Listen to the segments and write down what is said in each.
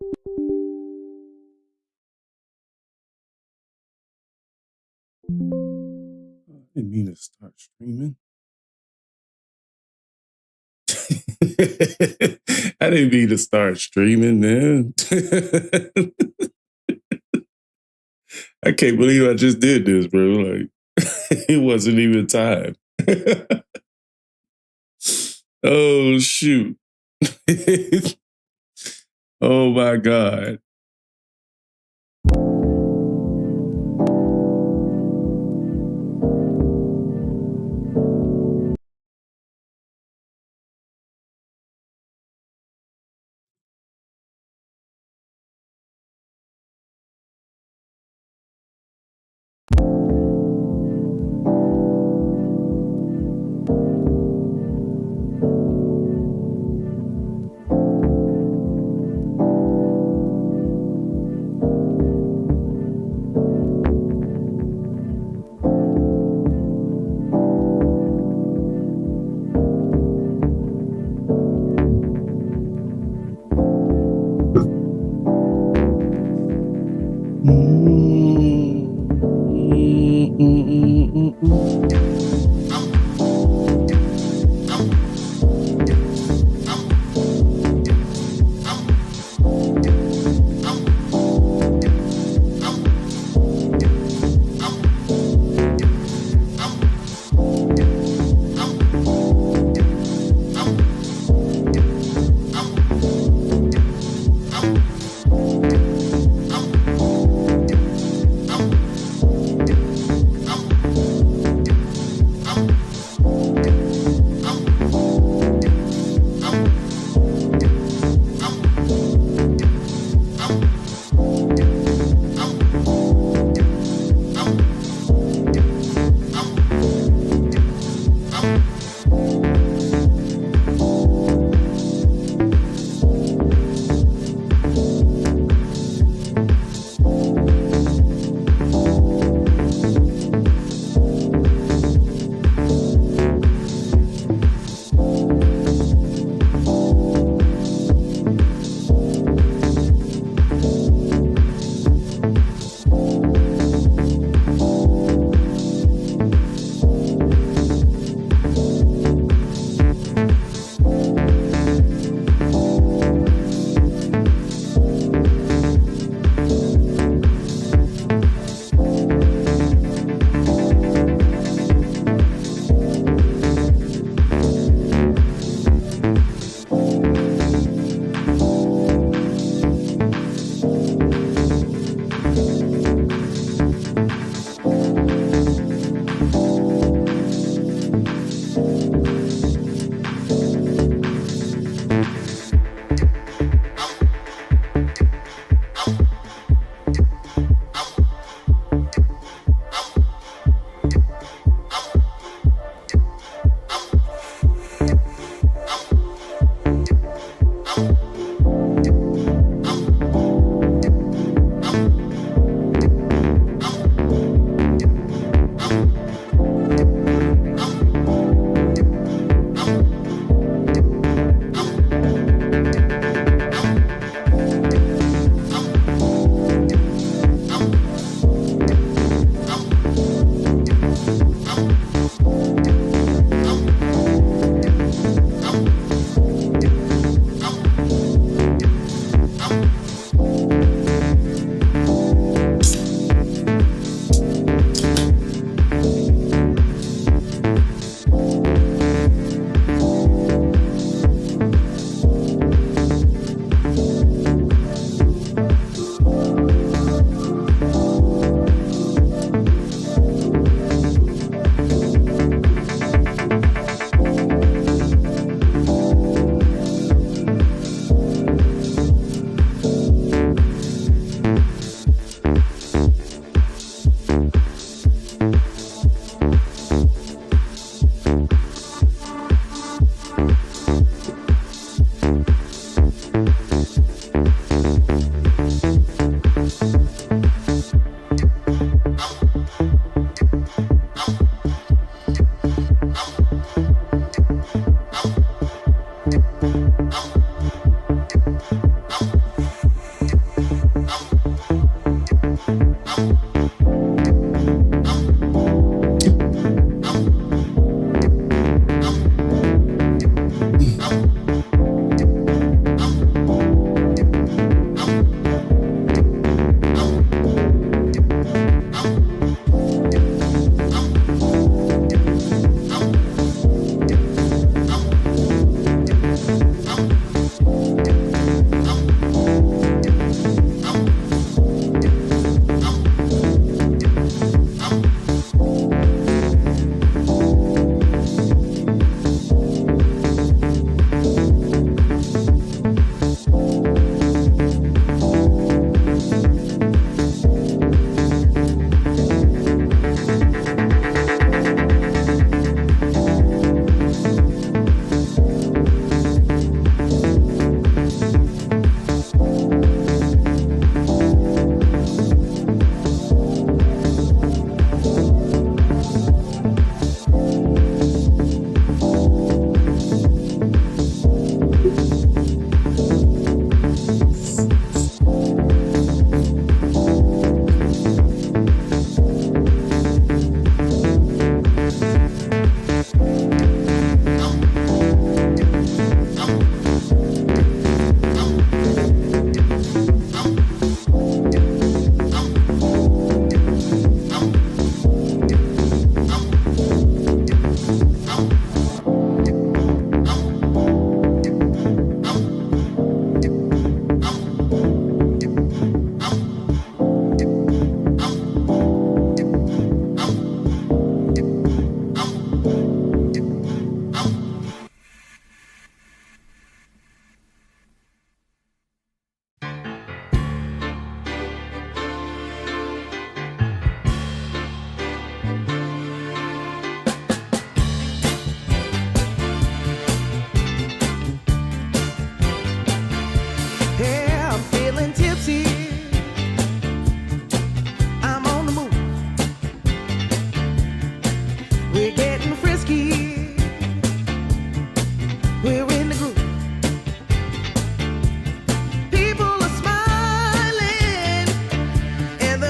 I didn't mean to start streaming. I didn't mean to start streaming, man. I can't believe I just did this, bro. Like, it wasn't even time. Oh, shoot. Oh, my God.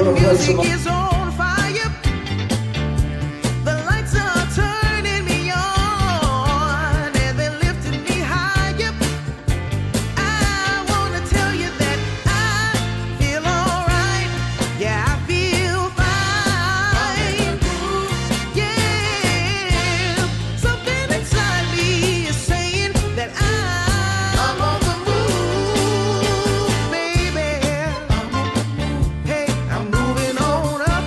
The music is on fire. The lights are turning me on, and they're lifting me higher. I want to tell you that I feel alright. Yeah, I feel fine. Yeah, something inside me is saying that I'm on the move, baby. Hey, I'm moving on up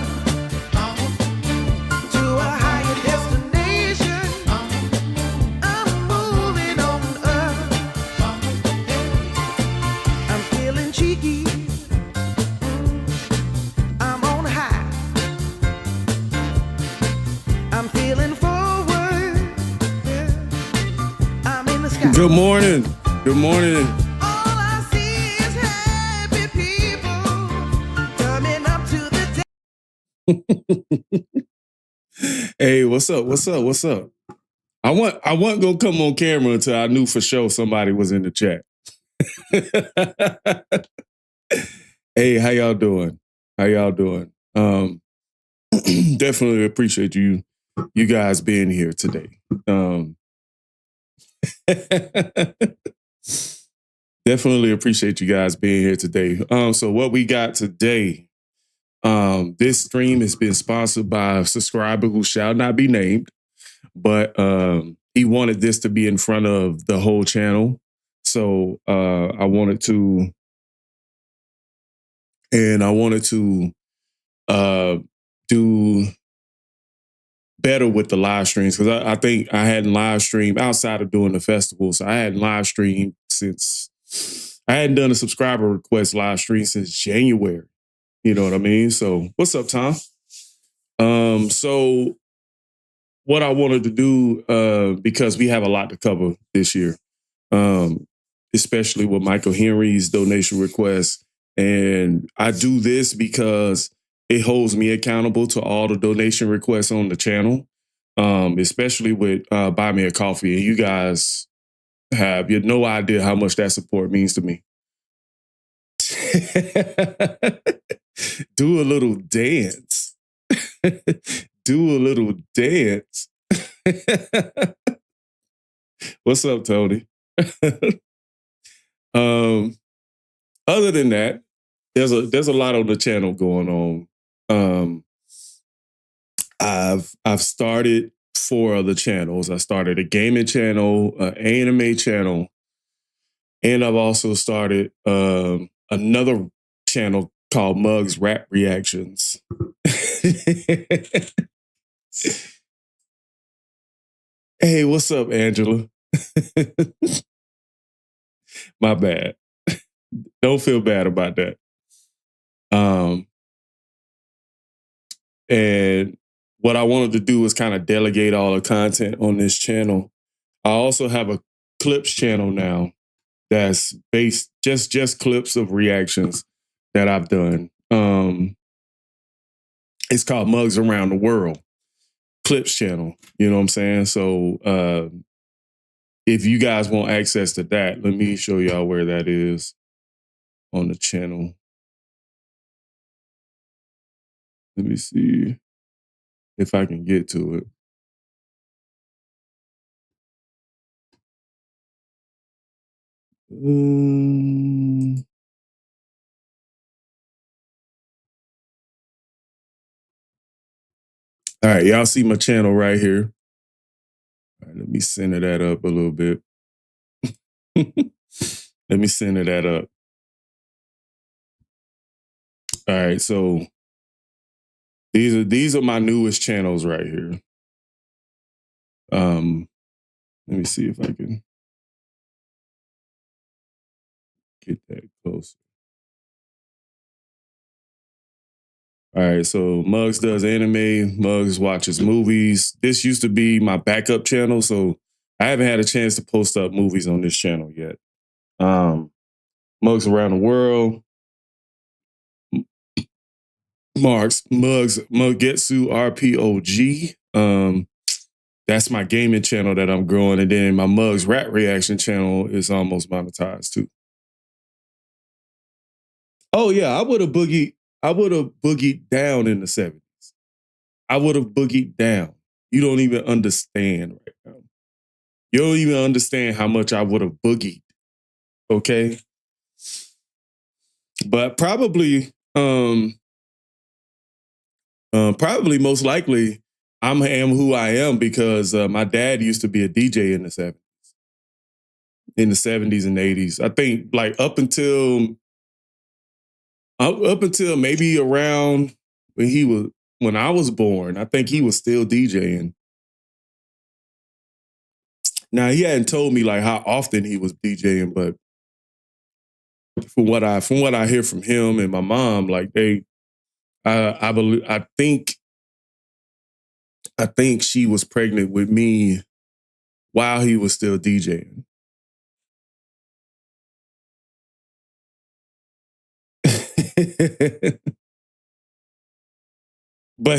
to a higher destination. I'm moving on up. I'm feeling cheeky. I'm on high. I'm feeling forward. Yeah. I'm in the sky. Good morning. Good morning. All I see is happy people coming up to the Hey, what's up? What's up? What's up? I wasn't gonna come on camera until I knew for sure somebody was in the chat. Hey, how y'all doing? How y'all doing? Definitely appreciate you guys being here today. Definitely appreciate you guys being here today. So what we got today, this stream has been sponsored by a subscriber who shall not be named, but he wanted this to be in front of the whole channel. So I wanted to do better with the live streams, because I think I hadn't live streamed outside of doing the festival. So I hadn't live streamed since, I hadn't done a subscriber request live stream since January. You know what I mean? So what's up, Tom? So what I wanted to do, because we have a lot to cover this year, especially with Michael Henry's donation request. And I do this because it holds me accountable to all the donation requests on the channel, especially with Buy Me a Coffee. And you guys have no idea how much that support means to me. Do a little dance. Do a little dance. What's up, Tony? Other than that, there's a lot on the channel going on. I've started 4 other channels. I started a gaming channel, an anime channel, and I've also started another channel called Mugs Rap Reactions. Hey, what's up, Angela? My bad. Don't feel bad about that. And what I wanted to do is kind of delegate all the content on this channel. I also have a clips channel now that's based just clips of reactions that I've done. It's called Mugs Around the World Clips channel. You know what I'm saying? So if you guys want access to that, let me show y'all where that is on the channel. Let me see if I can get to it. All right, y'all see my channel right here. All right, let me center that up a little bit. Let me center that up. All right, so these are my newest channels right here. Let me see if I can get that closer. All right, so Muggs does anime, Muggs watches movies. This used to be my backup channel, so I haven't had a chance to post up movies on this channel yet. Muggs Around the World, Mugetsu RPOG. That's my gaming channel that I'm growing, and then my Muggs Rap Reaction channel is almost monetized too. Oh yeah, I would have boogied I would have boogied down in the 70s. I would have boogied down. You don't even understand right now. You don't even understand how much I would have boogied. Okay. But probably most likely I am who I am because my dad used to be a DJ in the 70s. In the 70s and 80s. I think like up until maybe around when I was born, I think he was still DJing. Now he hadn't told me like how often he was DJing, but from what I hear from him and my mom, like I think she was pregnant with me while he was still DJing. But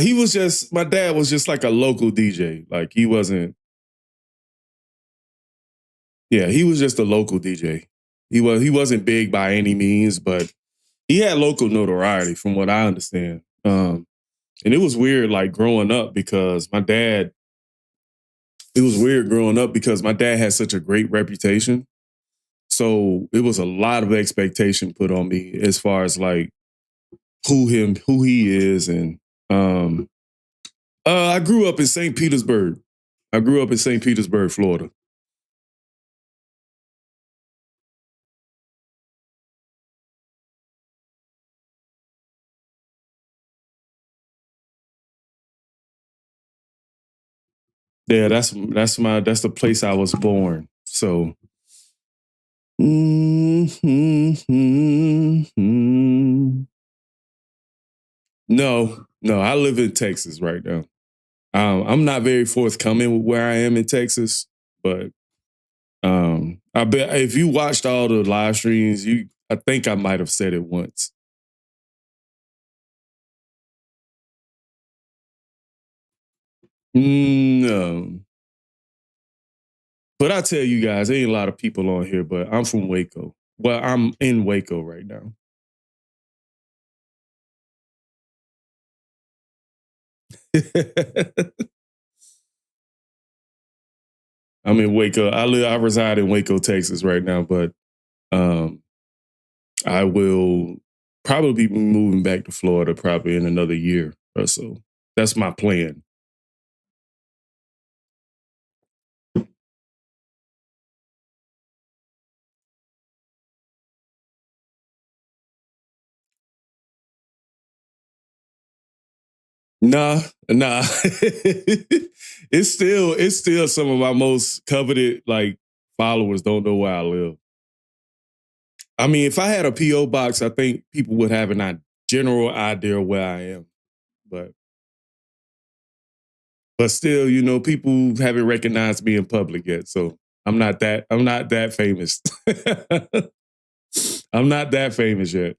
my dad was just like a local DJ. Like he wasn't, yeah, he was just a local DJ. He wasn't big by any means, but he had local notoriety from what I understand. And it was weird like growing up because my dad had such a great reputation. So it was a lot of expectation put on me as far as like who he is. And I grew up in St. Petersburg. Florida. Yeah, that's the place I was born. So no, I live in Texas right now. I'm not very forthcoming with where I am in Texas, but I bet if you watched all the live streams, I think I might have said it once. No. But I tell you guys, there ain't a lot of people on here, but I'm from Waco. Well, I'm in Waco right now. I'm in Waco. I reside in Waco, Texas right now, but I will probably be moving back to Florida probably in another year or so. That's my plan. Nah. It's still some of my most coveted like followers don't know where I live. I mean, if I had a PO box, I think people would have a general idea of where I am. But still, people haven't recognized me in public yet, so I'm not that famous. I'm not that famous yet.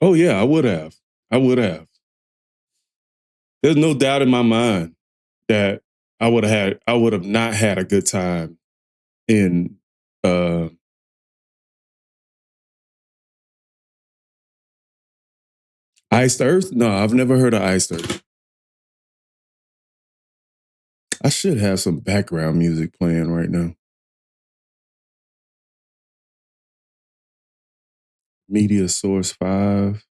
Oh yeah, I would have. There's no doubt in my mind that I would have not had a good time in Iced Earth? No, I've never heard of Iced Earth. I should have some background music playing right now. Media Source 5.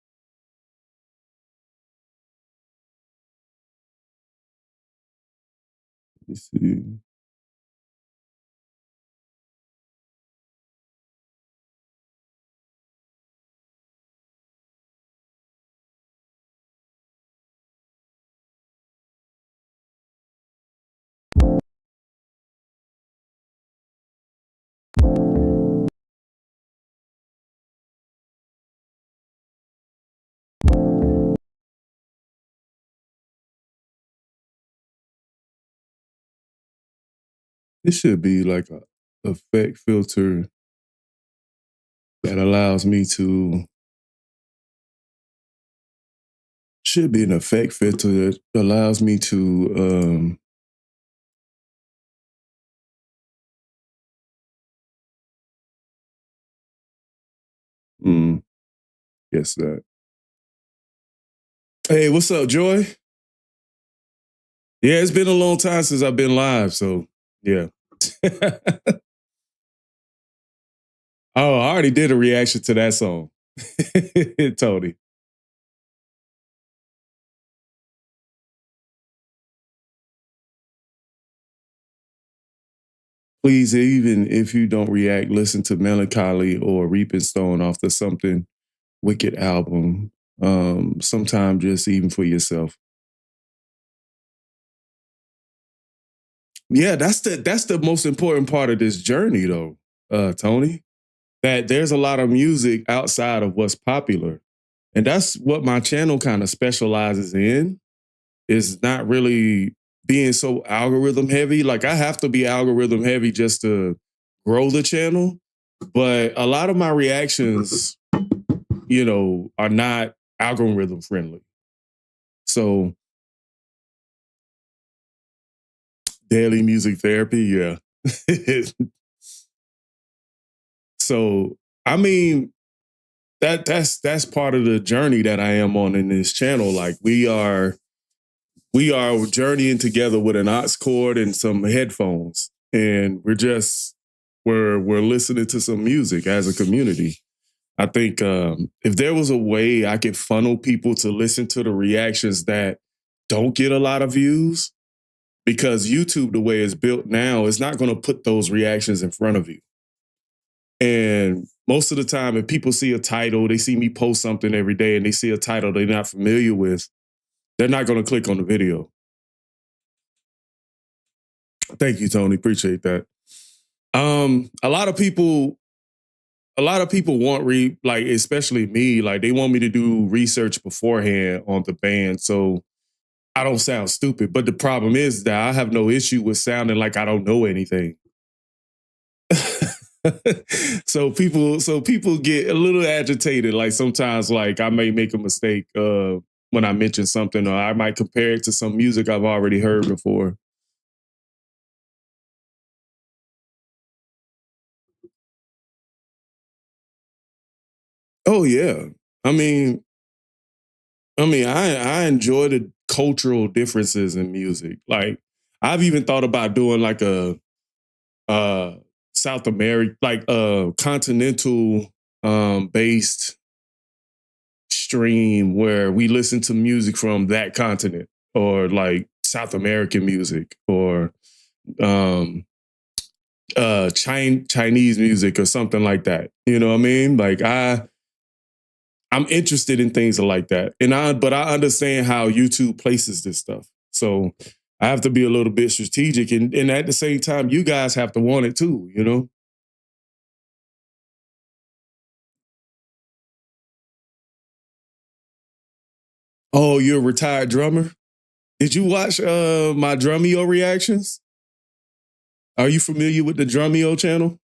Let me see. This should be like a effect filter that allows me to should be an effect filter that allows me to guess that. Hey, what's up, Joy? Yeah, it's been a long time since I've been live, so yeah. Oh, I already did a reaction to that song. Tony. Please, even if you don't react, listen to Melancholy or Reaping Stone off the Something Wicked album. Sometime just even for yourself. Yeah, that's the most important part of this journey though, Tony. That there's a lot of music outside of what's popular. And that's what my channel kind of specializes in, is not really being so algorithm heavy. Like I have to be algorithm heavy just to grow the channel. But a lot of my reactions, are not algorithm friendly. So daily music therapy, yeah. So I mean, that's part of the journey that I am on in this channel. Like we are journeying together with an aux cord and some headphones, and we're listening to some music as a community. I think if there was a way I could funnel people to listen to the reactions that don't get a lot of views, because YouTube, the way it's built now, is not going to put those reactions in front of you. And most of the time, if people see a title, they see me post something every day and they see a title they're not familiar with, they're not going to click on the video. Thank you, Tony. Appreciate that. A lot of people want like, especially me, like they want me to do research beforehand on the band so I don't sound stupid. But the problem is that I have no issue with sounding like I don't know anything. So people get a little agitated. Like sometimes, like I may make a mistake when I mention something, or I might compare it to some music I've already heard before. Oh yeah, I mean, I enjoy the cultural differences in music. Like I've even thought about doing like a South America, like a continental based stream where we listen to music from that continent, or like South American music, or Chinese music or something like that. You know what I mean? Like I'm interested in things like that. But I understand how YouTube places this stuff. So I have to be a little bit strategic, and at the same time, you guys have to want it too, you know? Oh, you're a retired drummer? Did you watch my Drumeo reactions? Are you familiar with the Drumeo channel?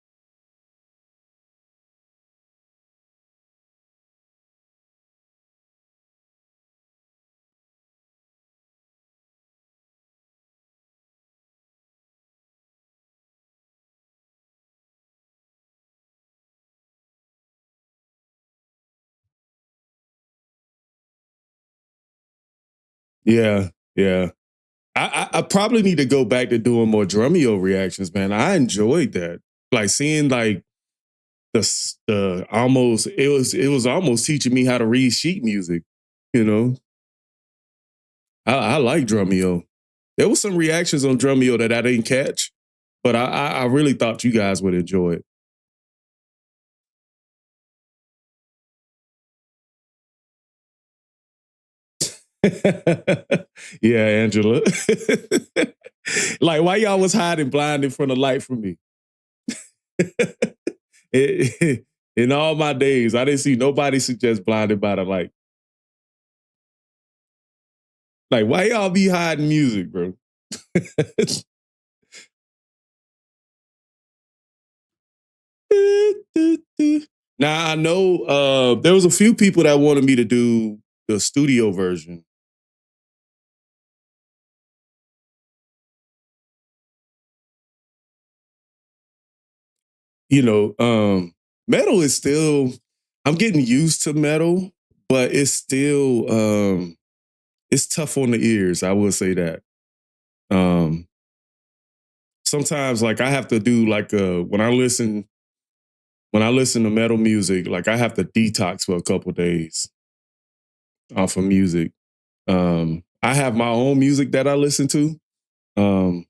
Yeah, yeah. I probably need to go back to doing more Drumeo reactions, man. I enjoyed that. Like seeing like the almost, it was almost teaching me how to read sheet music, you know. I like Drumeo. There was some reactions on Drumeo that I didn't catch, but I really thought you guys would enjoy it. Yeah, Angela. Like, why y'all was hiding blind in front of light from me? In all my days, I didn't see nobody suggest blinded by the light. Like, why y'all be hiding music, bro? Now I know there was a few people that wanted me to do the studio version. metal is still, I'm getting used to metal, but it's still, it's tough on the ears. I will say that. Sometimes like I have to do like when I listen to metal music, like I have to detox for a couple days off of music. I have my own music that I listen to. I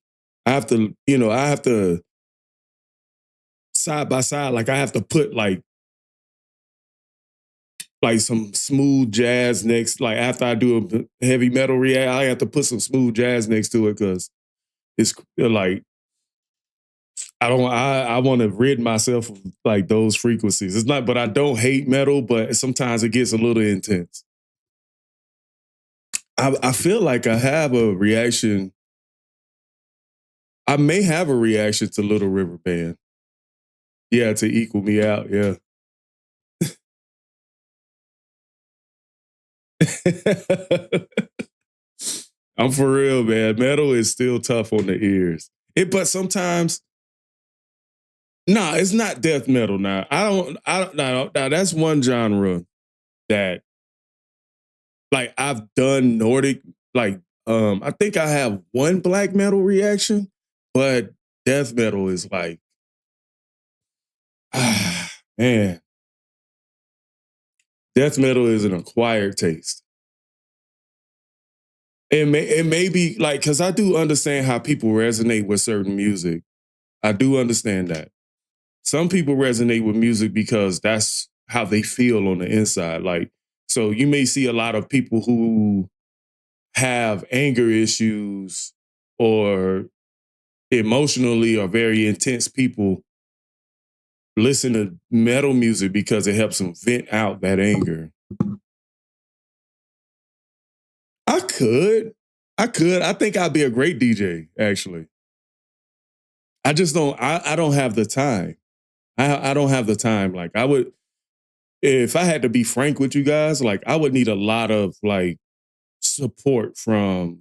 have to side by side, like I have to put like some smooth jazz next. Like after I do a heavy metal react, I have to put some smooth jazz next to it because it's like I want to rid myself of like those frequencies. It's not, but I don't hate metal, but sometimes it gets a little intense. I feel like I have a reaction. I may have a reaction to Little River Band. Yeah, to equal me out. Yeah. I'm for real, man. Metal is still tough on the ears. But sometimes, nah, it's not death metal now. Now that's one genre that, like, I've done Nordic, like, I think I have one black metal reaction, but death metal is like, man, death metal is an acquired taste. It may be like, because I do understand how people resonate with certain music. I do understand that. Some people resonate with music because that's how they feel on the inside. Like, so you may see a lot of people who have anger issues or emotionally are very intense people listen to metal music because it helps them vent out that anger. I could. I think I'd be a great DJ, actually. I just don't, I don't have the time. I don't have the time. Like I would, if I had to be frank with you guys, like I would need a lot of like support from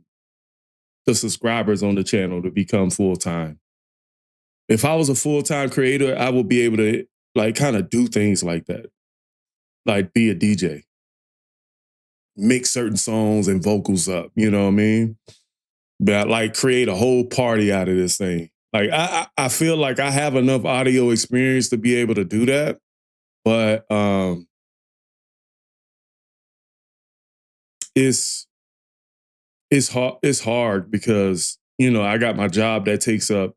the subscribers on the channel to become full-time. If I was a full-time creator, I would be able to like kind of do things like that. Like be a DJ. Mix certain songs and vocals up, you know what I mean? But like create a whole party out of this thing. Like I feel like I have enough audio experience to be able to do that. But it's hard because, I got my job that takes up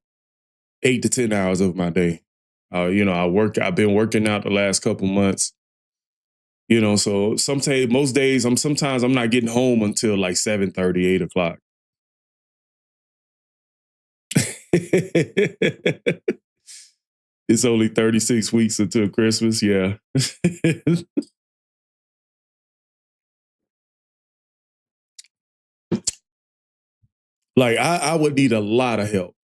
8 to 10 hours of my day. I've been working out the last couple months. So most days sometimes I'm not getting home until like 7:30, 8 o'clock. It's only 36 weeks until Christmas. Yeah. Like I would need a lot of help.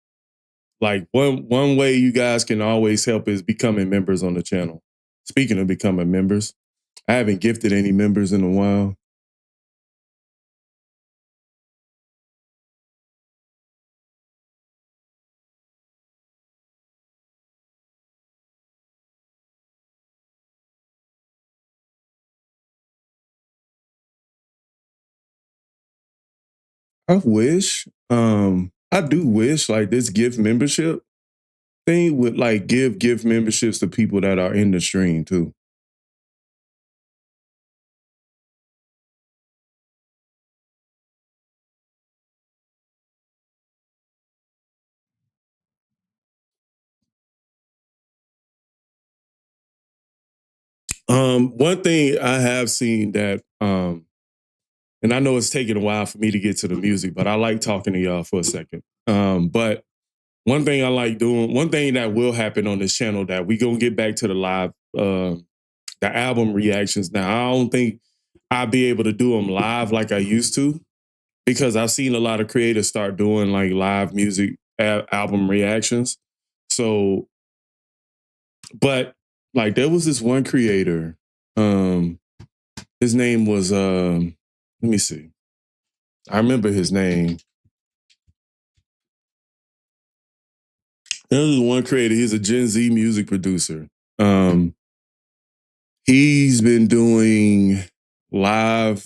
Like one way you guys can always help is becoming members on the channel. Speaking of becoming members, I haven't gifted any members in a while. I wish, I do wish like this gift membership thing would like give gift memberships to people that are in the stream too. One thing I have seen that, and I know it's taking a while for me to get to the music, but I like talking to y'all for a second. But one thing I like doing, one thing that will happen on this channel that we gonna get back to the live, the album reactions. Now, I don't think I'll be able to do them live like I used to because I've seen a lot of creators start doing like live music album reactions. So, but like there was this one creator, his name was, let me see. I remember his name. There's one creator. He's a Gen Z music producer. He's been doing live.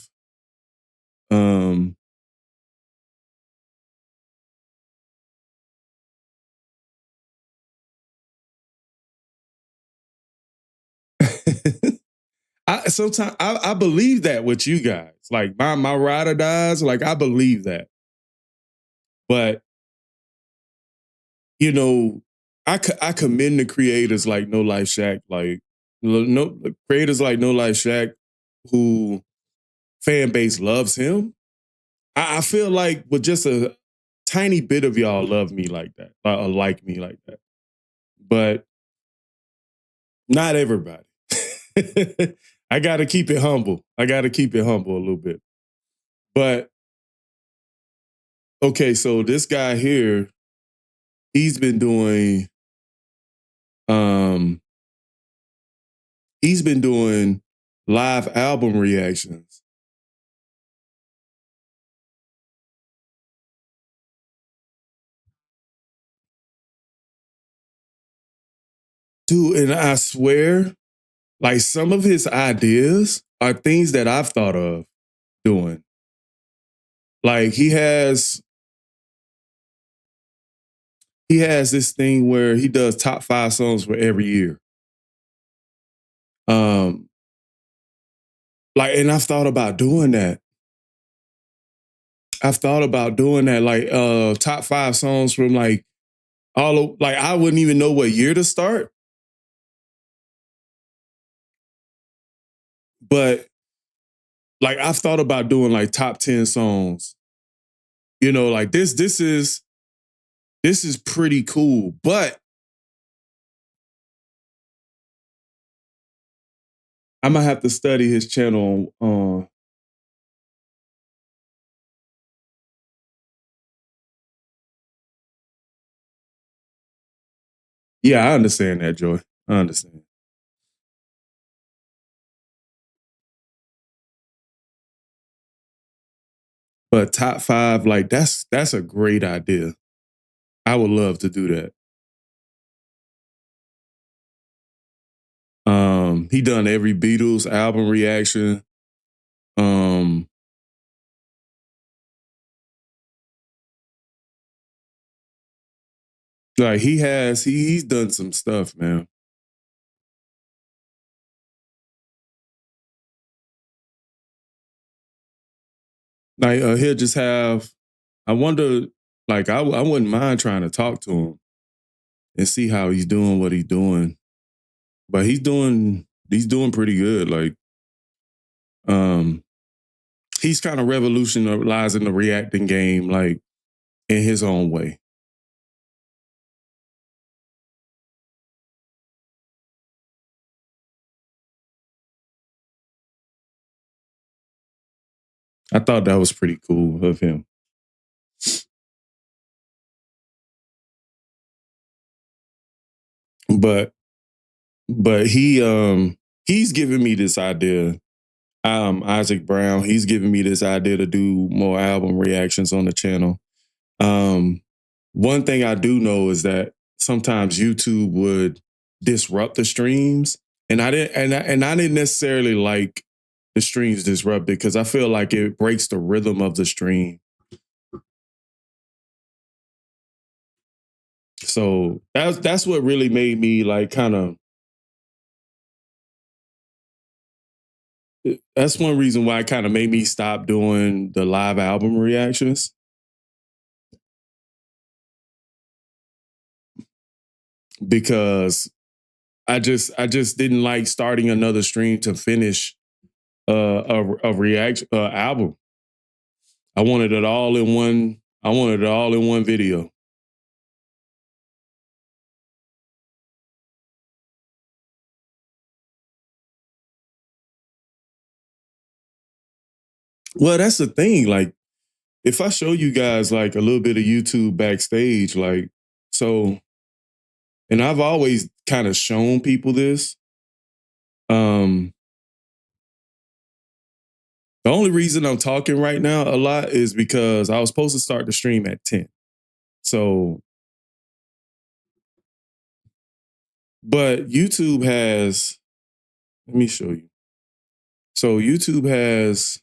Sometimes I believe that with you guys. Like my ride or dies, like I believe that. But you know, I commend the creators like No Life Shack, like no creators like No Life Shack, who fan base loves him. I feel like with just a tiny bit of y'all love me like that, or like me like that, but not everybody. I got to keep it humble. I got to keep it humble a little bit. But okay, so this guy here, he's been doing live album reactions. Dude, and I swear, like some of his ideas are things that I've thought of doing. Like he has this thing where he does top 5 songs for every year. Like, and I've thought about doing that. Like top 5 songs from like like I wouldn't even know what year to start. But like I've thought about doing like top 10 songs. You know, like this is pretty cool. But I'm gonna have to study his channel. Yeah, I understand that, Joy. I understand. But top 5, like that's a great idea. I would love to do that. He done every Beatles album reaction. Like he's done some stuff, man. Like he'll just have. I wonder. Like I wouldn't mind trying to talk to him and see how he's doing what he's doing. But he's doing pretty good. Like he's kind of revolutionizing the reacting game, like in his own way. I thought that was pretty cool of him. But he's giving me this idea. Isaac Brown, he's giving me this idea to do more album reactions on the channel. One thing I do know is that sometimes YouTube would disrupt the streams, and I didn't necessarily like the streams disrupted because I feel like it breaks the rhythm of the stream. So that's what really made me like kind of. That's one reason why it kind of made me stop doing the live album reactions. Because I just didn't like starting another stream to finish a reaction album. I wanted it all in one video. Well, that's the thing. Like, if I show you guys like a little bit of YouTube backstage, like, so, and I've always kind of shown people this. The only reason I'm talking right now a lot is because I was supposed to start the stream at 10. So But YouTube has, let me show you. So YouTube has,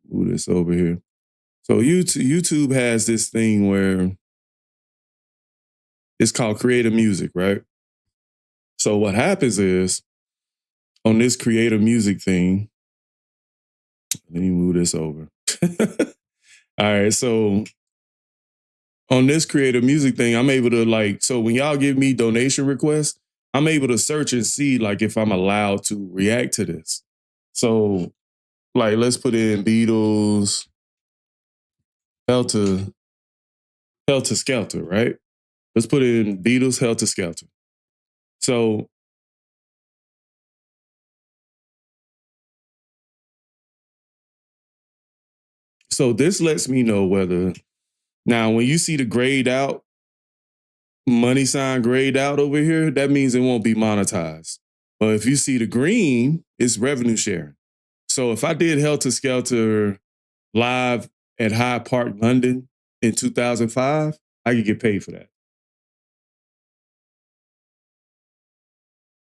move this over here. So YouTube has this thing where it's called creative music, right? So what happens is on this creative music thing, let me move this over. All right, so on this creative music thing, I'm able to so when y'all give me donation requests, I'm able to search and see if I'm allowed to react to this. So let's put in Beatles, Helter Skelter, right? Let's put in Beatles, Helter Skelter. So this lets me know whether, now when you see the grayed out, money sign grayed out over here, that means it won't be monetized. But if you see the green, it's revenue sharing. So if I did Helter Skelter live at Hyde Park, London in 2005, I could get paid for that.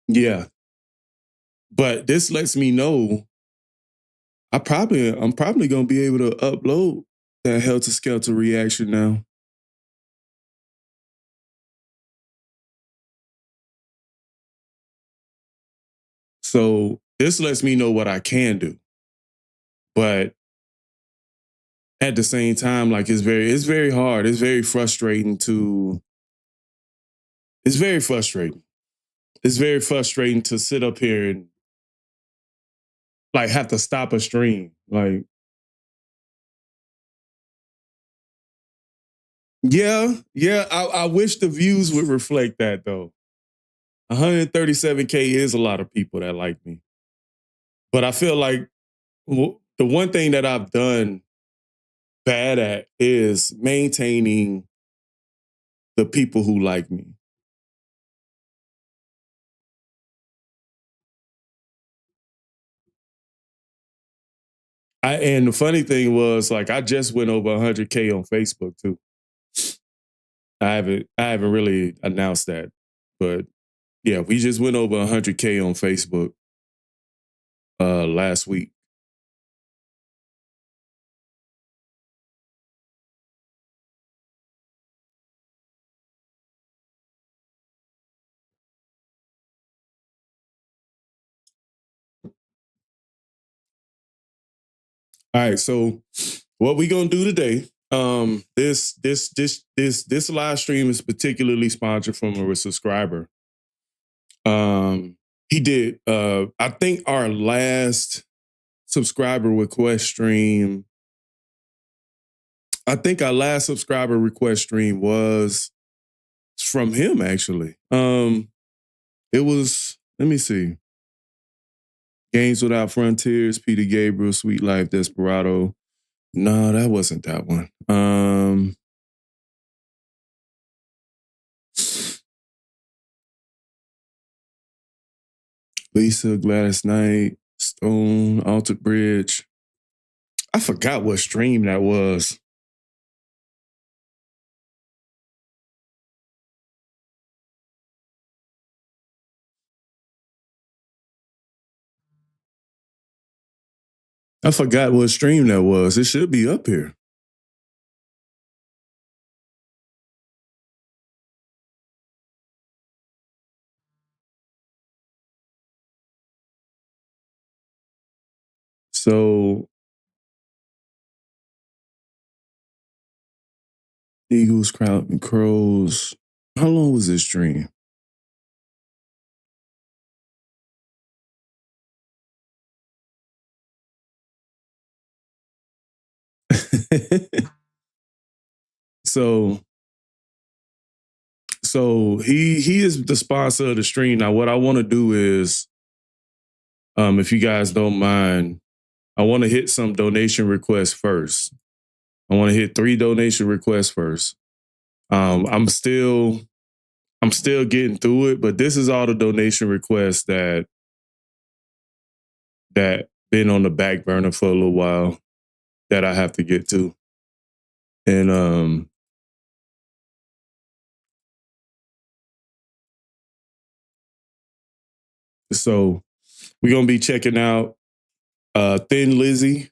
Yeah. But this lets me know I'm probably going to be able to upload that Helter Skelter reaction now. So this lets me know what I can do. But at the same time, it's very hard. It's very frustrating it's very frustrating. It's very frustrating to sit up here and have to stop a stream. Yeah. I wish the views would reflect that though. 137K is a lot of people that like me. But I feel like the one thing that I've done bad at is maintaining the people who like me. And the funny thing was, I just went over 100K on Facebook too. I haven't really announced that, but yeah, we just went over 100K on Facebook last week. All right, so what we gonna do today? This live stream is particularly sponsored from a subscriber. He did. I think our last subscriber request stream. I think our last subscriber request stream was from him actually. It was. Let me see. Games Without Frontiers, Peter Gabriel, Sweet Life, Desperado. No, that wasn't that one. Lisa, Gladys Knight, Stone, Altered Bridge. I forgot what stream that was. I forgot what stream that was. It should be up here. So, Eagles, Crowd, and Crows. How long was this stream? So he is the sponsor of the stream. Now, what I want to do is, if you guys don't mind, I want to hit some donation requests first. I want to hit 3 donation requests first. I'm still getting through it, but this is all the donation requests that been on the back burner for a little while that I have to get to. And So we're gonna be checking out Thin Lizzy,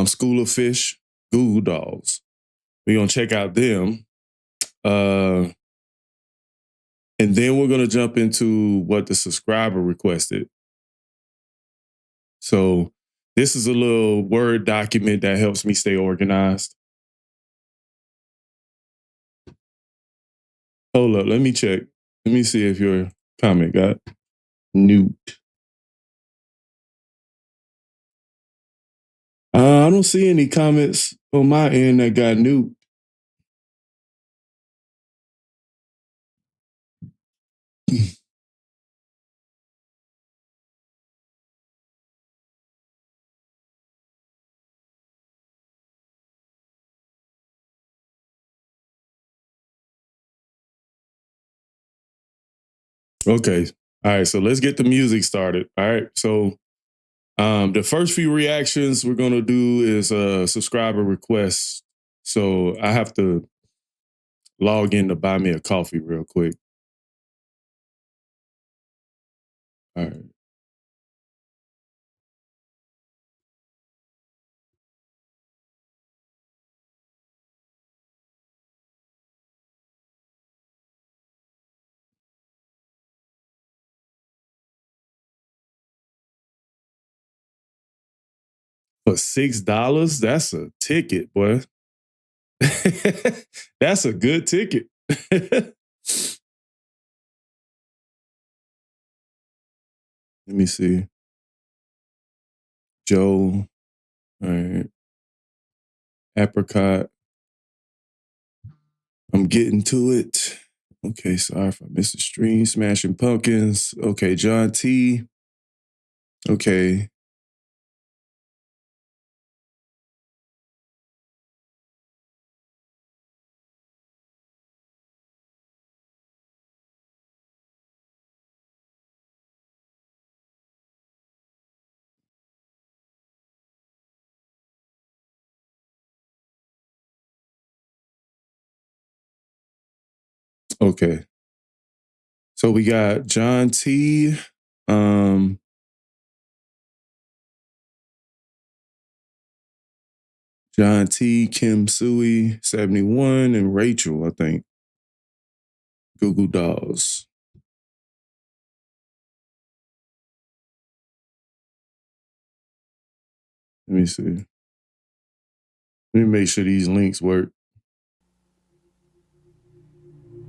School of Fish, Goo Goo Dolls. We're gonna check out them. And then we're gonna jump into what the subscriber requested. So this is a little Word document that helps me stay organized. Hold up, let me check. Let me see if your comment got newt. I don't see any comments on my end that got newt. Okay. All right. So let's get the music started. All right. So the first few reactions we're going to do is a subscriber request. So I have to log in to buy me a coffee real quick. All right. For $6, that's a ticket, boy. That's a good ticket. Let me see. Joe. All right. Apricot. I'm getting to it. Okay, sorry if I missed the stream. Smashing Pumpkins. Okay, John T. Okay. Okay. So we got John T. John T, Kim Sui, 71, and Rachel, I think. Goo Goo Dolls. Let me see. Let me make sure these links work.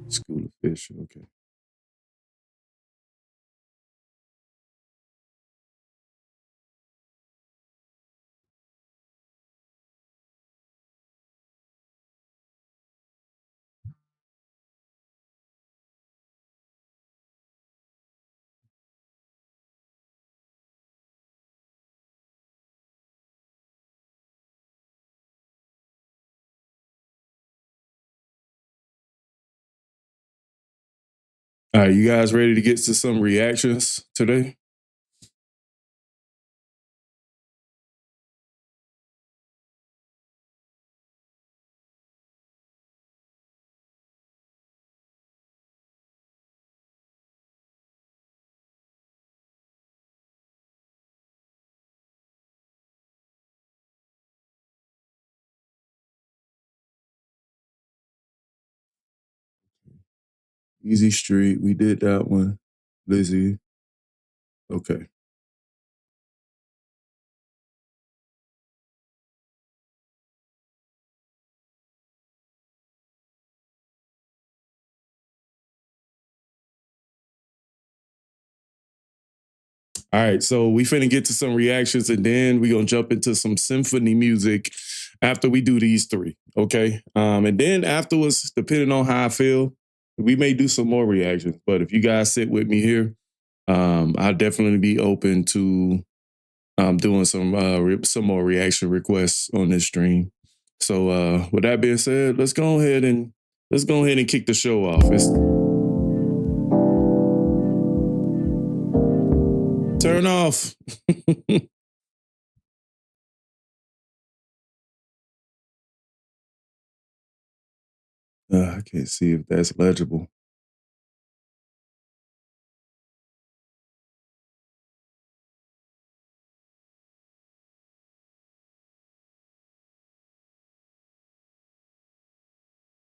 School of Fish, okay. All right, you guys ready to get to some reactions today? Easy Street, we did that one. Lizzie, okay. All right, so we finna get to some reactions and then we gonna jump into some symphony music after we do these three, okay? And then afterwards, depending on how I feel, we may do some more reactions. But if you guys sit with me here, I'll definitely be open to doing some more reaction requests on this stream. So with that being said, let's go ahead and kick the show off. Turn off. I can't see if that's legible.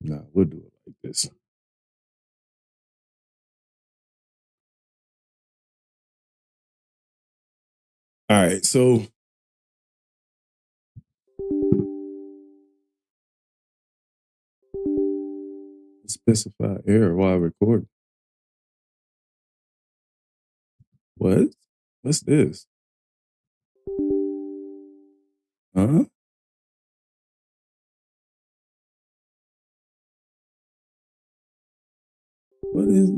Nah, we'll do it like this. All right, so specify error while recording. What? What's this? Huh? What is it?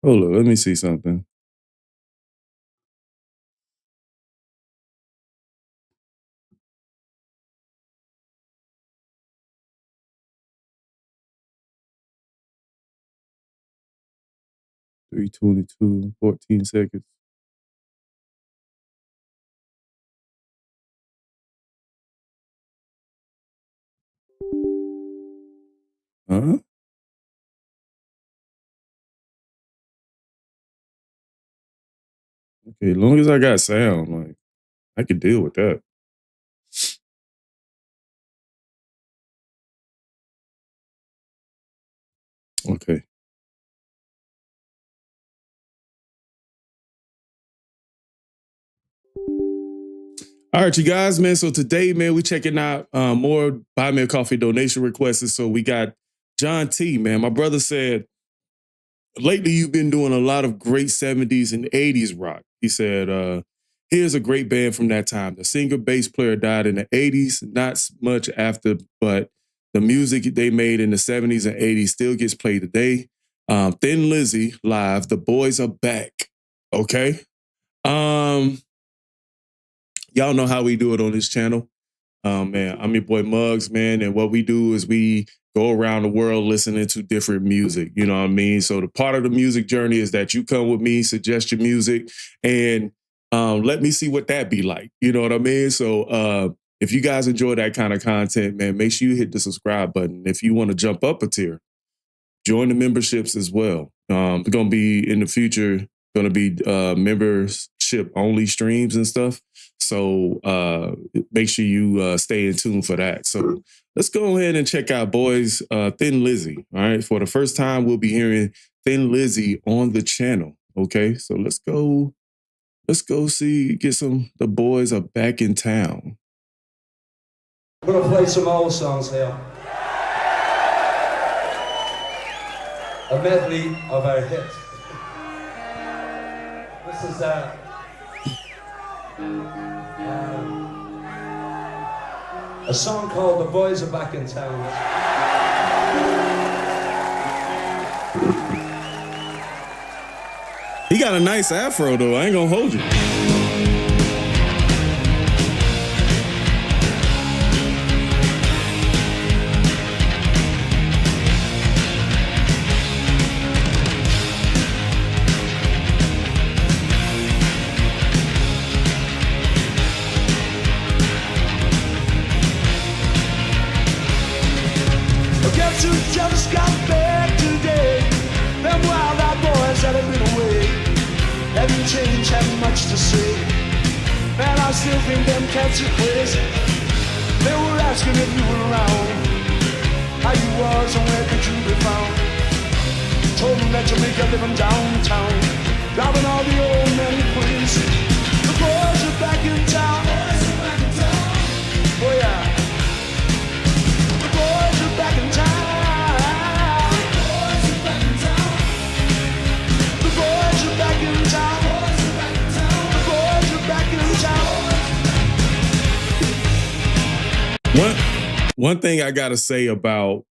Hold on, let me see something. $3:22, 14 seconds. Huh? Okay, as long as I got sound, like I could deal with that. Okay. All right, you guys, man. So today, man, we checking out more Buy Me a Coffee donation requests. So we got John T, man. My brother said, lately you've been doing a lot of great 70s and 80s rock. He said, here's a great band from that time. The singer bass player died in the 80s, not much after, but the music they made in the 70s and 80s still gets played today. Thin Lizzy live, the boys are back. Okay. Y'all know how we do it on this channel. Man, I'm your boy Muggs, man. And what we do is we go around the world listening to different music. You know what I mean? So the part of the music journey is that you come with me, suggest your music, and let me see what that be like. You know what I mean? So if you guys enjoy that kind of content, man, make sure you hit the subscribe button. If you want to jump up a tier, join the memberships as well. We're going to be in the future, going to be membership only streams and stuff. So make sure you stay in tune for that. So let's go ahead and check out, boys, Thin Lizzy. All right. For the first time, we'll be hearing Thin Lizzy on the channel. Okay. So let's go see, get some, the boys are back in town. I'm going to play some old songs here. A medley of our hits. This is a song called The Boys Are Back in Town. He got a nice afro though, I ain't gonna hold you. Just got back today. Them wild-eyed boys that have been away haven't changed, haven't much to say. Man, I still think them cats are crazy. They were asking if you were around, how you was and where could you be found. Told them that you make a living downtown, driving all the old men crazy. The boys are back in town. Oh yeah. The boys are back in town. One thing I gotta say about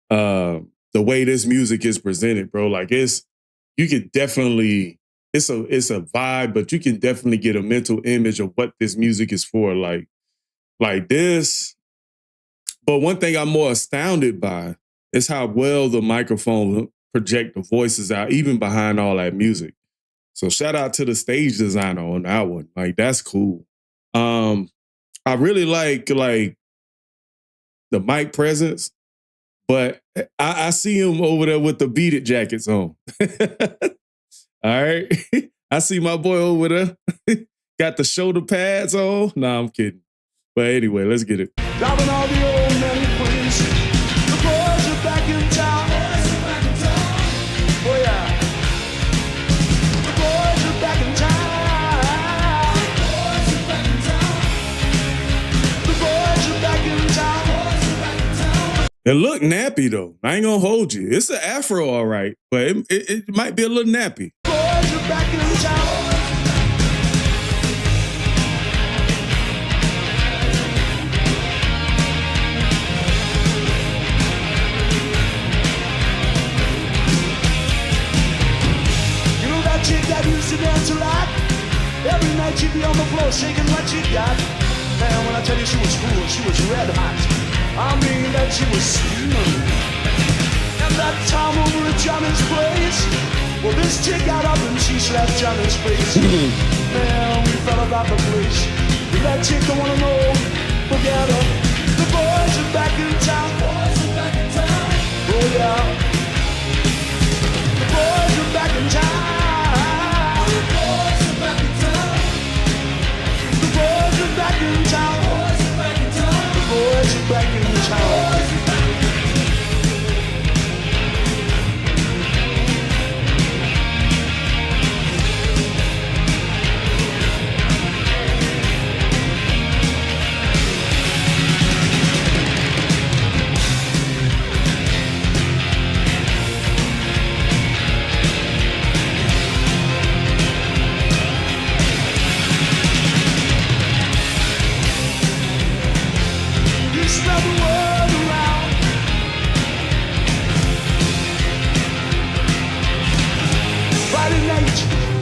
the way this music is presented, bro, like you could definitely, it's a vibe, but you can definitely get a mental image of what this music is for, like this. But one thing I'm more astounded by is how well the microphone project the voices out, even behind all that music. So shout out to the stage designer on that one. Like, that's cool. I really like the mic presence, but I see him over there with the Beat It jackets on. All right. I see my boy over there. got the shoulder pads on. No, I'm kidding. But anyway, let's get it. Driving all the old men and queens. The boys are back in town. Oh yeah. The boys are back in town. The boys are back in town. It look nappy though. I ain't gonna hold you. It's an afro, all right, but it might be a little nappy. Boys are back in town. Chick that used to dance a lot. Every night she'd be on the floor shaking what she got. Man, when I tell you she was cool, she was red hot. I mean that she was smooth. And that time over at Johnny's place, well, this chick got up and she slapped Johnny's face. Man, we fell about the place. That chick don't wanna know, forget her. The boys are back in town. Oh yeah. The boys are back in town. Back in town. The boys are back in town.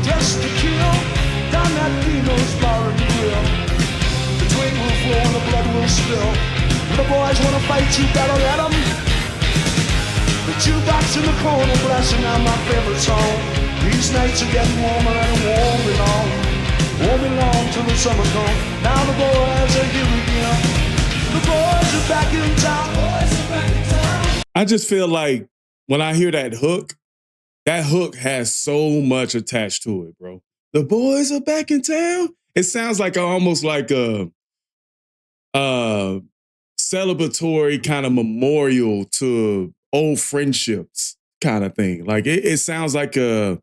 Just to kill, down that Dino's bar and grill. The drink will flow and the blood will spill. The boys wanna fight, you better let them. The jukebox in the corner blasting out my favorite song. These nights are getting warmer and it won't be long. Won't be long till the summer comes. Now the boys are here again. The boys are back in town. I just feel like when I hear that hook has so much attached to it, bro. The boys are back in town. It sounds like almost like a celebratory kind of memorial to old friendships kind of thing. Like it sounds like man,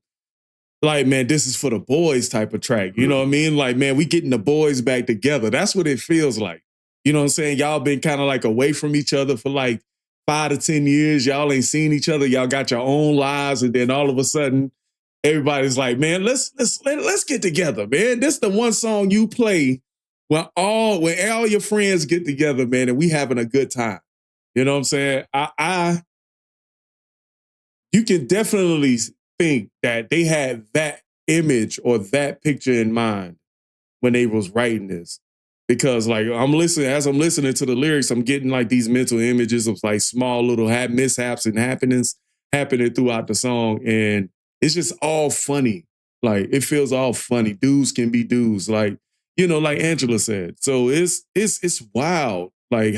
this is for the boys type of track. You know what I mean? Like, man, we getting the boys back together. That's what it feels like. You know what I'm saying? Y'all been kind of like away from each other for like 5 to 10 years, y'all ain't seen each other. Y'all got your own lives, and then all of a sudden, everybody's like, "Man, let's get together, man." This is the one song you play when all your friends get together, man, and we having a good time. You know what I'm saying? You can definitely think that they had that image or that picture in mind when they was writing this. Because like as I'm listening to the lyrics, I'm getting like these mental images of like small little mishaps and happenings happening throughout the song. And it's just all funny. Like it feels all funny. Dudes can be dudes. Like, you know, like Angela said. So it's wild, like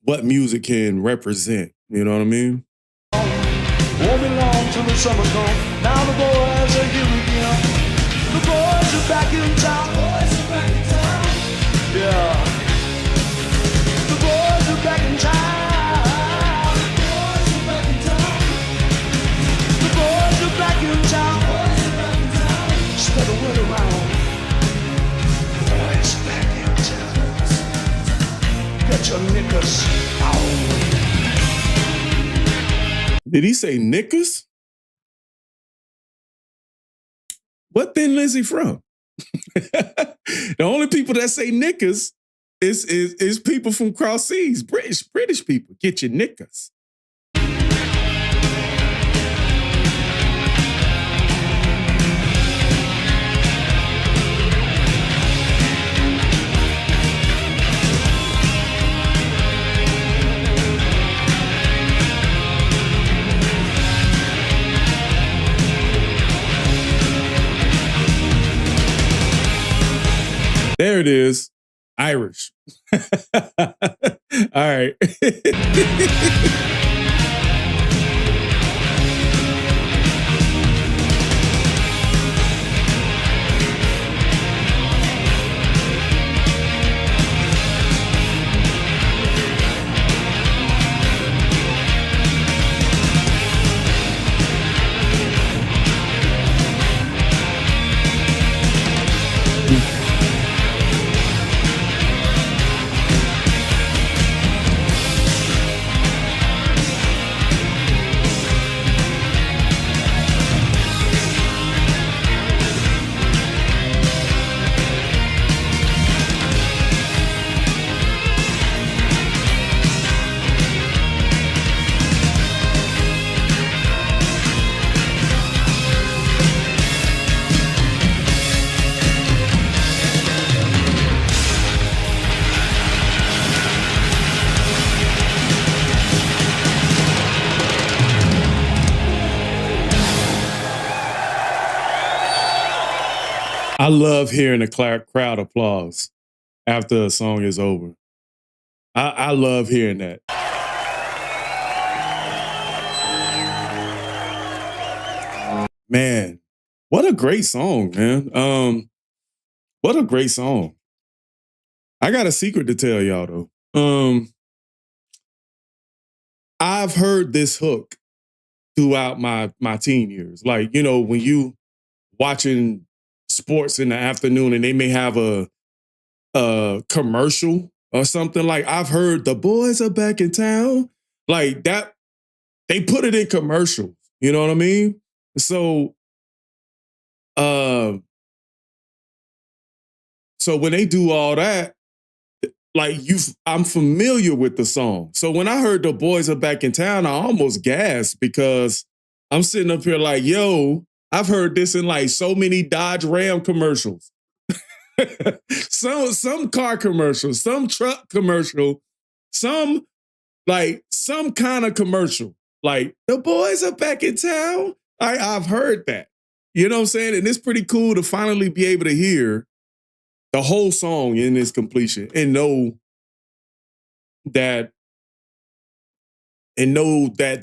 what music can represent. You know what I mean? Won't be long till the summer comes. Now the boys are here again. The boys are back in town. Yeah. The boys are back in town. The boys are back in town. Spread the word around. The boys are back in town. Get your knickers out. Did he say knickers? What Thin Lizzy from? The only people that say knickers is people from cross seas, British people. Get your knickers. There it is. Irish. All right. I love hearing the crowd applause after a song is over. I love hearing that. Man, what a great song, man. What a great song. I got a secret to tell y'all though. I've heard this hook throughout my teen years. Like, you know, when you watching sports in the afternoon and they may have a commercial or something, like I've heard the boys are back in town. Like that, they put it in commercials. You know what I mean? So so when they do all that, like I'm familiar with the song. So when I heard the boys are back in town, I almost gasped because I'm sitting up here like, yo, I've heard this in like so many Dodge Ram commercials. some car commercials, some truck commercial, some kind of commercial. Like the boys are back in town. I've heard that. You know what I'm saying? And it's pretty cool to finally be able to hear the whole song in its completion and know that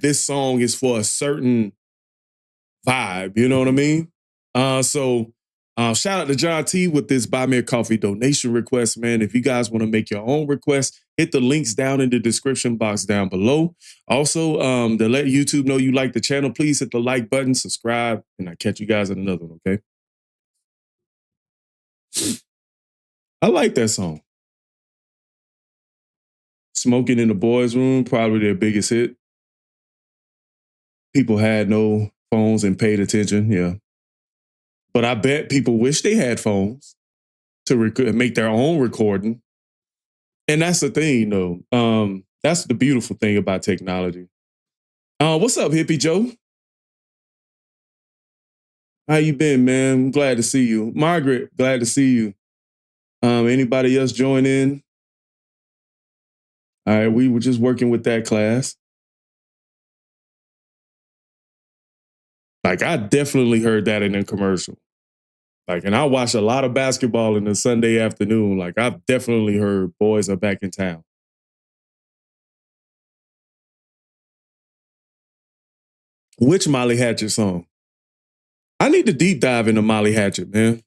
this song is for a certain vibe. You know what I mean? So shout out to John T with this Buy Me a Coffee donation request, man. If you guys want to make your own request, hit the links down in the description box down below. Also, to let YouTube know you like the channel, please hit the like button, subscribe, and I'll catch you guys in another one, okay? I like that song. Smoking in the Boys Room, probably their biggest hit. People had no phones and paid attention, yeah. But I bet people wish they had phones to make their own recording. And that's the thing, though. That's the beautiful thing about technology. What's up, Hippie Joe? How you been, man? I'm glad to see you. Margaret, glad to see you. Anybody else join in? All right, we were just working with that class. Like, I definitely heard that in a commercial. Like, and I watch a lot of basketball in the Sunday afternoon. Like, I've definitely heard boys are back in town. Which Molly Hatchet song? I need to deep dive into Molly Hatchet, man.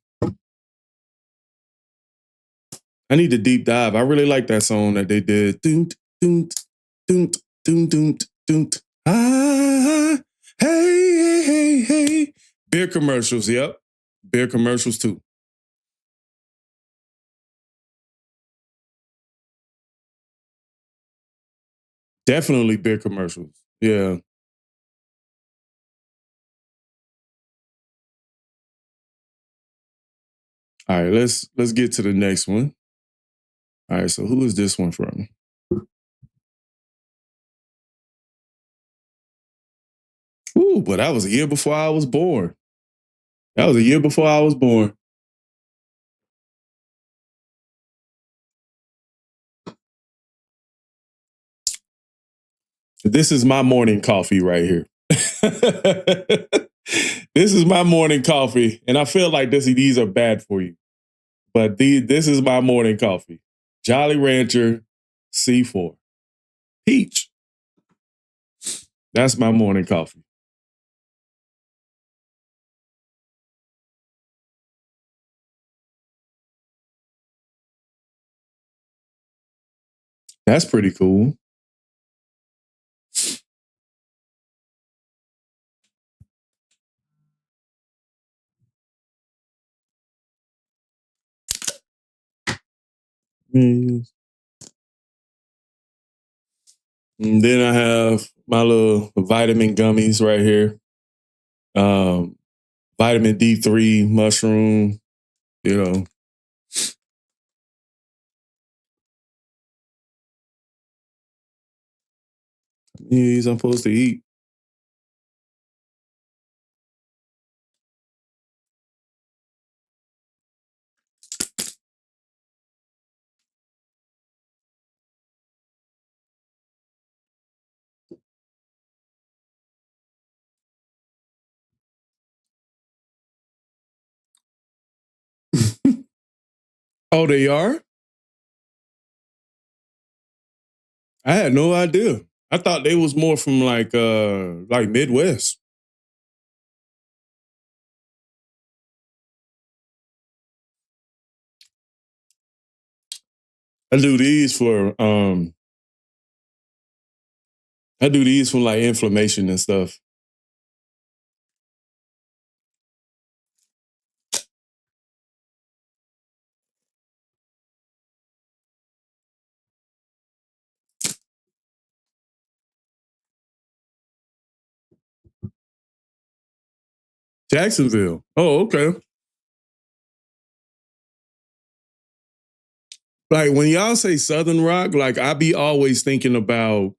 I need to deep dive. I really like that song that they did. Doom, doom, doom, doom, doom, doom. Ah, hey, hey, hey. Beer commercials, yep. Beer commercials too. Definitely beer commercials. Yeah. All right, let's get to the next one. All right, so who is this one from? Ooh, but that was a year before I was born. That was a year before I was born. This is my morning coffee right here. This is my morning coffee, and I feel like these are bad for you. But this is my morning coffee. Jolly Rancher C4. Peach. That's my morning coffee. That's pretty cool. And then I have my little vitamin gummies right here. Vitamin D3, mushroom, you know. These I'm supposed to eat. Oh, they are? I had no idea. I thought they was more from like Midwest. I do these for like inflammation and stuff. Jacksonville. Oh, okay. Like when y'all say Southern rock, like I be always thinking about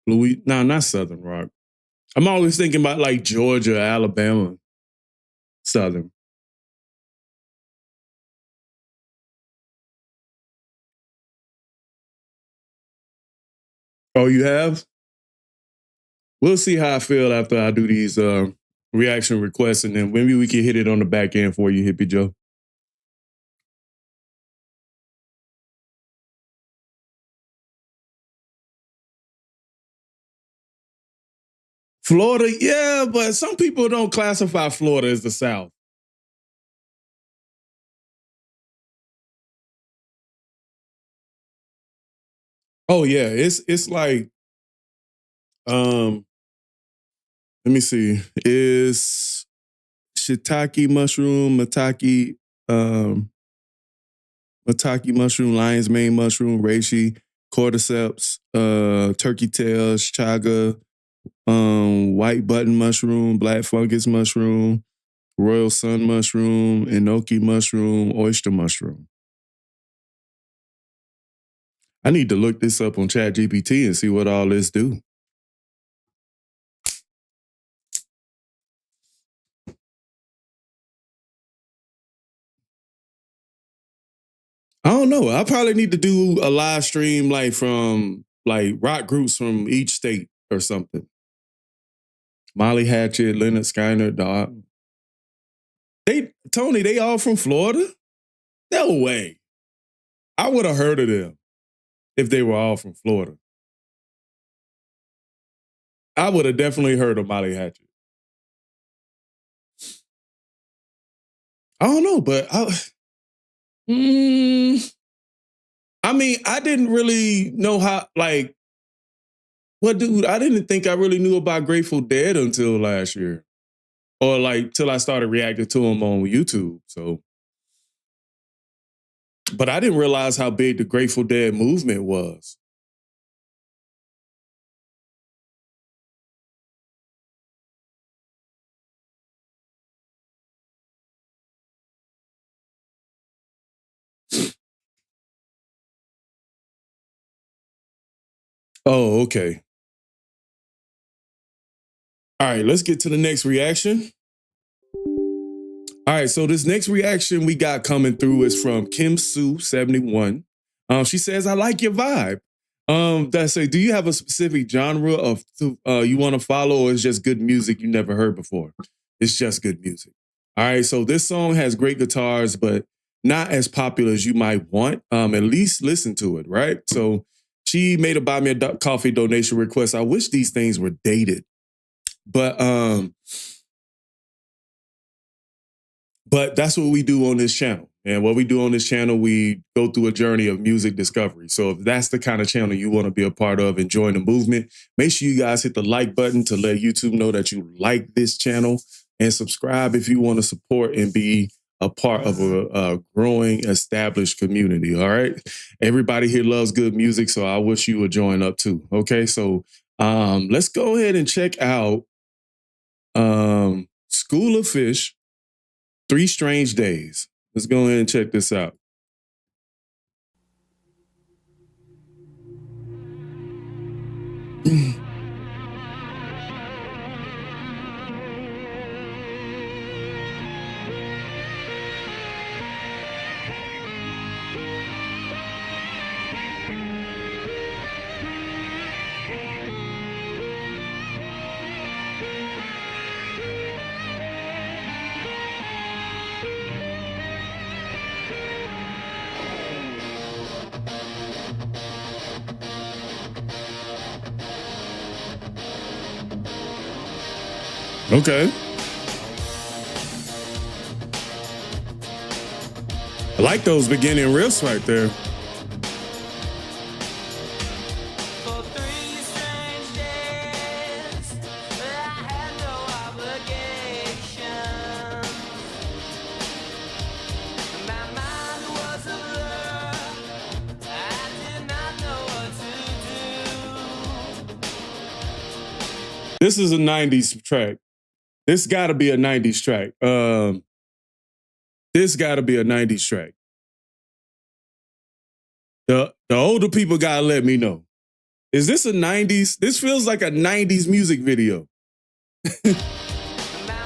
not Southern rock. I'm always thinking about like Georgia, Alabama, Southern. Oh, you have? We'll see how I feel after I do these reaction requests, and then maybe we can hit it on the back end for you, Hippie Joe. Florida, yeah, but some people don't classify Florida as the South. Oh yeah, it's like let me see. Is shiitake mushroom, maitake mushroom, lion's mane mushroom, reishi, cordyceps, turkey tails, chaga, white button mushroom, black fungus mushroom, royal sun mushroom, enoki mushroom, oyster mushroom. I need to look this up on ChatGPT and see what all this do. I don't know. I probably need to do a live stream like from like rock groups from each state or something. Molly Hatchet, Leonard Skinner, dog. Tony, they all from Florida? No way. I would have heard of them if they were all from Florida. I would have definitely heard of Molly Hatchet. I don't know, but I mean, I didn't really know how, like, dude, I didn't think I really knew about Grateful Dead until last year. Or like, till I started reacting to them on YouTube, so. But I didn't realize how big the Grateful Dead movement was. Oh, okay. All right, let's get to the next reaction. All right, so this next reaction we got coming through is from Kim Sue 71. She says, "I like your vibe." That say, do you have a specific genre of you want to follow, or is just good music you never heard before? It's just good music. All right, so this song has great guitars, but not as popular as you might want. At least listen to it, right? So she made a buy me a coffee donation request. I wish these things were dated, but that's what we do on this channel. And what we do on this channel, we go through a journey of music discovery. So if that's the kind of channel you want to be a part of and join the movement, make sure you guys hit the like button to let YouTube know that you like this channel, and subscribe if you want to support and be a part of a growing, established community, all right? Everybody here loves good music, so I wish you would join up too, okay? So let's go ahead and check out School of Fish, 3 Strange Days. Let's go ahead and check this out. Okay. I like those beginning riffs right there. For 3 strange days, I had no obligation. My mind was a blur. I did not know what to do. This is a 90s track. This gotta be a 90s track. This gotta be a 90s track. The older people gotta let me know. Is this a 90s? This feels like a 90s music video. My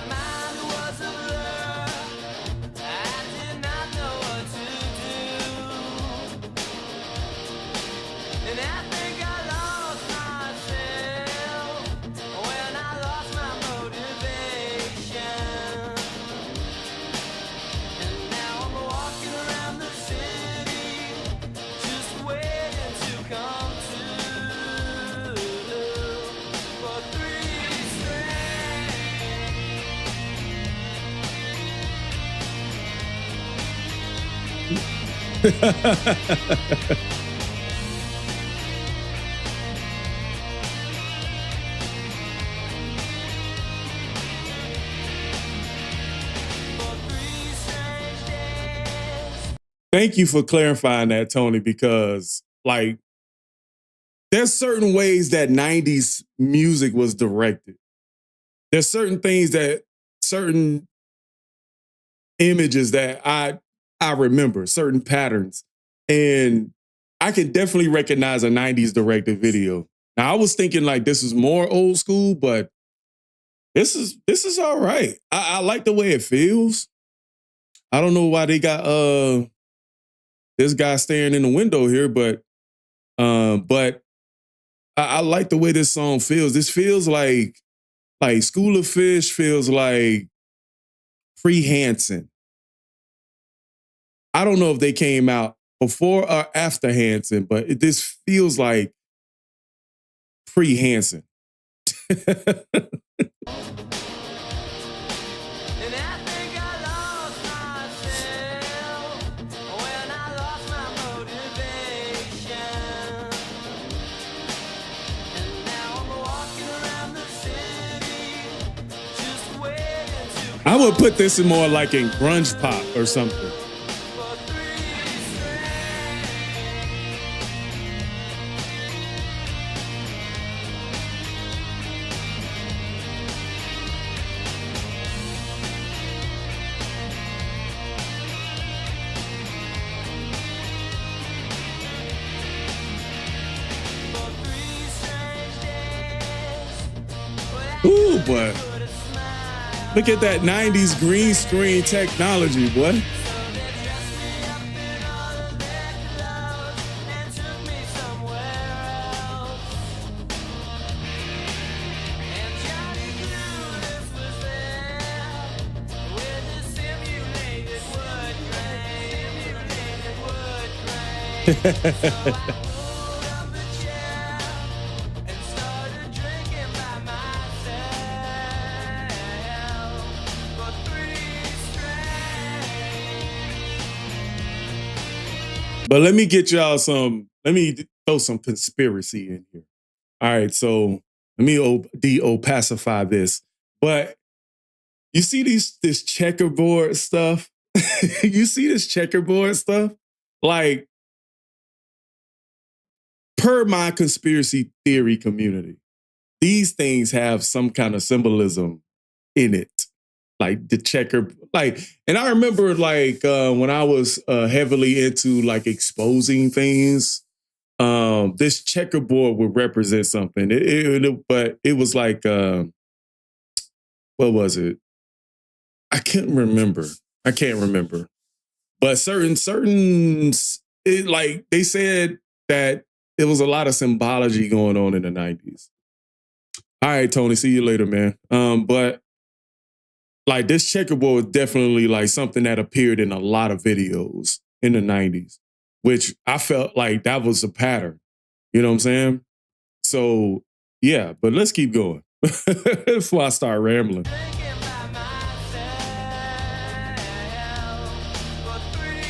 mind was a blur. I did not know what to do. And I think I lost myself when I lost my motivation. And now I'm walking around the city, just waiting to come to. For 3 strange days. Thank you for clarifying that, Tony, because like there's certain ways that 90s music was directed. There's certain things that certain images that I remember, certain patterns. And I can definitely recognize a 90s directed video. Now I was thinking like this is more old school, but this is all right. I like the way it feels. I don't know why they got this guy staring in the window here, but I like the way this song feels. This feels like School of Fish feels like pre-Hanson. I don't know if they came out before or after Hanson, but this feels like pre-Hanson. And I think I lost myself when I lost my motivation. And now I'm walking around the city, just waiting to I would put this in more like in grunge pop or something. for 3 strange days. Ooh, boy. Look at that 90s green screen technology, boy. So they dressed me up in all of their clothes and took me somewhere else. And Johnny Clueless was there with his simulated wood grain. So I pulled up a chair and started drinking by myself for 3 straight. But let me throw some conspiracy in here. All right, so let me de-opacify this. But you see this checkerboard stuff? You see this checkerboard stuff? Like, per my conspiracy theory community, these things have some kind of symbolism in it. Like the checker, and I remember when I was heavily into like exposing things, this checkerboard would represent something. But it was like, what was it? I can't remember. But they said that it was a lot of symbology going on in the 90s. All right, Tony, see you later, man. But like this checkerboard was definitely like something that appeared in a lot of videos in the 90s, which I felt like that was a pattern. You know what I'm saying? So yeah, but let's keep going. before I start rambling. Thinking by myself for 3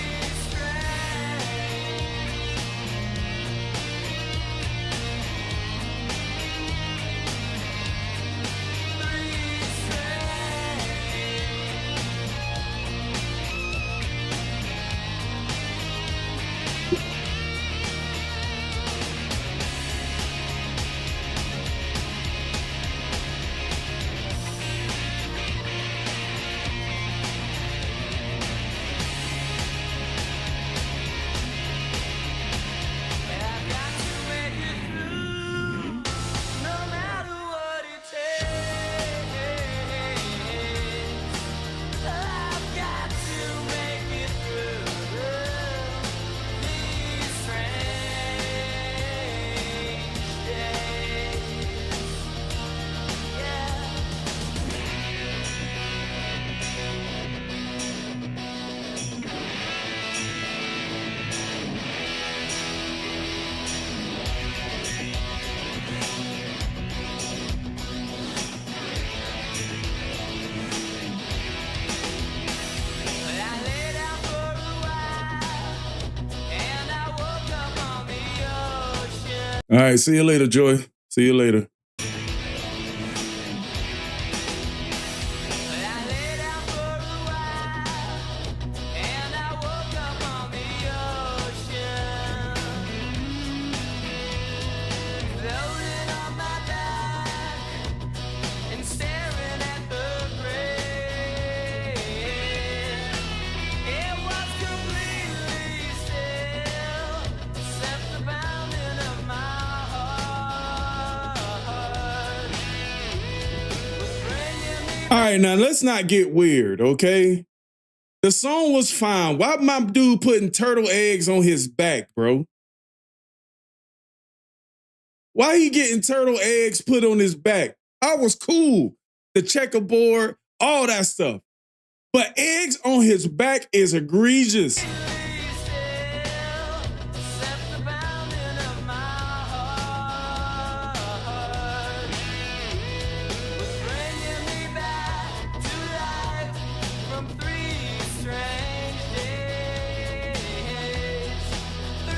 I've got to make it through, no matter what it takes. I've got to make it through these strange days. Yeah. I lay down for a while, and I woke up on the ocean. All right, see you later, Joy. See you later. I lay down for a while, and I woke up on the ocean. Floating on my back and staring at the gray. It was completely still, except the pounding of my heart was bringing me. All right, now let's not get weird, okay? The song was fine. Why my dude putting turtle eggs on his back, bro? Why he getting turtle eggs put on his back? I was cool. The checkerboard, all that stuff. But eggs on his back is egregious. Except the pounding of my heart was bringing me back to life from 3 strange days. 3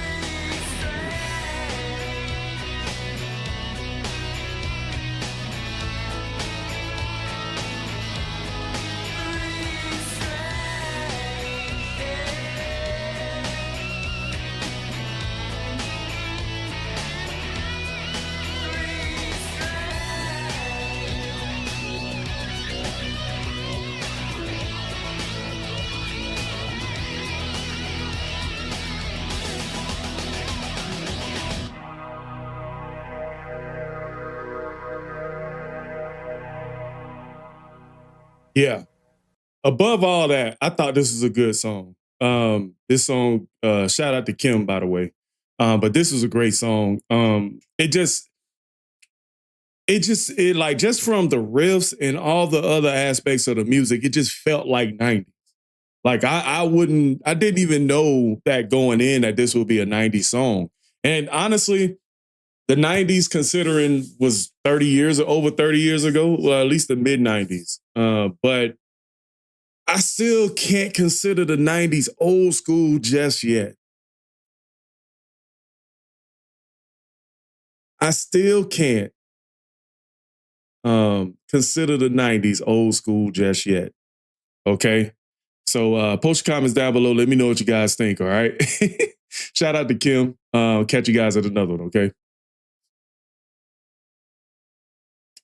Yeah. Above all that, I thought this was a good song. This song, shout out to Kim, by the way. But this was a great song. It like just from the riffs and all the other aspects of the music, it just felt like 90s. Like I didn't even know that going in that this would be a 90s song. And honestly, the 90s considering was over 30 years ago, well, at least the mid 90s. But I still can't consider the 90s old school just yet. I still can't consider the 90s old school just yet. Okay? So post your comments down below. Let me know what you guys think, all right? Shout out to Kim. Catch you guys at another one, okay?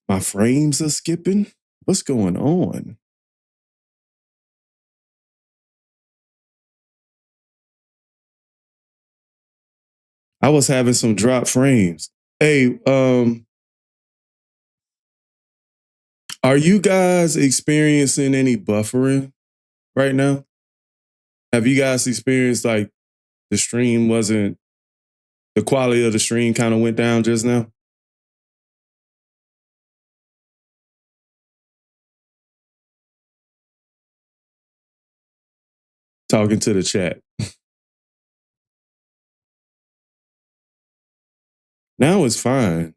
My frames are skipping. What's going on? I was having some drop frames. Hey, are you guys experiencing any buffering right now? Have you guys experienced like the quality of the stream kind of went down just now? Talking to the chat. Now it's fine.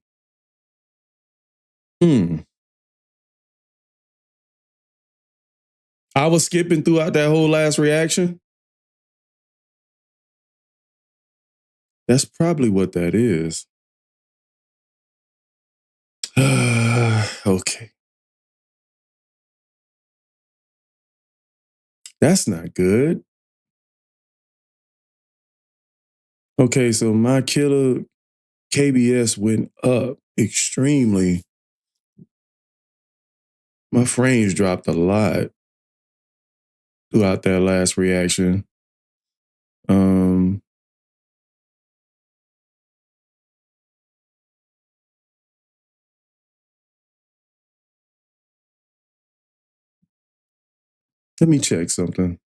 I was skipping throughout that whole last reaction. That's probably what that is. Okay. That's not good. Okay, so my killer KBS went up extremely. My frames dropped a lot throughout that last reaction. Let me check something.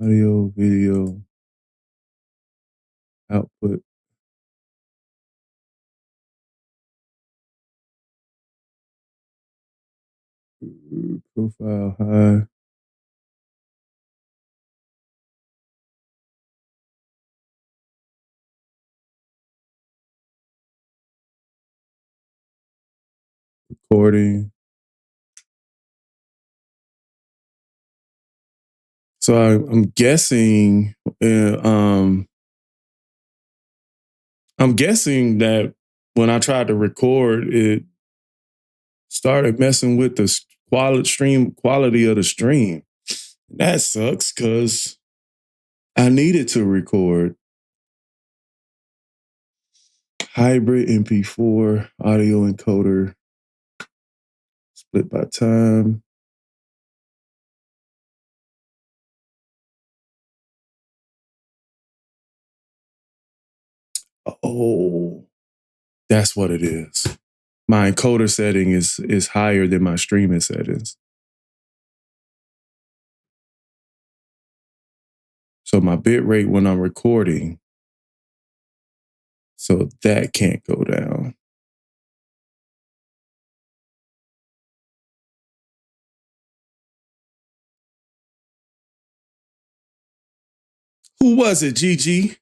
Audio, video, output. Profile high. Recording. So I'm guessing, I'm guessing that when I tried to record, it started messing with the quality of the stream. That sucks because I needed to record. Hybrid MP4 audio encoder, split by time. Oh, that's what it is. My encoder setting is higher than my streaming settings. So my bit rate when I'm recording, so that can't go down. Who was it, Gigi?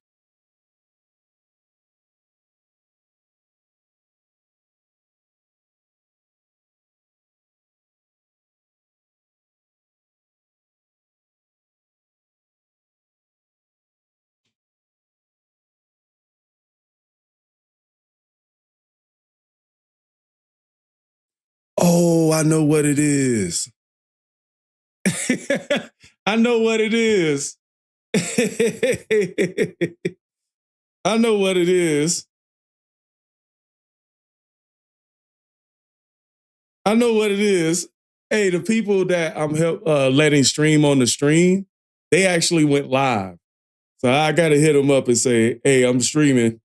Oh, I know what it is. I know what it is. I know what it is. I know what it is. Hey, the people that I'm letting stream on the stream, they actually went live. So I got to hit them up and say, hey, I'm streaming.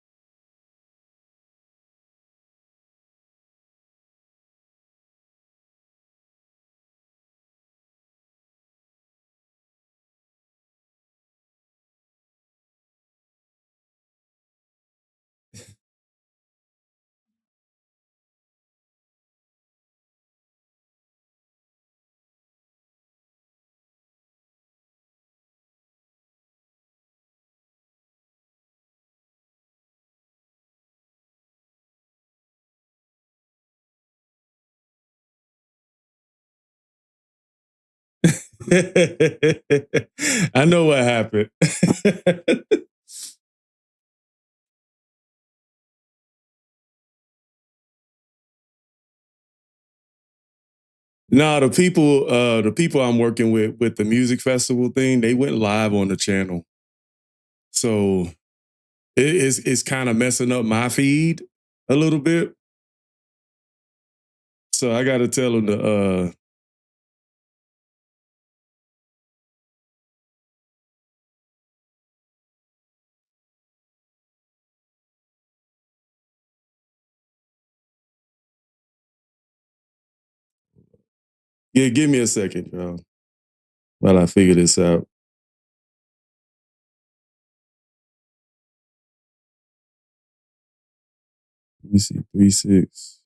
I know what happened. No, the people I'm working with the music festival thing, they went live on the channel. So it's kind of messing up my feed a little bit. So I got to tell them to yeah, give me a second, y'all, while I figure this out. Let me see, 3.6.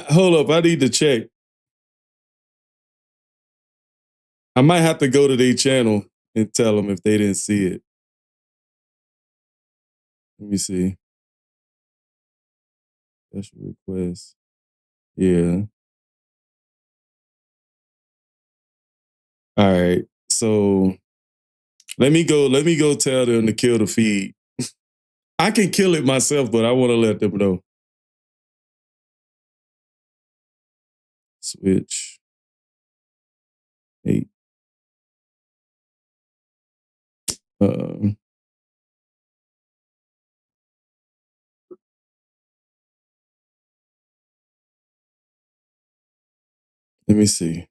Hold up, I need to check. I might have to go to their channel and tell them if they didn't see it. Let me see. Special request. Yeah. All right. So let me go tell them to kill the feed. I can kill it myself, but I want to let them know. Switch. 8. Let me see.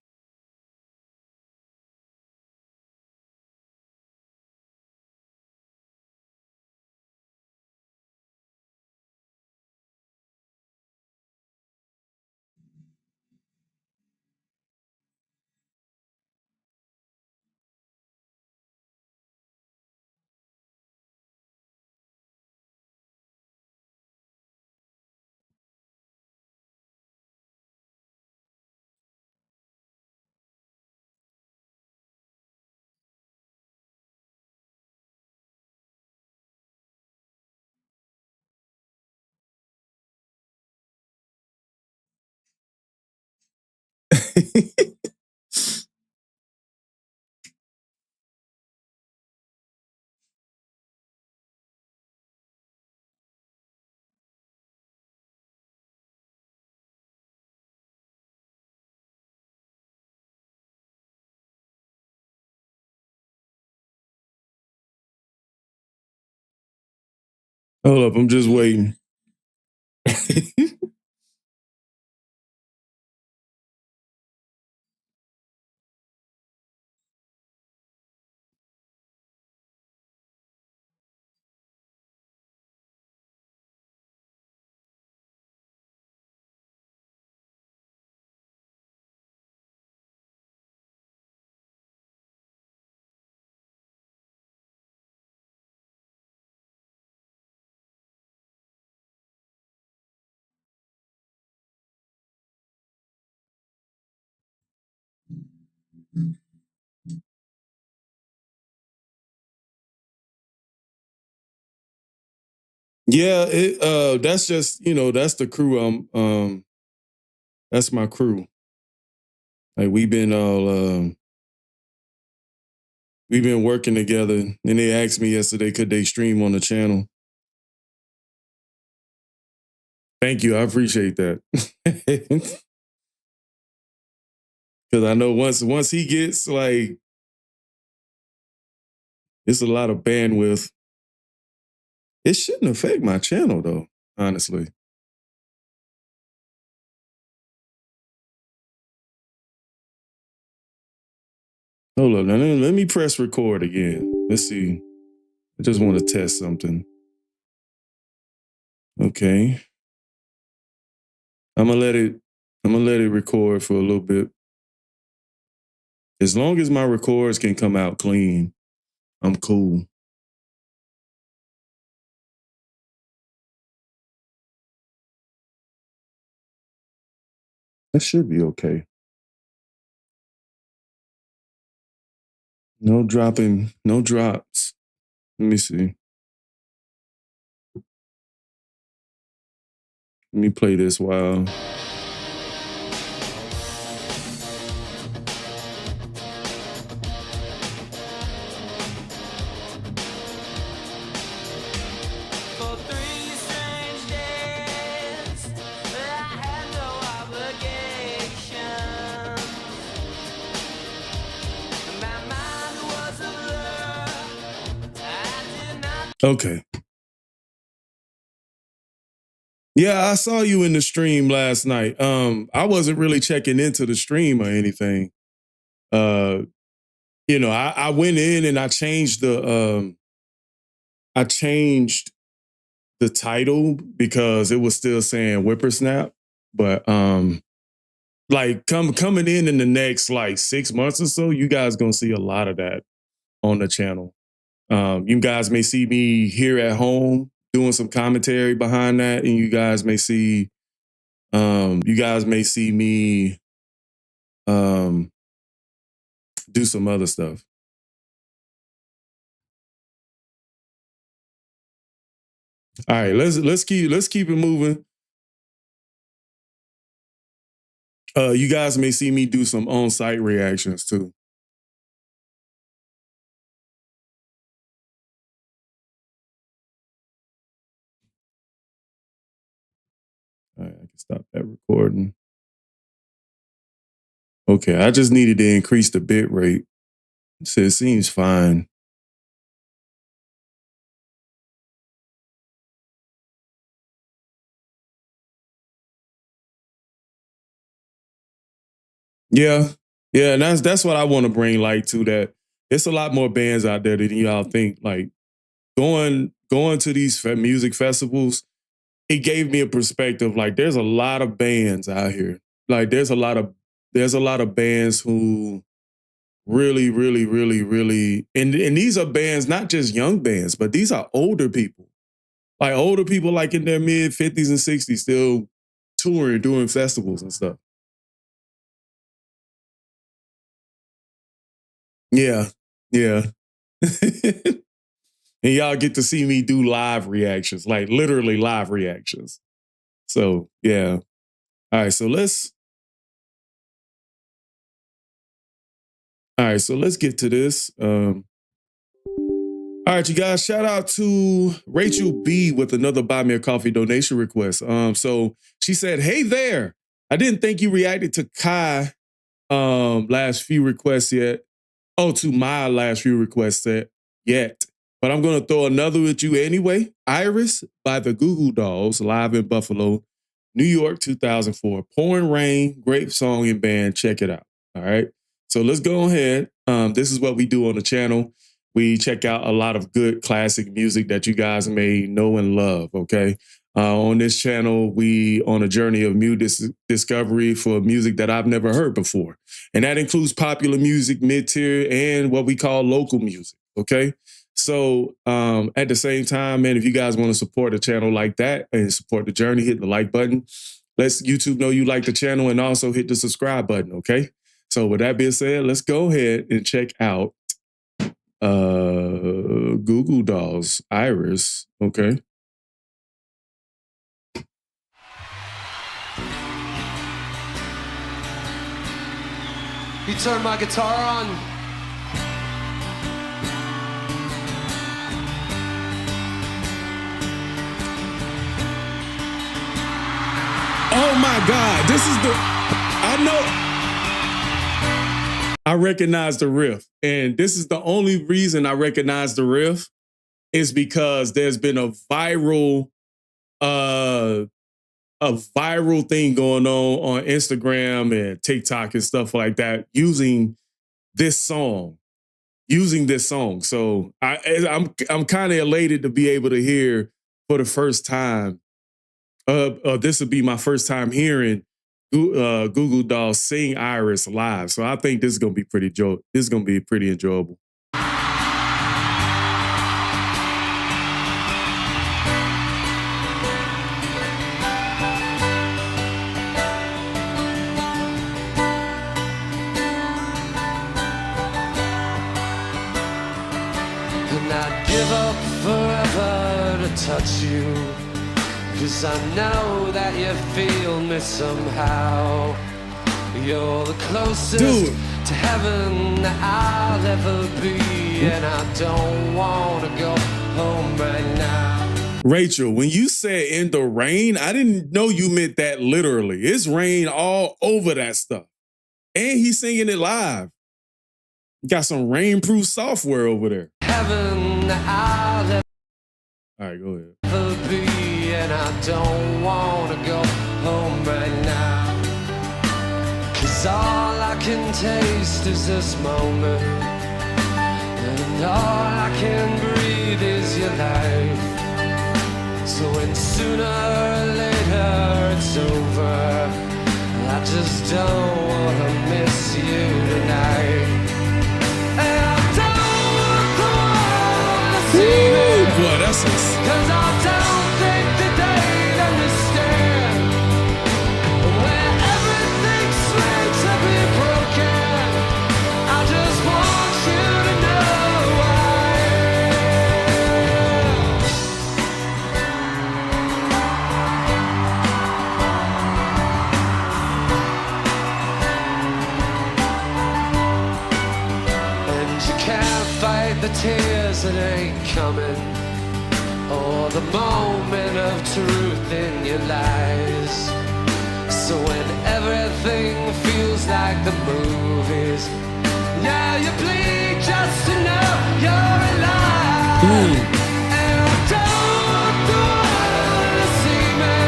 Hold up, I'm just waiting. Yeah, that's just, that's the crew. That's my crew. Like we've been working together, and they asked me yesterday, could they stream on the channel? Thank you, I appreciate that. Because I know once he gets like, it's a lot of bandwidth. It shouldn't affect my channel though, honestly. Hold up, now let me press record again. Let's see. I just want to test something. Okay. I'm gonna let it record for a little bit. As long as my records can come out clean, I'm cool. That should be okay. No dropping, no drops. Let me see. Let me play this while. For 3 strange days, I had no obligation. My mind was a blur. I did not. Okay. Yeah, I saw you in the stream last night. I wasn't really checking into the stream or anything. I went in and I changed the title because it was still saying whippersnap. But like coming in the next like 6 months or so, you guys gonna see a lot of that on the channel. You guys may see me here at home doing some commentary behind that, and you guys may see me do some other stuff. All right, let's keep it moving. You guys may see me do some on-site reactions too. All right, I can stop that recording. Okay, I just needed to increase the bit rate. So it seems fine. Yeah, and that's what I want to bring light to. That it's a lot more bands out there than y'all think. Like going to these music festivals, it gave me a perspective. Like there's a lot of bands out here. Like there's a lot of bands who really, and these are bands, not just young bands, but these are older people. Like older people like in their mid 50s and 60s still touring, doing festivals and stuff. Yeah. And y'all get to see me do live reactions, like literally live reactions. So yeah. All right, so let's get to this. All right, you guys, shout out to Rachel B with another Buy Me a Coffee donation request. So she said, "Hey there, I didn't think you reacted to Kai last few requests yet. Oh, to my last few requests yet. But I'm going to throw another at you anyway. Iris by the Goo Goo Dolls, live in Buffalo, New York, 2004. Pouring Rain, great song and band. Check it out. All right. So let's go ahead. This is what we do on the channel. We check out a lot of good classic music that you guys may know and love. Okay. On this channel, we on a journey of discovery for music that I've never heard before. And that includes popular music, mid-tier, and what we call local music, okay? So at the same time, man, if you guys want to support a channel like that and support the journey, hit the like button. Let YouTube know you like the channel and also hit the subscribe button, okay? So with that being said, let's go ahead and check out Goo Goo Dolls, Iris, okay? You turn my guitar on. Oh my God, this is I recognize the riff. And this is the only reason I recognize the riff is because there's been a viral thing going on Instagram and TikTok and stuff like that using this song. So I'm kind of elated to be able to hear for the first time. This would be my first time hearing Goo Goo Dolls sing Iris live. So I think this is gonna be pretty enjoyable. And I'd give up forever to touch you, 'cause I know that you feel me somehow. You're the closest to heaven that I'll ever be, and I don't want to go home right now. Rachel, when you said in the rain, I didn't know you meant that literally. It's rain all over that stuff. And he's singing it live. You got some rainproof software over there. Heaven that I'll ever All right, go ahead. be, and I don't want to go home right now. 'Cause all I can taste is this moment, and all I can breathe is your life. So when sooner or later it's over, I just don't want to miss you tonight. And I don't want to see me, boy, that's 'cause I don't tears that ain't coming, or the moment of truth in your lies. So when everything feels like the movies, now you bleed just to know you're alive. And I don't want to see me,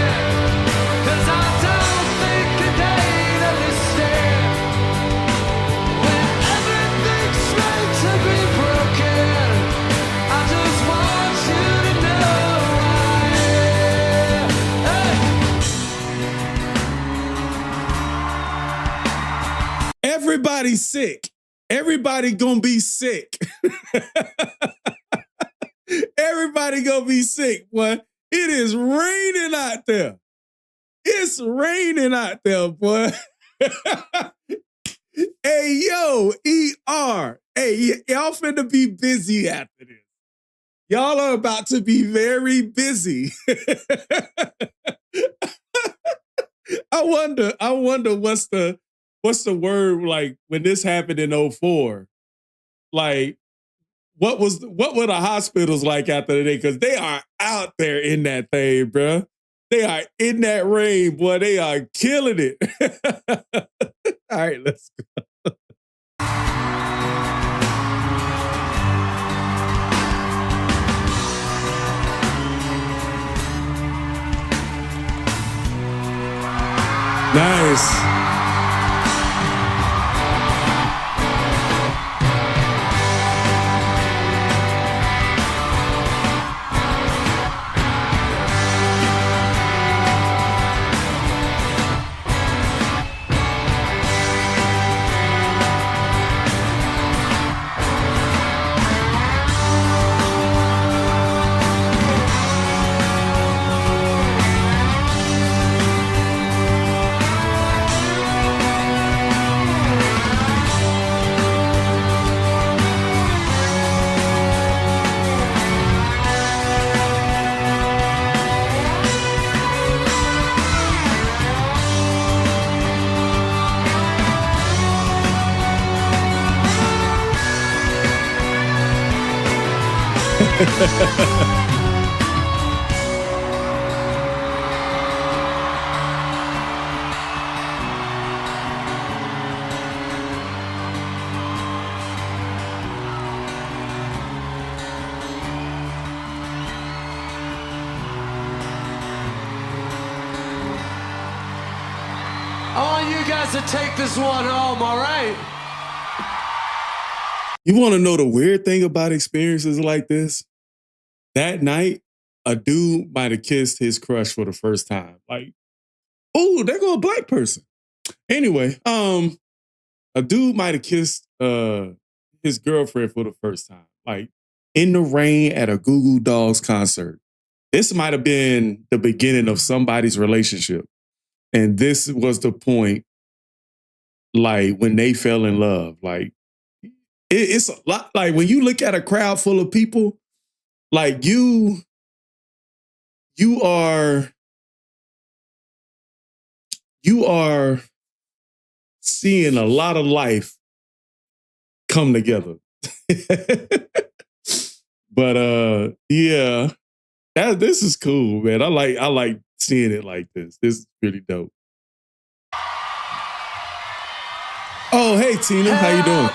'cause I don't think they'd understand. When everything's meant to be broken, I just want you to know I am. Hey. Everybody's sick. Everybody gonna be sick. Everybody gonna be sick, boy. It is raining out there. It's raining out there, boy. Hey, yo, ER. Hey, y'all finna be busy after this. Y'all are about to be very busy. I wonder what's the word, like, when this happened in 2004? Like, what were the hospitals like after the day? Because they are out there in that thing, bro. They are in that rain, boy. They are killing it. All right, let's go. Nice. I want you guys to take this one home, all right? You want to know the weird thing about experiences like this? That night, a dude might have kissed his crush for the first time. Like, oh, there go a black person. Anyway, a dude might have kissed his girlfriend for the first time, like in the rain at a Goo Goo Dolls concert. This might have been the beginning of somebody's relationship. And this was the point, like, when they fell in love. Like, it's a lot, like, when you look at a crowd full of people, like, you are seeing a lot of life come together. But yeah, this is cool, man. I like seeing it like this. This is pretty dope. Oh, hey Tina, how you doing?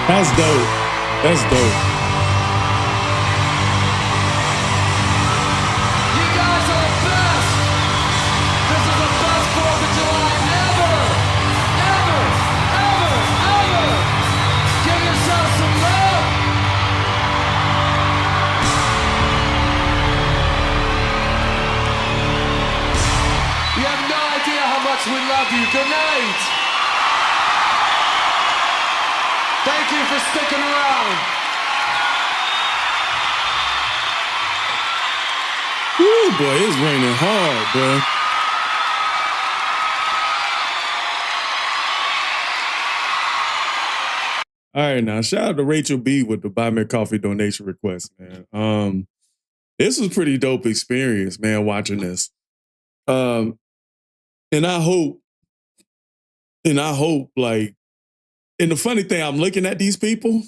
That's dope. That's dope. You guys are the best. Thank you for sticking around. Woo, boy, it's raining hard, bro. All right, now shout out to Rachel B with the Buy Me a Coffee donation request, man. This was a pretty dope experience, man, watching this. And I hope, like, and the funny thing, I'm looking at these people,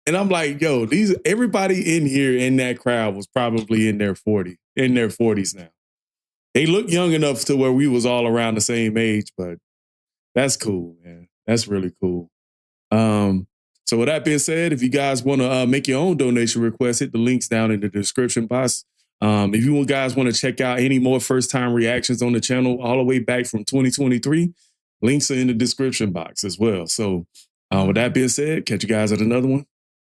and I'm like, yo, everybody in here in that crowd was probably in their 40s now. They look young enough to where we was all around the same age, but that's cool, man. That's really cool. So with that being said, if you guys want to make your own donation request, hit the links down in the description box. If you guys want to check out any more first-time reactions on the channel all the way back from 2023, links are in the description box as well. So with that being said, catch you guys at another one.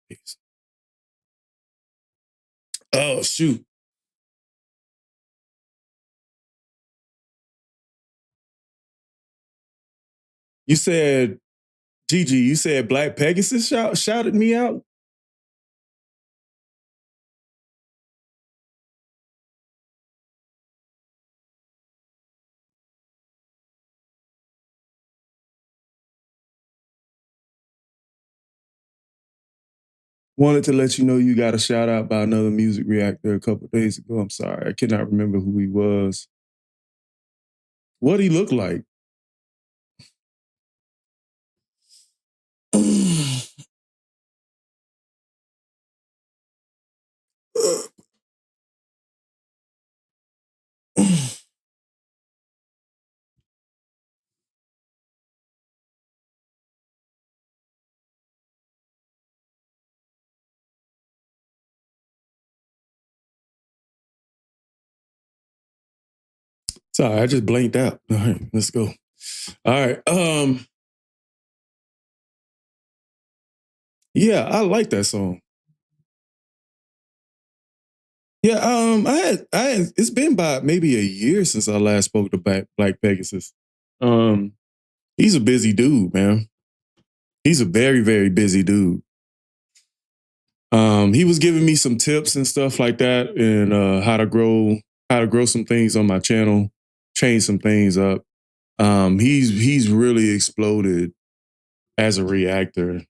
Peace. Oh, shoot. You said, Gigi, you said Black Pegasus shouted me out? Wanted to let you know you got a shout out by another music reactor a couple days ago. I'm sorry. I cannot remember who he was. What he looked like. Sorry, I just blanked out. All right, let's go. All right. Yeah, I like that song. Yeah, I had it's been about maybe a year since I last spoke to Black Pegasus. He's a busy dude, man. He's a very, very busy dude. He was giving me some tips and stuff like that, and how to grow some things on my channel, change some things up. He's really exploded as a reactor.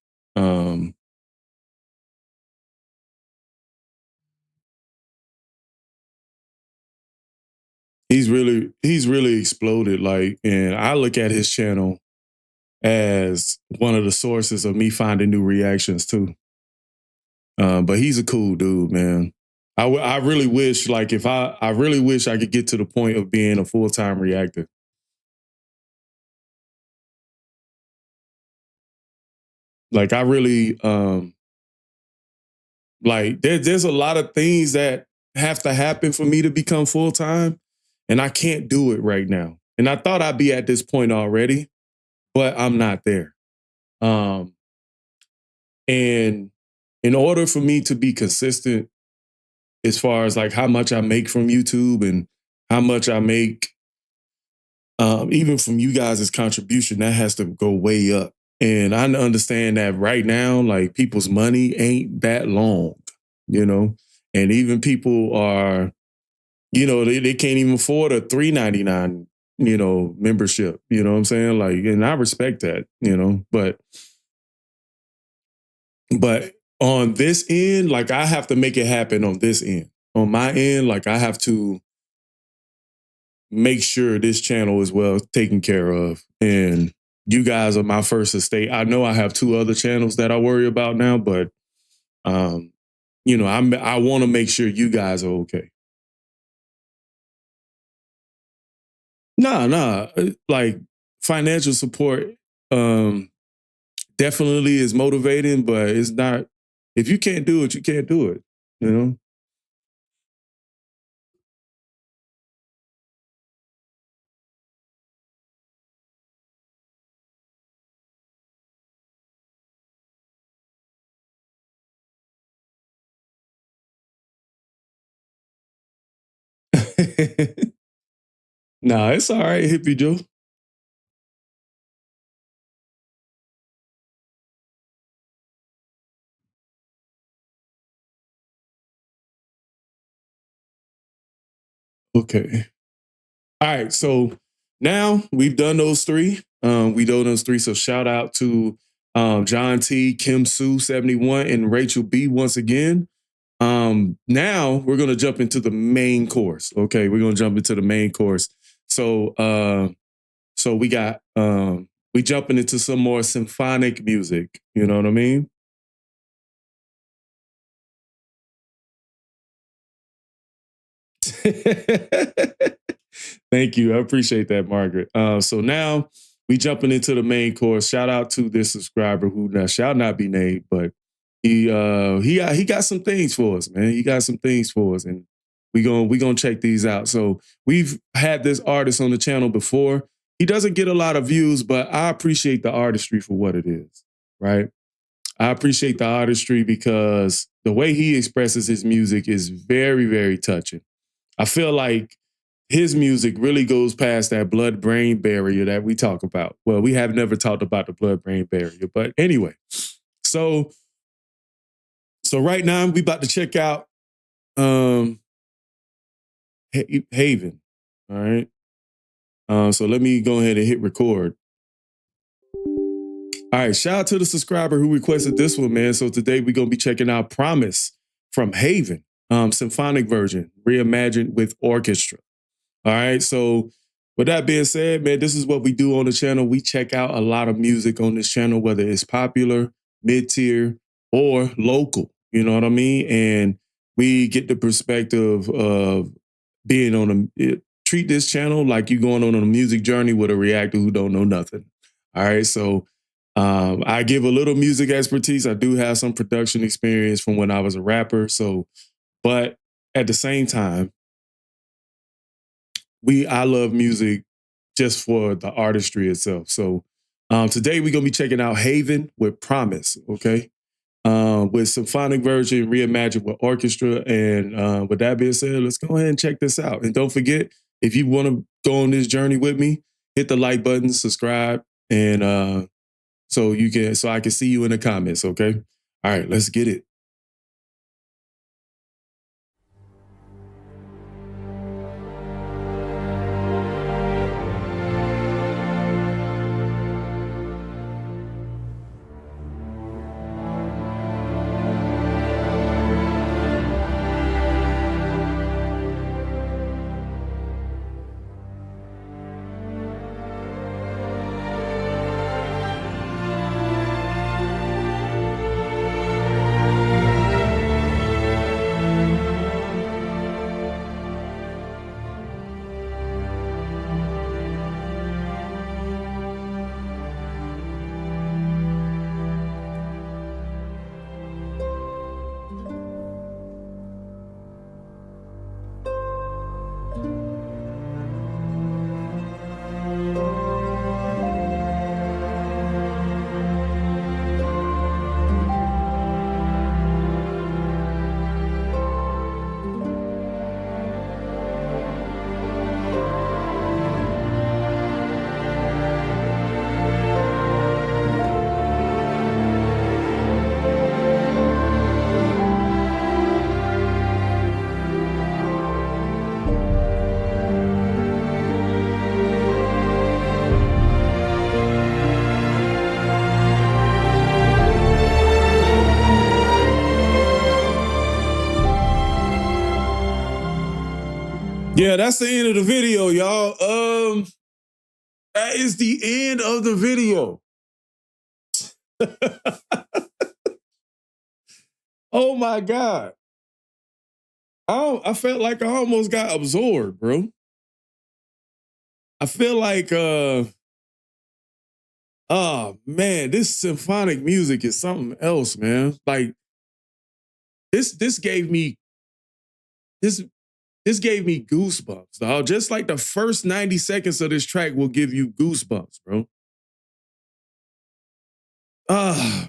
He's really exploded. Like, and I look at his channel as one of the sources of me finding new reactions too. But he's a cool dude, man. I really wish, like, I really wish I could get to the point of being a full-time reactor. Like, I really, like, there's a lot of things that have to happen for me to become full-time, and I can't do it right now. And I thought I'd be at this point already, but I'm not there. And in order for me to be consistent as far as like how much I make from YouTube and how much I make even from you guys' contribution, that has to go way up. And I understand that right now, like, people's money ain't that long, you know? And even people are, you know, they can't even afford a $3.99, you know, membership. You know what I'm saying? Like, and I respect that, you know, but on this end, like, I have to make it happen on this end. On my end, like, I have to make sure this channel is well taken care of. And you guys are my first estate. I know I have 2 other channels that I worry about now, but you know, I want to make sure you guys are okay. Nah, like, financial support definitely is motivating, but it's not, if you can't do it, you can't do it, you know? Nah, it's all right, Hippie Joe. Okay. All right. So now we've done those three. We done those three. So shout out to John T, Kim Sue 71, and Rachel B once again. Now we're gonna jump into the main course. Okay, we're gonna jump into the main course. So we got we jumping into some more symphonic music. You know what I mean? Thank you. I appreciate that, Margaret. So now we jumping into the main course. Shout out to this subscriber who now shall not be named, but he got some things for us, man. He got some things for us, and we gonna check these out. So we've had this artist on the channel before. He doesn't get a lot of views, but I appreciate the artistry for what it is, right? I appreciate the artistry because the way he expresses his music is very, very touching. I feel like his music really goes past that blood-brain barrier that we talk about. Well, we have never talked about the blood-brain barrier, but anyway. So right now we about to check out HAEVN. All right. So let me go ahead and hit record. All right, shout out to the subscriber who requested this one, man. So today we're gonna be checking out Promise from HAEVN, Symphonic version, reimagined with orchestra. All right, so with that being said, man, this is what we do on the channel. We check out a lot of music on this channel, whether it's popular, mid-tier, or local, you know what I mean? And we get the perspective of being on treat this channel like you're going on a music journey with a reactor who don't know nothing. All right, so I give a little music expertise. I do have some production experience from when I was a rapper. So, but at the same time, I love music just for the artistry itself. So today we're gonna be checking out HAEVN with Promise, okay? With Symphonic version, reimagined with orchestra. And with that being said, let's go ahead and check this out. And don't forget, if you wanna go on this journey with me, hit the like button, subscribe, and so I can see you in the comments, okay? All right, let's get it. Yeah, that's the end of the video, y'all. That is the end of the video. Oh my God. I felt like I almost got absorbed, bro. I feel like oh man, this symphonic music is something else, man. Like this gave me goosebumps, dog. Just like the first 90 seconds of this track will give you goosebumps, bro.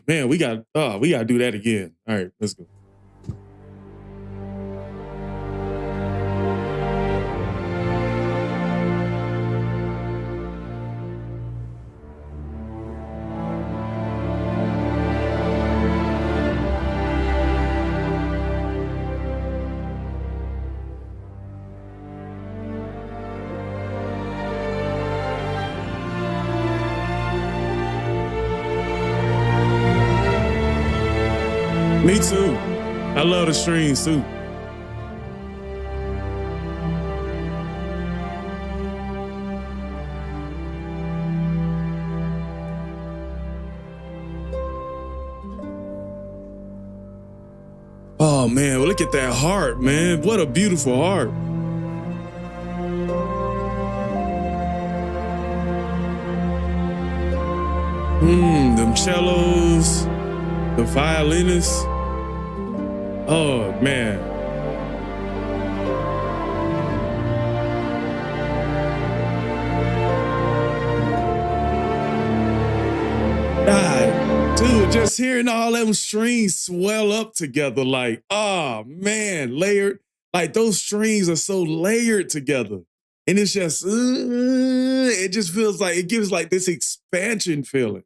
Man, we got to do that again. All right, let's go. Me too. I love the strings too. Oh man, well, look at that heart, man. What a beautiful heart. Them cellos, the violinists. Oh man. God, dude, just hearing all them strings swell up together, like, oh man, layered. Like those strings are so layered together. And it's just, it just feels like, it gives like this expansion feeling.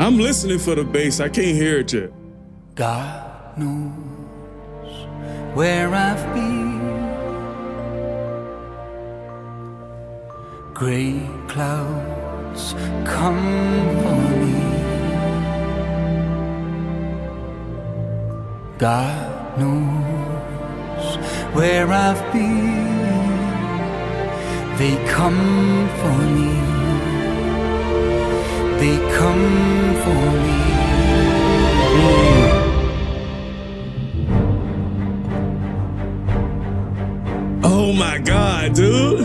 I'm listening for the bass. I can't hear it yet. God knows where I've been. Gray clouds come for me. God knows where I've been. They come for me. They come for me. Oh my God, dude.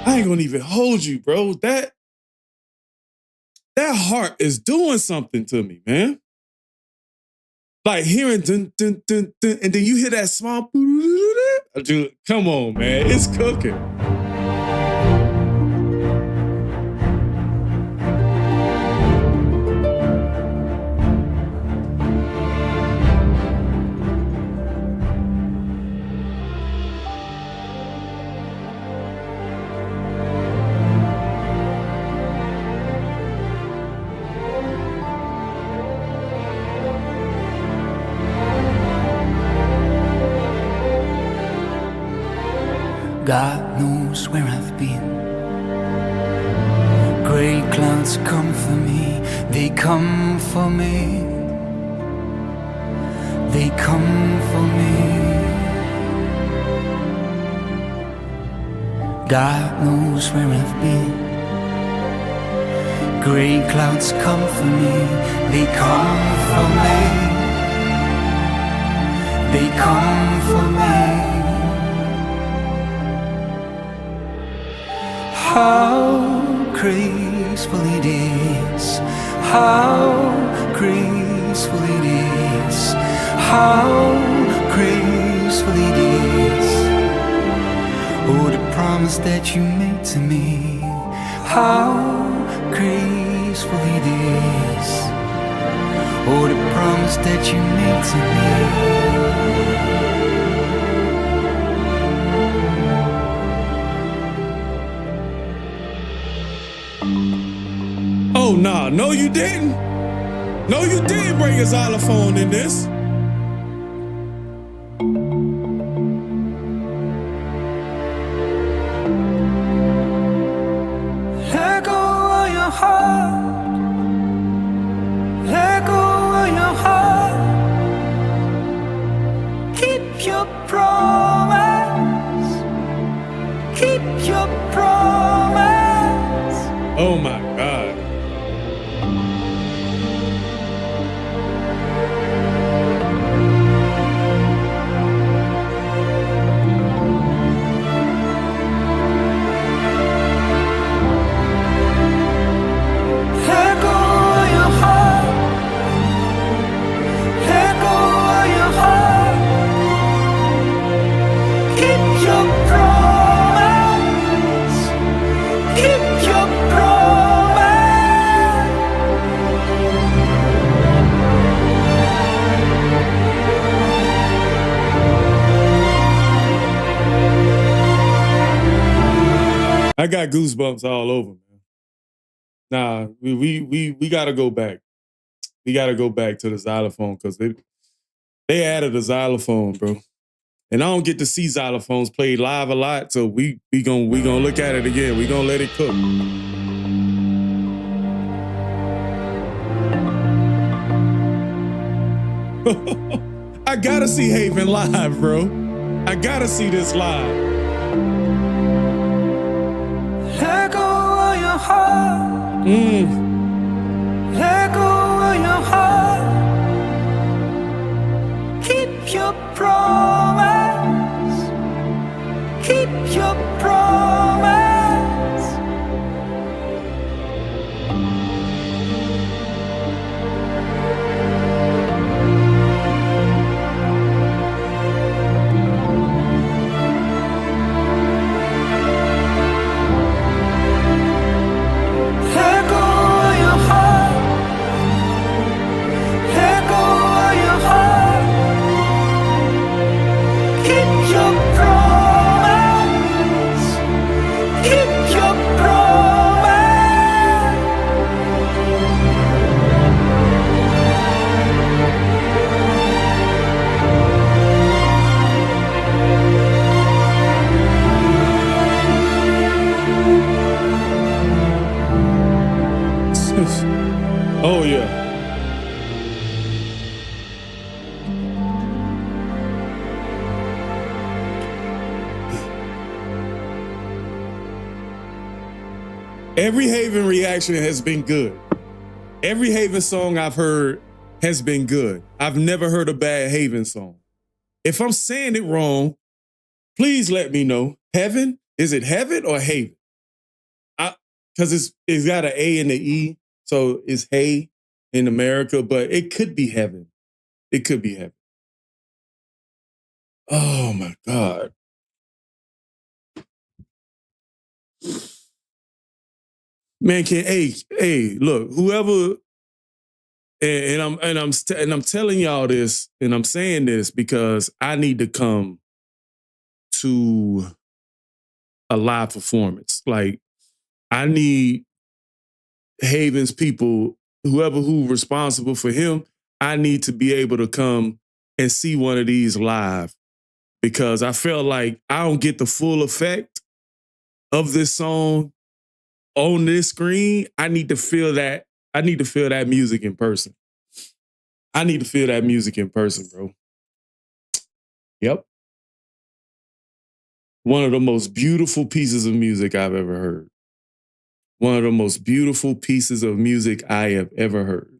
I ain't gonna even hold you, bro. That heart is doing something to me, man. Like hearing dun, dun, dun, dun, and then you hear that small, dude, come on, man. It's cooking. God knows where I've been. Gray clouds come for me. They come for me. They come for me. God knows where I've been. Gray clouds come for me. They come for me. They come for me. How graceful it is, how graceful it is, how graceful it is. Oh, the promise that you made to me, how graceful it is. Oh, the promise that you made to me. Oh, nah, no you didn't. No, you didn't bring a xylophone in this. Let go of your heart. Let go of your heart. Keep your promise. Keep your promise. Oh my God. I got goosebumps all over, man. Nah, we gotta go back. We gotta go back to the xylophone because they added a xylophone, bro. And I don't get to see xylophones played live a lot, so we gonna look at it again. We gonna let it cook. I gotta see HAEVN live, bro. I gotta see this live. Let go of your heart. Let go of your heart. Keep your promise. Keep your promise. Let go of your heart. Let go of your heart. Keep your promise. Keep your promise. Oh yeah. Every HAEVN reaction has been good. Every HAEVN song I've heard has been good. I've never heard a bad HAEVN song. If I'm saying it wrong, please let me know. Heaven? Is it heaven or HAEVN? Because it's got an A and an E, so it's Hay in America, but it could be heaven. It could be heaven. Oh my God. Man, look, whoever, and I'm telling y'all this, and I'm saying this because I need to come to a live performance. Like, I need HAEVN's people, who's responsible for him, I need to be able to come and see one of these live because I felt like I don't get the full effect of this song on this screen. I need to feel that. I need to feel that music in person. I need to feel that music in person, bro. Yep. One of the most beautiful pieces of music I've ever heard. One of the most beautiful pieces of music I have ever heard.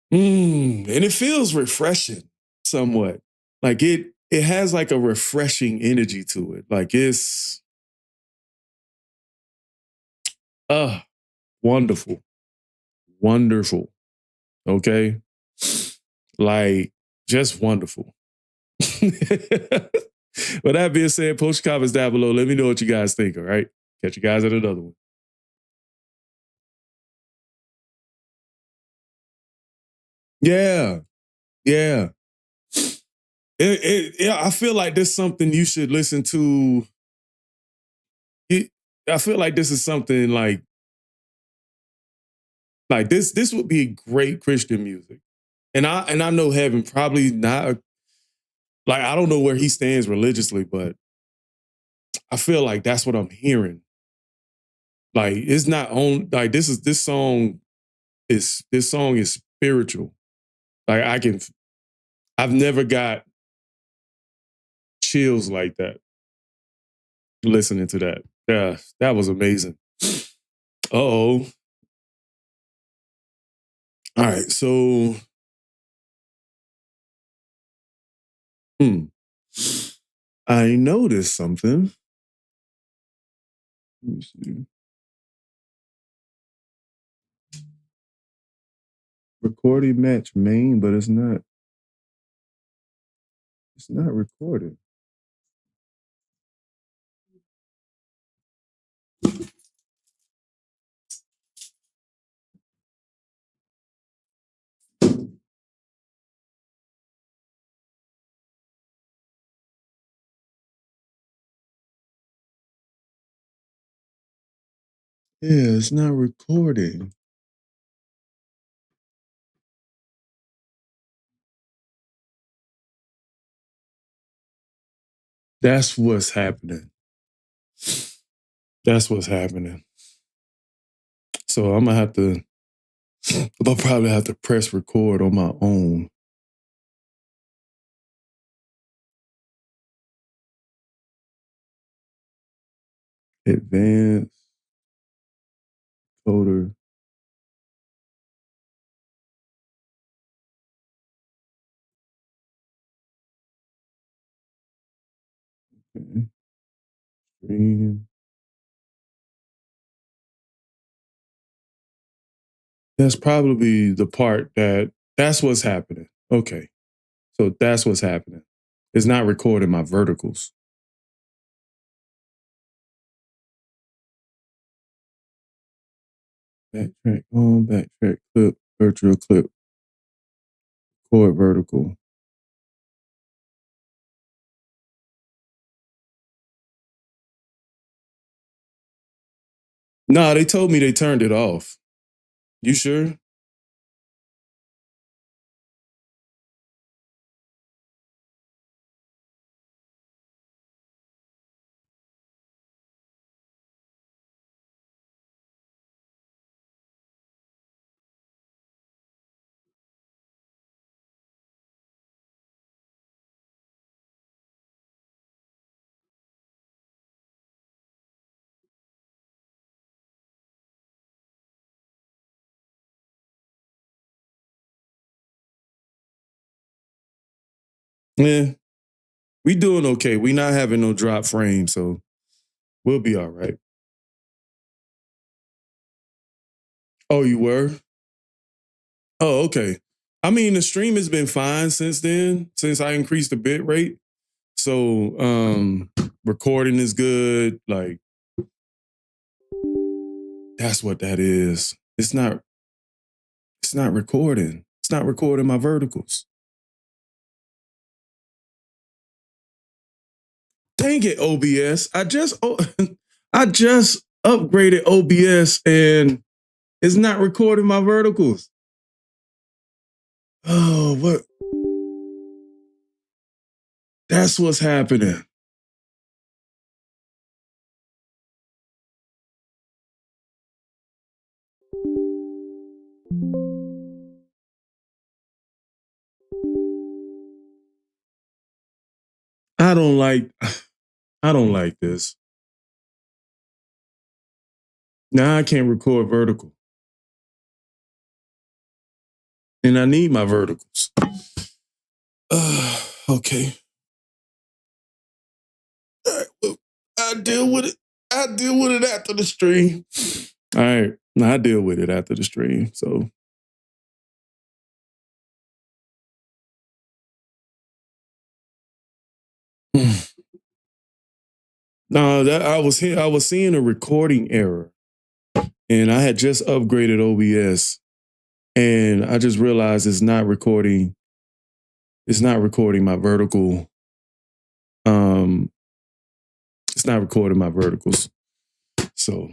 And it feels refreshing somewhat. Like it has like a refreshing energy to it. Like it's wonderful. Wonderful. Okay? Like just wonderful. With that being said, post your comments down below. Let me know what you guys think, all right? Catch you guys at another one. Yeah. Yeah. I feel like this is something you should listen to. I feel like this is something like this would be great Christian music. And I know HAEVN probably not, like, I don't know where he stands religiously, but I feel like that's what I'm hearing. Like, it's not on, like, this song is spiritual. Like, I've never got chills like that listening to that. Yeah, that was amazing. Uh-oh. All right, so I noticed something. Let me see. Recording match main, but it's not recorded. Yeah, it's not recording. That's what's happening. That's what's happening. So I'll probably have to press record on my own. Advanced coder. Okay. Stream. That's probably the part that's what's happening. Okay. So that's what's happening. It's not recording my verticals. Backtrack on, backtrack clip, virtual clip, record vertical. Nah, they told me they turned it off. You sure? Yeah. We doing okay. We not having no drop frame, so we'll be all right. Oh, you were? Oh, okay. I mean, the stream has been fine since then, since I increased the bit rate. So recording is good. Like, that's what that is. It's not recording. It's not recording my verticals. Dang it, OBS. I just upgraded OBS and it's not recording my verticals. Oh, what? That's what's happening. I don't like this. Now I can't record vertical. And I need my verticals. Okay. All right, well, I'll deal with it. I'll deal with it after the stream. All right. No, I'll deal with it after the stream. So no, that I was seeing a recording error. And I had just upgraded OBS. And I just realized it's not recording my vertical. It's not recording my verticals. So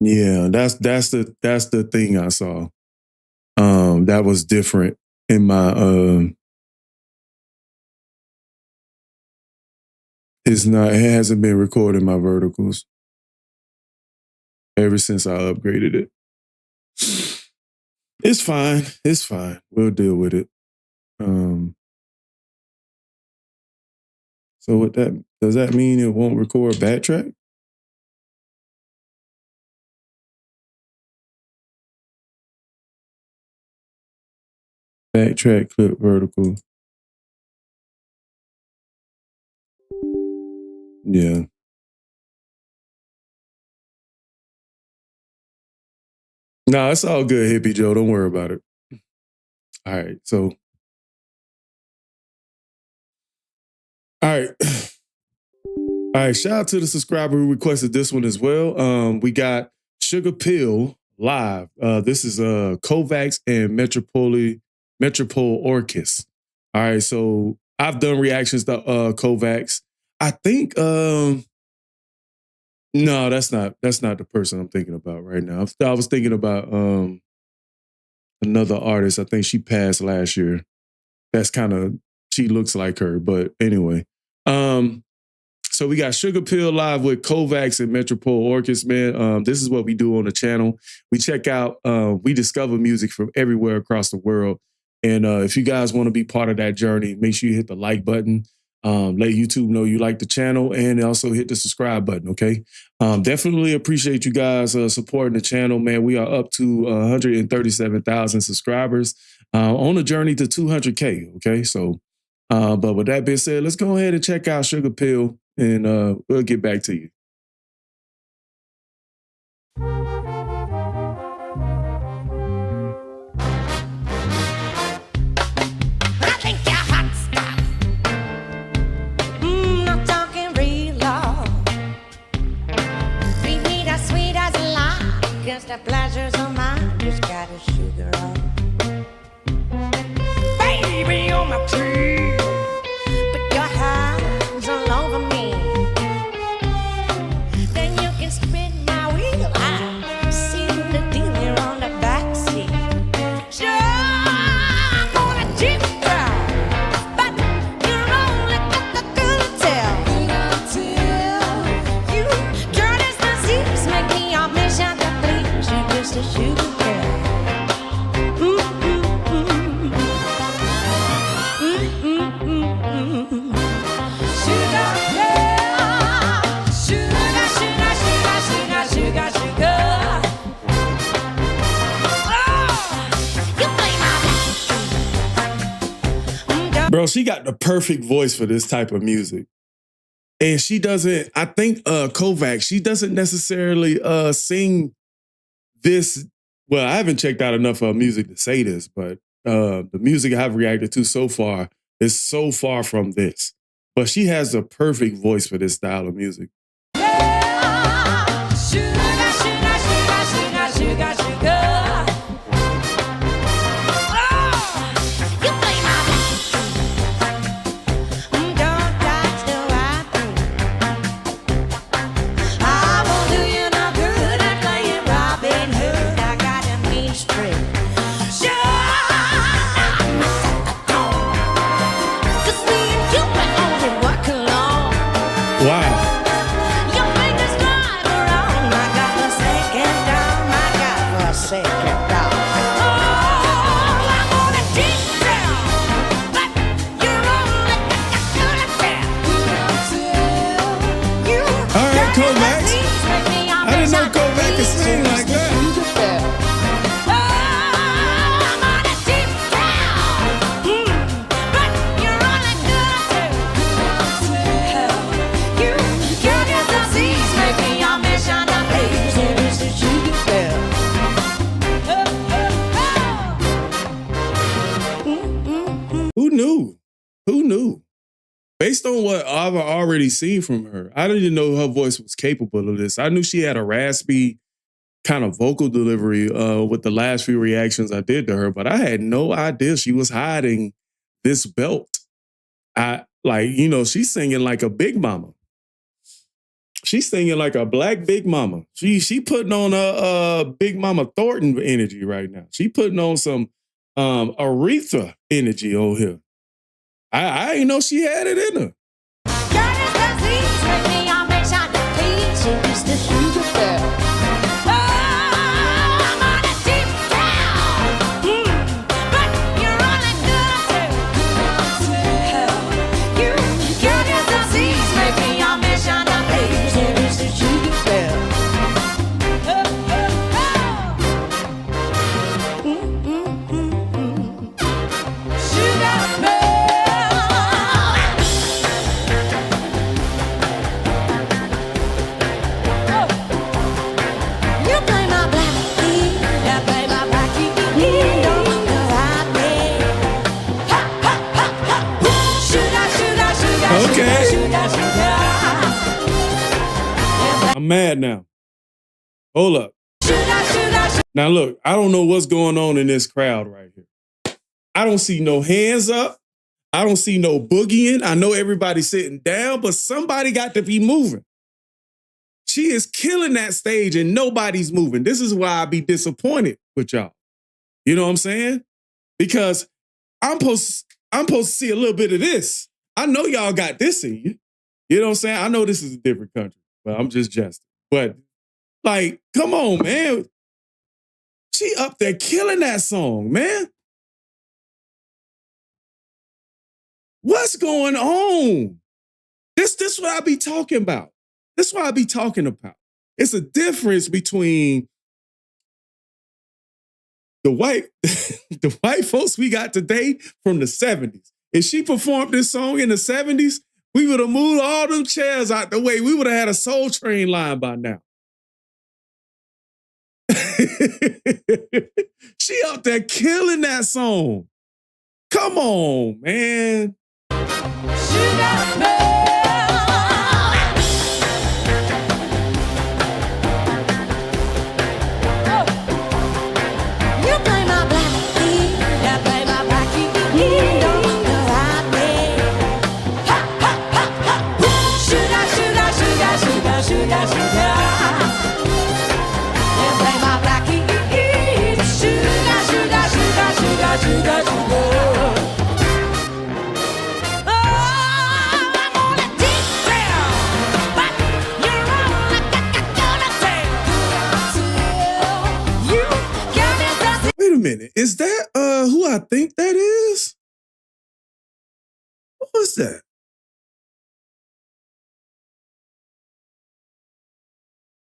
yeah, that's the thing I saw. That was different in my it hasn't been recording my verticals ever since I upgraded it. It's fine. It's fine. We'll deal with it. So does that mean it won't record backtrack? Backtrack clip vertical. Yeah. No, it's all good, Hippie Joe. Don't worry about it. All right. So, all right. All right. Shout out to the subscriber who requested this one as well. We got Sugar Pill live. This is Kovacs and Metropole Orchestra. All right. So I've done reactions to Kovacs. I think No, that's not the person I'm thinking about right now. I was thinking about another artist. I think she passed last year. That's kind of, she looks like her, but anyway. So we got Sugar Pill live with Kovacs and Metropole Orchestra, man. This is what we do on the channel. We check out, we discover music from everywhere across the world. And if you guys want to be part of that journey, make sure you hit the like button. Let YouTube know you like the channel, and also hit the subscribe button, okay? Definitely appreciate you guys supporting the channel, man. We are up to 137,000 subscribers on a journey to 200K, okay? So, but with that being said, let's go ahead and check out Sugar Pill, and we'll get back to you. I think you're hot stuff. I'm talking real love. Treat me as sweet as a lime. Guess the pleasures of mine just got a sugar on. Baby, you're my tree. Put your hands all over me. Then you can spin my wheel. I see the dealer on the backseat. Sure, I'm gonna chip down, but you're only got the good tell. You girl, it's disease, make me your mission to please you, just a sugar girl. Sugar girl, sugar, sugar, sugar, sugar, sugar, sugar. You play my Bro, she got the perfect voice for this type of music. And she doesn't, I think Kovacs, she doesn't necessarily sing this. Well, I haven't checked out enough of her music to say this, but the music I've reacted to so far is so far from this. But she has the perfect voice for this style of music. sugar, sugar, sugar, sugar, sugar, sugar. You play my don't touch the right thing. I won't do you no good at playing Robin Hood. I got a mean streak. Cause me and you can only work alone. Wow. Your fingers drive around. I got the second down. I got the second down. Oh, I'm gonna dig down, but you're only gonna tell. You All right, Kovacs. please make me your I didn't know mission to Kovacs could please sing you. like that. Oh, I'm gonna dig down, but you're only gonna tell. You got your disease, make me your mission to please you. It's a sugar pill. Who knew? Who knew? Based on what I've already seen from her, I didn't know her voice was capable of this. I knew she had a raspy kind of vocal delivery with the last few reactions I did to her, but I had no idea she was hiding this belt. She's singing like a big mama. She's singing like a black big mama. She putting on a Big Mama Thornton energy right now. She putting on some Aretha energy on here. I didn't know she had it in her. Got your disease, make me your mission to please you. It's the sugar pill. Oh, I'm gonna dig down, but you're only gonna tell. You got your disease, make me your mission to please you. It's the sugar pill. Sugar pill. You play my black key, I play my black key. Don't know I play. Ha ha ha ha. Sugar, sugar, sugar, Okay. sugar, sugar, sugar. I'm mad now. Hold up. Sugar, sugar, sugar. Now look, I don't know what's going on in this crowd right here. I don't see no hands up. I don't see no boogieing. I know everybody's sitting down, but somebody got to be moving. She is killing that stage and nobody's moving. This is why I be disappointed with y'all. You know what I'm saying? Because I'm supposed to see a little bit of this. I know y'all got this in you. You know what I'm saying? I know this is a different country, but I'm just jesting. But like, come on, man. She up there killing that song, man. What's going on? This what I be talking about. This is what I be talking about. It's a difference between the white folks we got today from the 70s. If she performed this song in the 70s, we would have moved all them chairs out the way. We would have had a Soul Train line by now. She out there killing that song. Come on, man. Wait a minute. Is that who I think that is? What was that?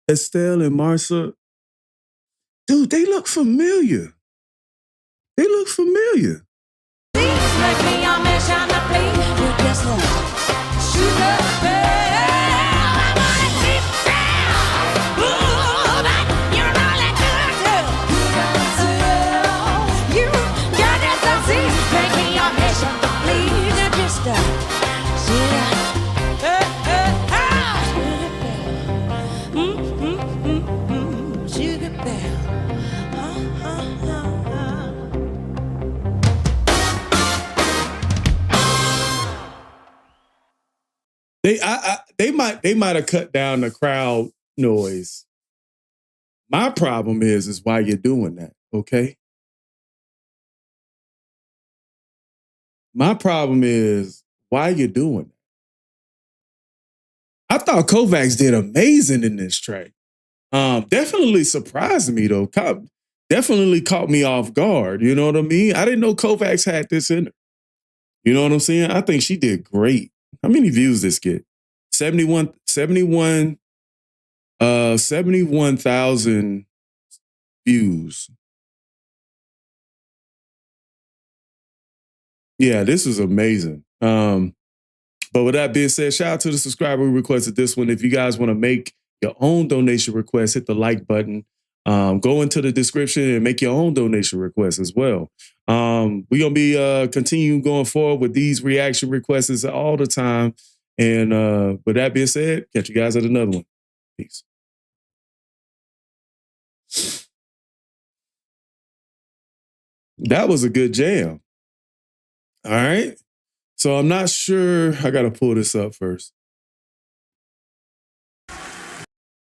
Estelle and Marcia. Dude, they look familiar. They look familiar. They might have cut down the crowd noise. My problem is why you're doing that, okay? My problem is why you're doing that. I thought Kovacs did amazing in this track. Definitely surprised me though. Definitely caught me off guard. You know what I mean? I didn't know Kovacs had this in her. You know what I'm saying? I think she did great. How many views this get? 71,000 views. Yeah, this is amazing. But with that being said, shout out to the subscriber who requested this one. If you guys want to make your own donation request, hit the like button. Go into the description and make your own donation request as well. We're going to be continuing going forward with these reaction requests all the time. And with that being said, catch you guys at another one. Peace. That was a good jam. All right. So I'm not sure. I got to pull this up first.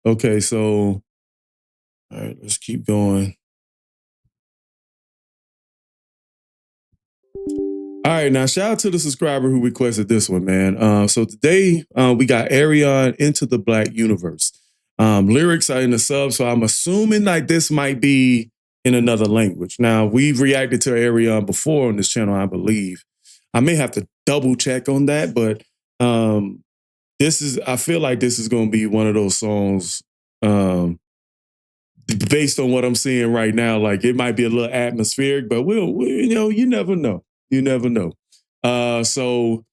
Okay, so all right, let's keep going. All right, now shout out to the subscriber who requested this one, man. So today we got Ayreon Into the Black Universe. Lyrics are in the sub, so I'm assuming like this might be in another language. Now, we've reacted to Ayreon before on this channel, I believe. I may have to double check on that, but I feel like this is going to be one of those songs based on what I'm seeing right now. Like it might be a little atmospheric, but you never know. You never know. So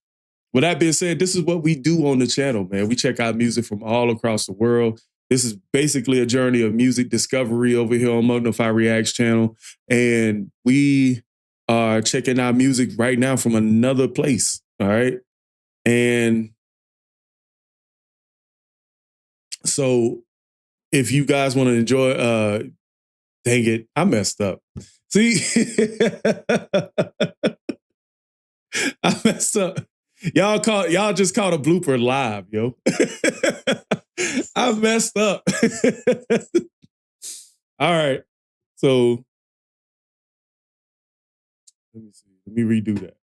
with that being said, this is what we do on the channel, man. We check out music from all across the world. This is basically a journey of music discovery over here on Mugnify Reacts channel. And we are checking out music right now from another place, all right? And so if you guys want to enjoy, dang it, I messed up. See? I messed up. Y'all just caught a blooper live, yo. I messed up. All right. So let me see. Let me redo that.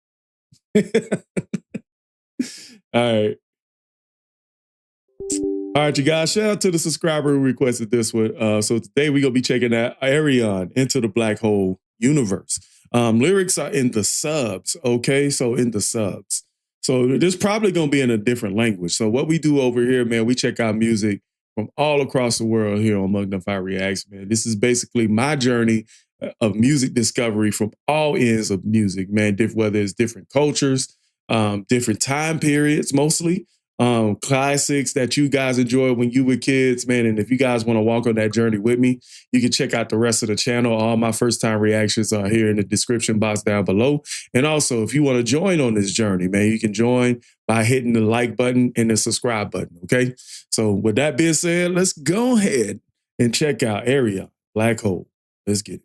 All right. All right, you guys. Shout out to the subscriber who requested this one. So today we're gonna be checking out Ayreon, Into the Black Hole Universe. Lyrics are in the subs, okay? So in the subs. So this probably gonna be in a different language. So what we do over here, man, we check out music from all across the world here on Mugnify Reacts, man. This is basically my journey of music discovery from all ends of music, man. Whether it's different cultures, different time periods, mostly. Classics that you guys enjoyed when you were kids, man. And if you guys want to walk on that journey with me, you can check out the rest of the channel. All my first time reactions are here in the description box down below. And also, if you want to join on this journey, man, you can join by hitting the like button and the subscribe button, okay? So with that being said, let's go ahead and check out Ayreon, Black Hole. Let's get it.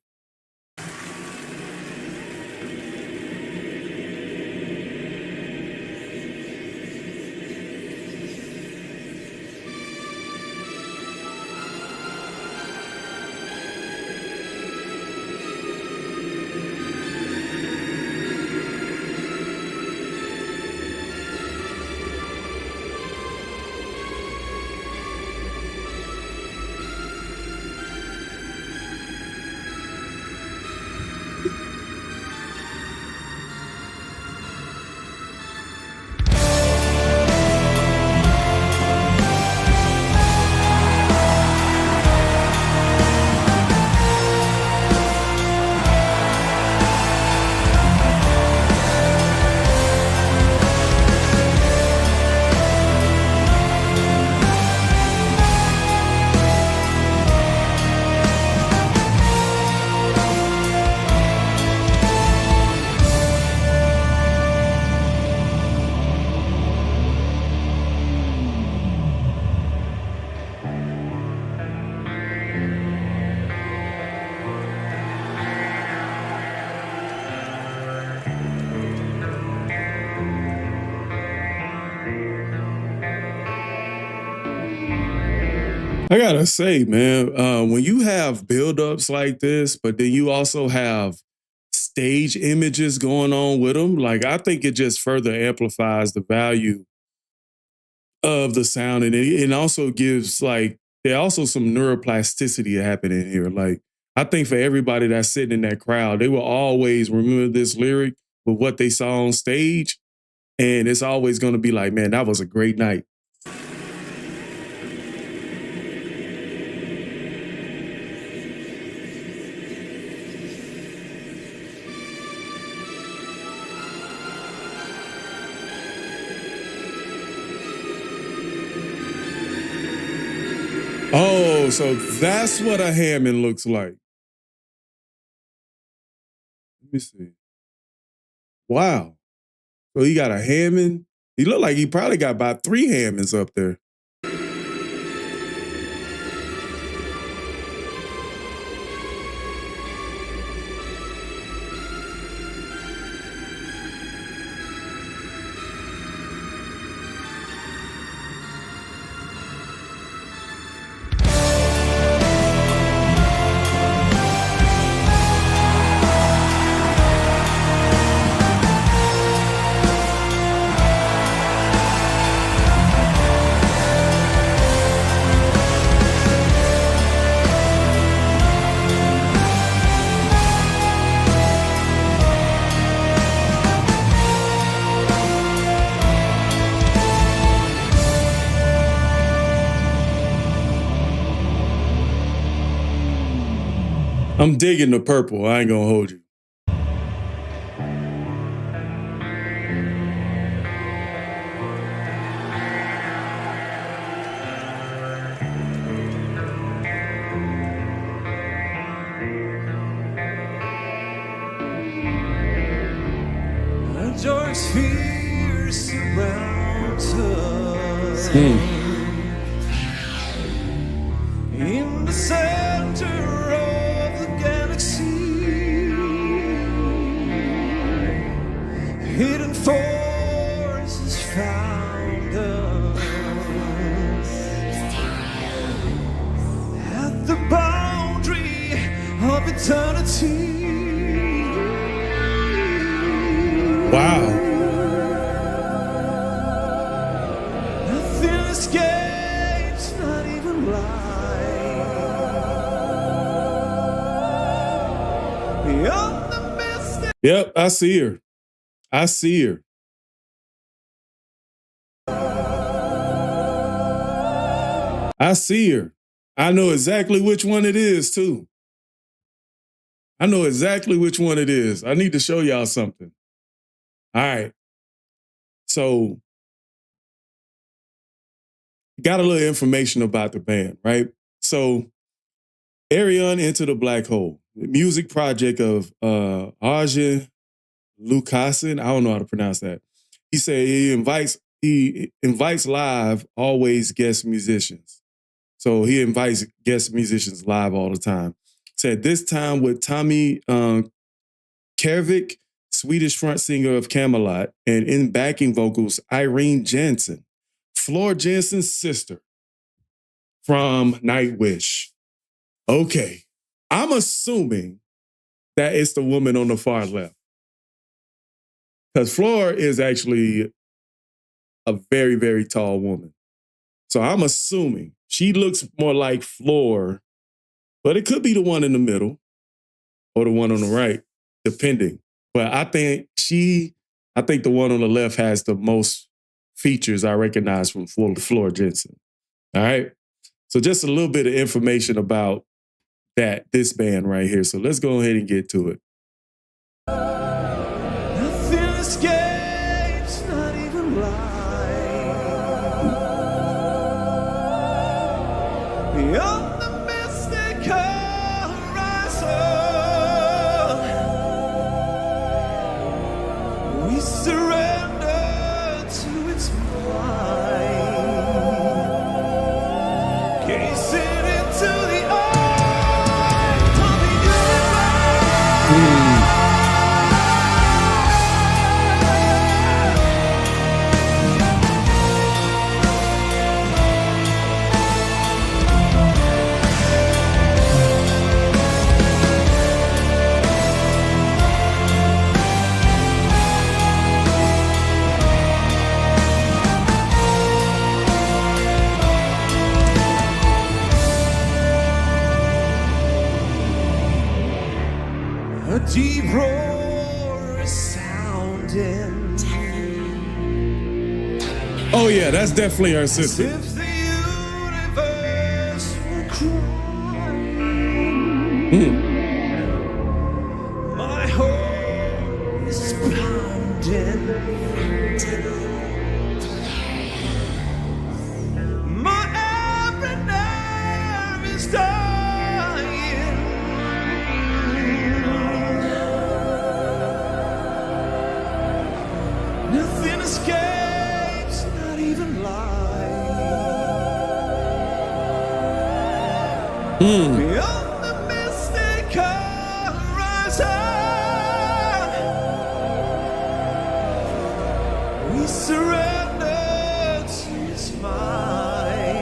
I gotta say, man, when you have buildups like this, but then you also have stage images going on with them, like I think it just further amplifies the value of the sound, and it also gives like there also some neuroplasticity happening here. Like I think for everybody that's sitting in that crowd, they will always remember this lyric with what they saw on stage, and it's always going to be like, man, that was a great night. Oh, so that's what a Hammond looks like. Let me see. Wow. So he got a Hammond. He looked like he probably got about 3 Hammonds up there. I'm digging the purple. I ain't gonna hold you. A dark sphere surrounds us. In the center of the galaxy, hidden forces found us. eternity. Wow. Nothing escapes, not even light. Beyond the mist. Yep, I see her. I see her. I see her. I know exactly which one it is, too. I know exactly which one it is. I need to show y'all something. All right. So, got a little information about the band, right? So, Ayreon Into the Black Hole, the music project of Arjen Lucassen. I don't know how to pronounce that. He said he invites live, always guest musicians. So he invites guest musicians live all the time. Said this time with Tommy Kjærvik, Swedish front singer of Camelot, and in backing vocals, Irene Jansen, Floor Jansen's sister from Nightwish. Okay, I'm assuming that it's the woman on the far left. Because Floor is actually a very, very tall woman. So I'm assuming she looks more like Floor, but it could be the one in the middle or the one on the right, depending. But I think the one on the left has the most features I recognize from Floor Jansen. All right. So just a little bit of information about this band right here. So let's go ahead and get to it. Nothing escapes, not even light. Beyond the mystic horizon, we surrender to its mind, gazing into the eyes of the universe. A deep roar is sounding. Oh yeah, that's definitely her As sister. if the universe were crying. My heart is pounding. My every nerve is dying. Nothing escapes, not even light. Beyond the mystic horizon, we surrender to its mind,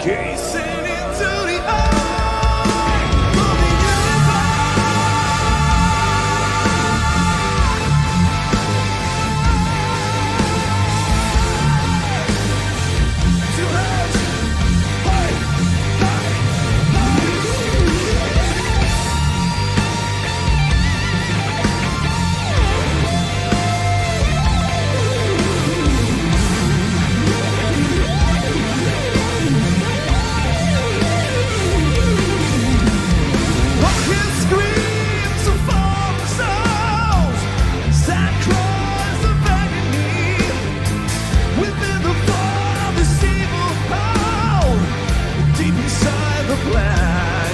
gazing into the eye of the universe. Two hands, hey, Rocking screams of fallen souls, sad cries of agony, within the fall of this evil hole, deep inside the black.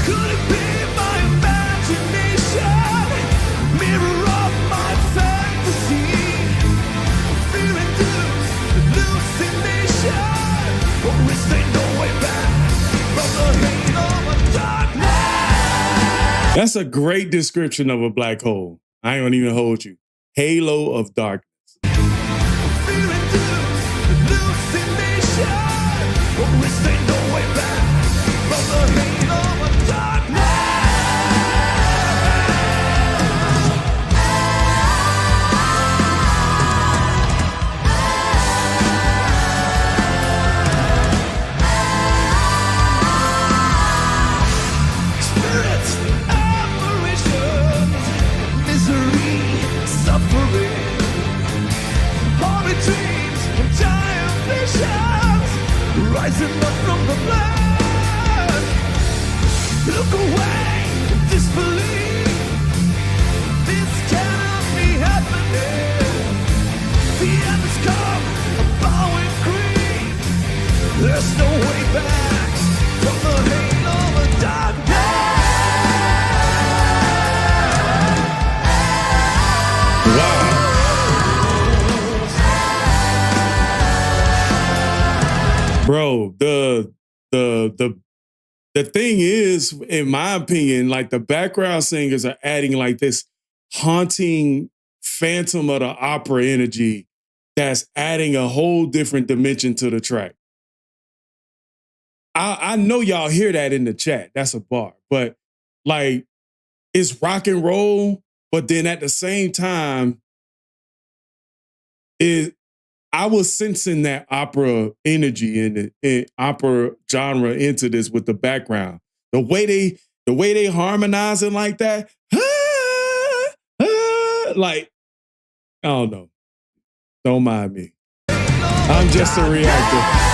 Could it be my imagination, mirror of my fantasy, feeling doomed, hallucination, or is there no way back from the hate of a darkness? That's a great description of a black hole. I ain't gonna even hold you. Halo of darkness. Feeling doomed, hallucination, or is there no way back from the halo of spirits, apparitions, misery, suffering, horrid dreams, and giant visions, rising up from the blood. Look away, disbelief. This cannot be happening. The end has come, a bowing grief. There's no way back from the halo of darkness. Wow. Bro, the thing is, in my opinion, like the background singers are adding like this haunting Phantom of the Opera energy that's adding a whole different dimension to the track. I know y'all hear that in the chat. That's a bar. But like, it's rock and roll, but then at the same time, I was sensing that opera energy and the opera genre into this with the background. The way they harmonizing like that, like, I don't know. Don't mind me. I'm just a reactor.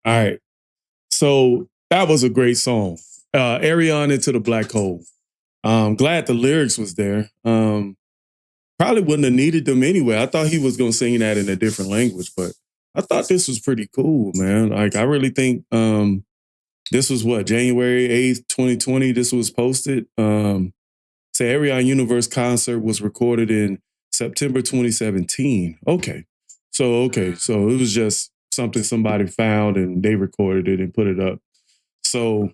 All right. So that was a great song. Ayreon Into the Black Hole. Glad the lyrics was there. Probably wouldn't have needed them anyway. I thought he was going to sing that in a different language, but I thought this was pretty cool, man. Like, I really think this was what, January 8th, 2020, this was posted. So Ayreon Universe concert was recorded in September 2017. Okay. So it was just something somebody found and they recorded it and put it up. So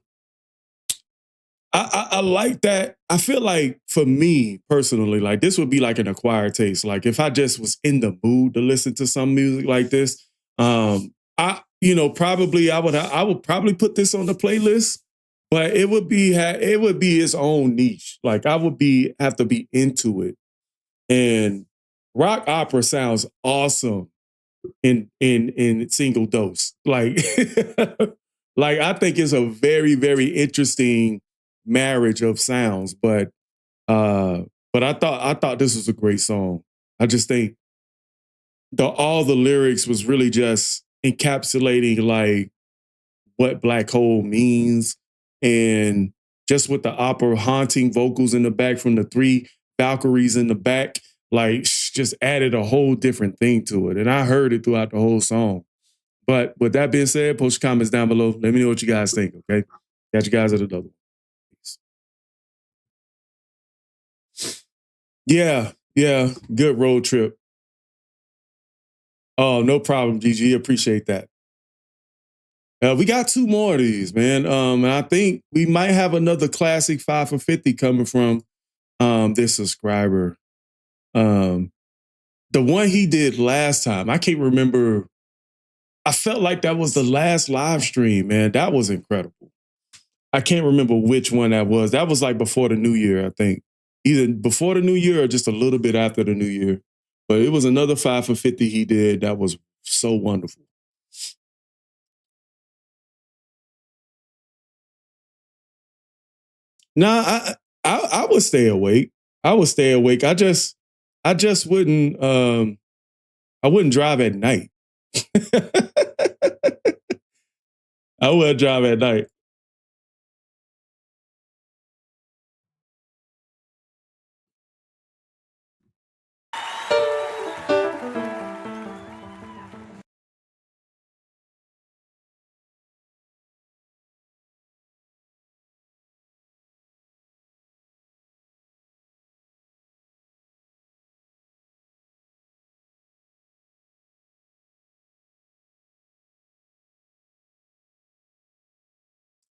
I like that. I feel like for me personally, like this would be like an acquired taste. Like if I just was in the mood to listen to some music like this, probably I would probably put this on the playlist, but it would be its own niche. Like I would have to be into it. And rock opera sounds awesome in single dose. Like like I think it's a very, very interesting marriage of sounds, but I thought this was a great song. I just think all the lyrics was really just encapsulating like what black hole means, and just with the opera haunting vocals in the back from the three Valkyries in the back, like just added a whole different thing to it. And I heard it throughout the whole song. But with that being said, post your comments down below. Let me know what you guys think, okay? Catch you guys at another one. Peace. Yeah, good road trip. Oh, no problem, GG. Appreciate that. We got 2 more of these, man. And I think we might have another classic 5 for 50 coming from this subscriber. The one he did last time, I can't remember. I felt like that was the last live stream, man. That was incredible. I can't remember which one that was. That was like before the new year, I think. Either before the new year or just a little bit after the new year. But it was another 5 for 50 he did that was so wonderful. Nah, I would stay awake. I would stay awake. I just wouldn't I wouldn't drive at night. I wouldn't drive at night.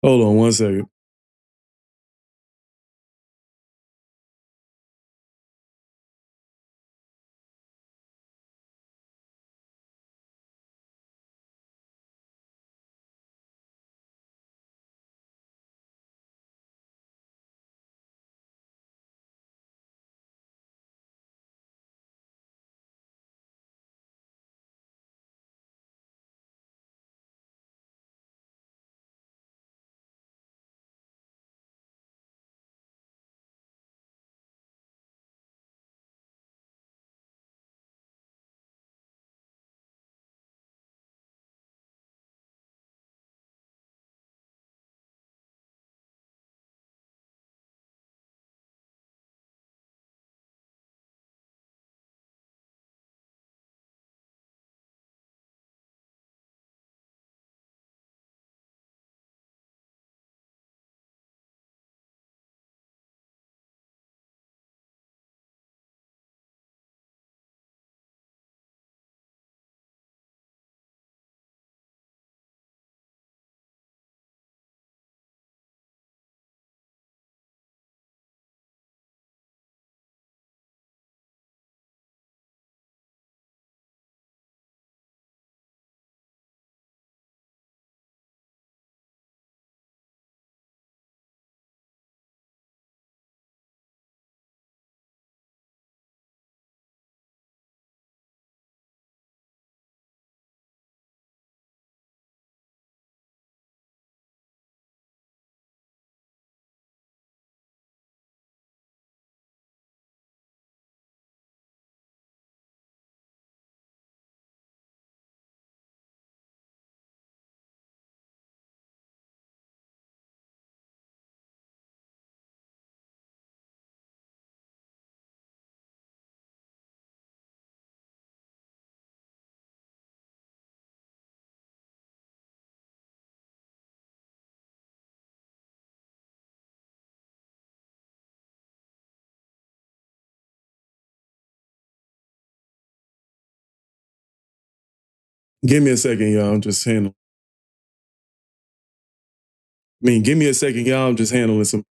Hold on 1 second. Give me a second, y'all. I'm just handling. Give me a second, y'all. I'm just handling some.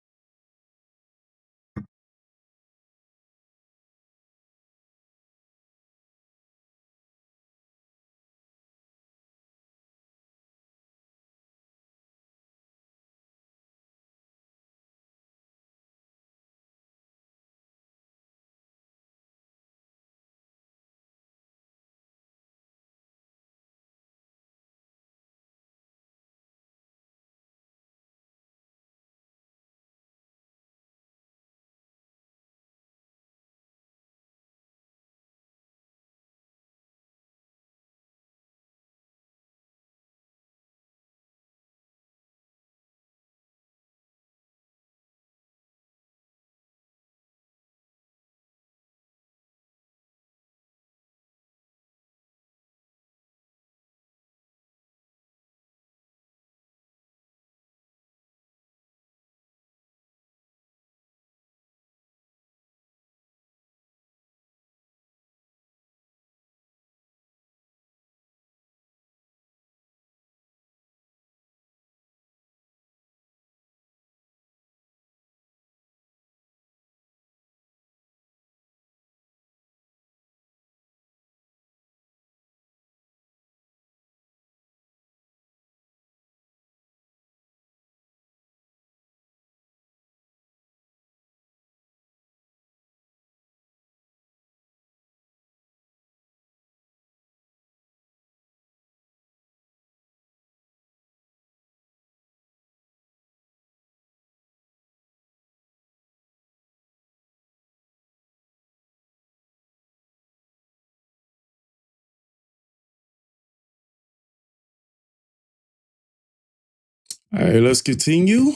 All right, let's continue.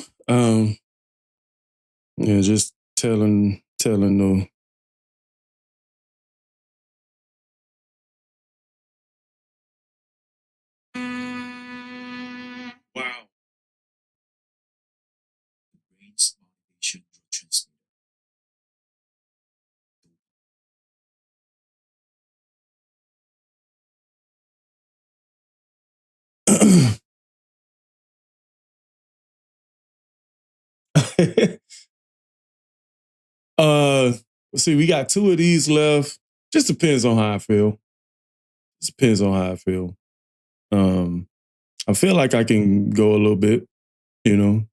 Just telling the. Wow. Let's see, we got 2 of these left. Just depends on how I feel. Just depends on how I feel. I feel like I can go a little bit, you know.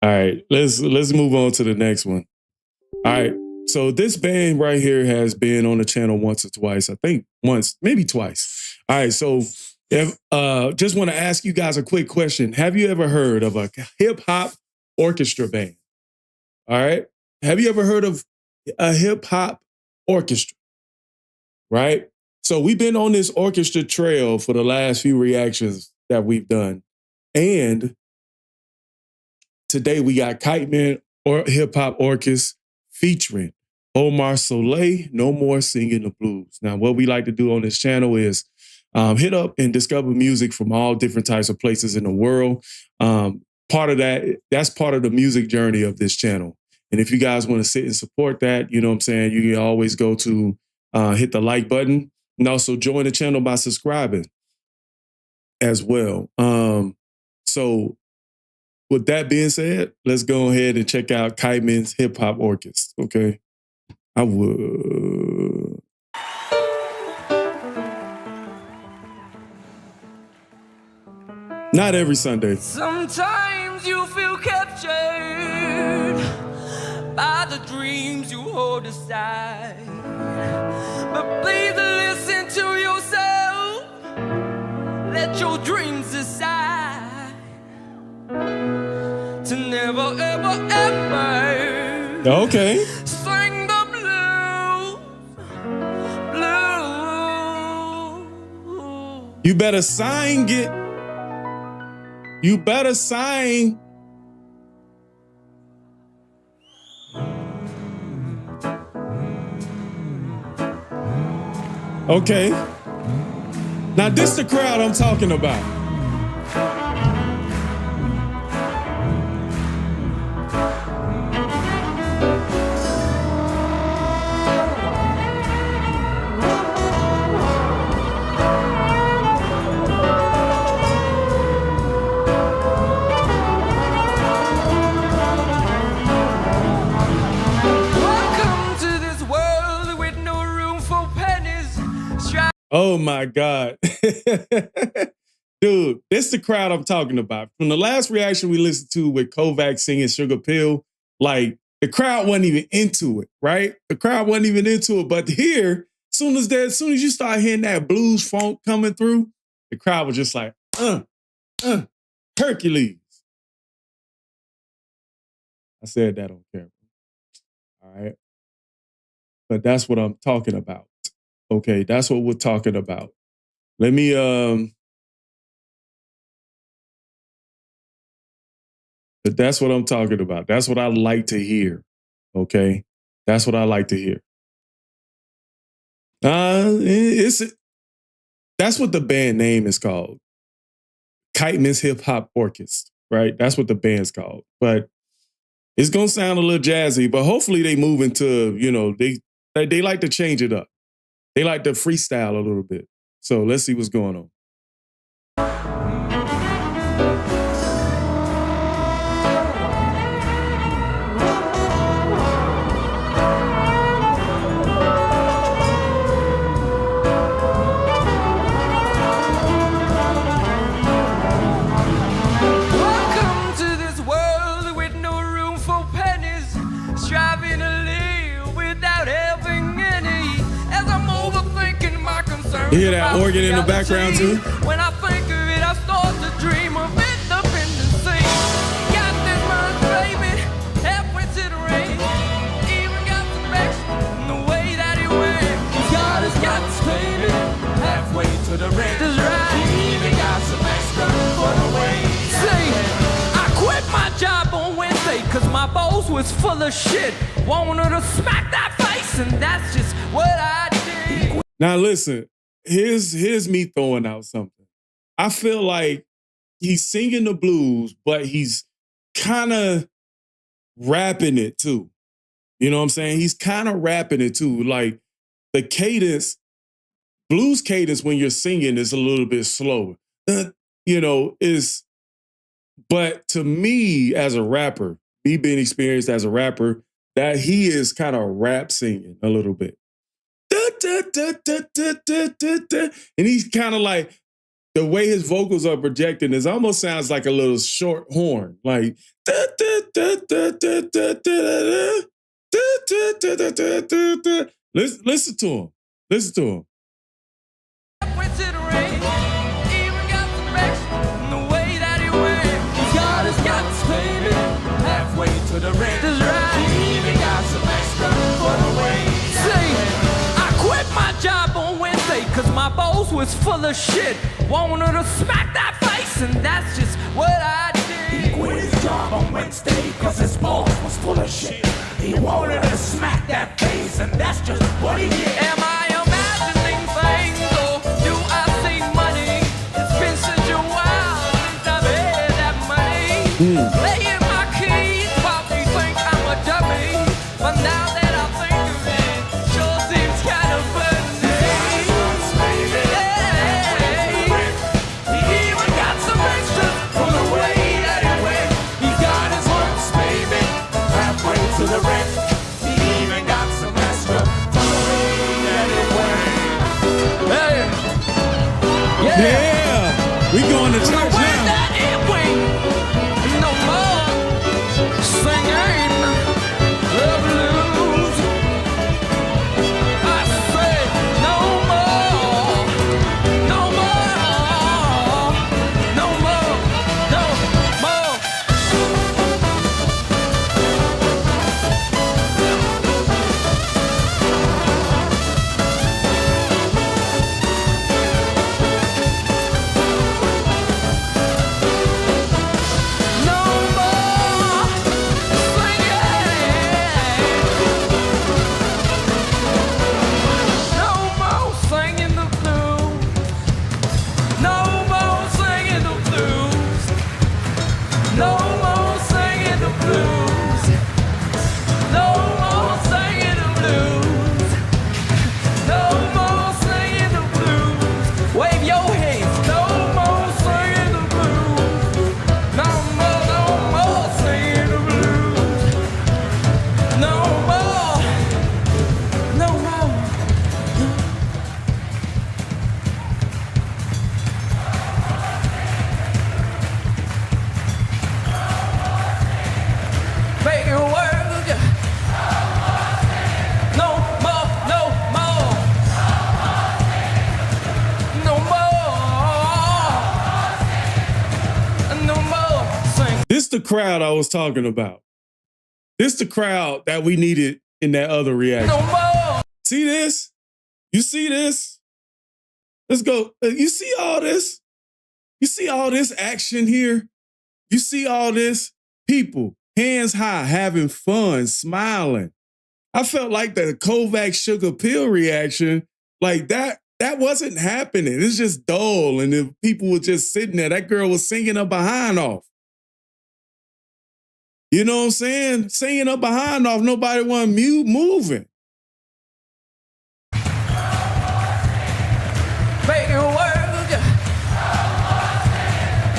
All right, let's move on to the next one. All right, so this band right here has been on the channel once or twice. I think once, maybe twice. All right, so if just want to ask you guys a quick question. Have you ever heard of a hip hop orchestra band? All right, have you ever heard of a hip hop orchestra? Right. So we've been on this orchestra trail for the last few reactions that we've done, and today we got Kite Man or Hip Hop Orchestra featuring Omar Soleil, No More Singing the Blues. Now, what we like to do on this channel is hit up and discover music from all different types of places in the world. Part of that's part of the music journey of this channel. And if you guys want to sit and support that, you know what I'm saying, you can always go to hit the like button and also join the channel by subscribing as well. So with that being said, let's go ahead and check out Kite Man's Hip Hop Orchestra, okay? I would. Not every Sunday. Sometimes you feel captured by the dreams you hold aside. But please listen to yourself. Let your dreams decide to never, ever, ever. Okay. Sing the blues. You better sign it. You better sign. Okay. Now this the crowd I'm talking about. Oh my God. Dude, this is the crowd I'm talking about. From the last reaction we listened to with Kovac singing Sugar Pill, like the crowd wasn't even into it, right? The crowd wasn't even into it. But here, as soon as you start hearing that blues funk coming through, the crowd was just like, Hercules. I said that on camera. All right. But that's what I'm talking about. Okay, that's what we're talking about. Let me but that's what I'm talking about. That's what I like to hear. Okay? That's what I like to hear. That's what the band name is called. Kite Man's Hip Hop Orchestra, right? That's what the band's called. But it's gonna sound a little jazzy, but hopefully they move into, you know, they like to change it up. They like to freestyle a little bit. So let's see what's going on. Welcome to this world with no room for pennies, striving to live without having any. As I'm overthinking my concerns. You hear that organ in the background too? When I think of it, I start to dream of independency. Got this much, baby, halfway to the ring. Even got some extra in the way that he went. God has got this, baby, halfway to the ring. That's right. He even got some extra for the way. See, I quit my job on Wednesday cause my boss was full of shit. Wanted to smack that face and that's just what I did. Now listen, here's me throwing out something. I feel like he's singing the blues, but he's kind of rapping it too. You know what I'm saying? He's kind of rapping it too. Like the cadence, blues cadence when you're singing is a little bit slower. You know, but to me as a rapper, me being experienced as a rapper, that he is kind of rap singing a little bit. And he's kind of like, the way his vocals are projecting is almost sounds like a little short horn. Like, listen to him. Listen to him. Halfway to the rain, even got the best in the way that he went. God has got us, baby, halfway to the ring. That's right. He even got some extra for the way. See, I quit my job on Wednesday cause my boss was full of shit. Wanted to smack that face and that's just what I did. He quit his job on Wednesday cause his boss was full of shit. He wanted to smack that face and that's just what he did. Am I imagining things or do I see money? It's been such a while since I've had that money. Laying my keys, probably think I'm a dummy, but now that I think of it, sure seems kind of funny. He even got some extras from the way that he went. He got his works, baby, halfway to the rent. He even got some extra from the way that he went. Hey, Yeah, we going to church the way now. that it went. No more singing the blues. I said no more, no more, no more, no more. No more singing. No more singing the blues. No more singing the blues. No more singing the blues. No more singing the blues. No more singing the blues. Wave your hands. No more singing the blues. No more singing the blues. No more. No more. Make it work. No more, no more. No more. No more. Sing. This the crowd I was talking about. This the crowd that we needed in that other reaction. No more. See this? You see this? Let's go. You see all this? You see all this action here? You see all this? People, hands high, having fun, smiling. I felt like the Kovac Sugar Pill reaction, like that wasn't happening. It's just dull. And if people were just sitting there, that girl was singing her behind off. You know what I'm saying? Singing her behind off, nobody wasn't moving. Make it work.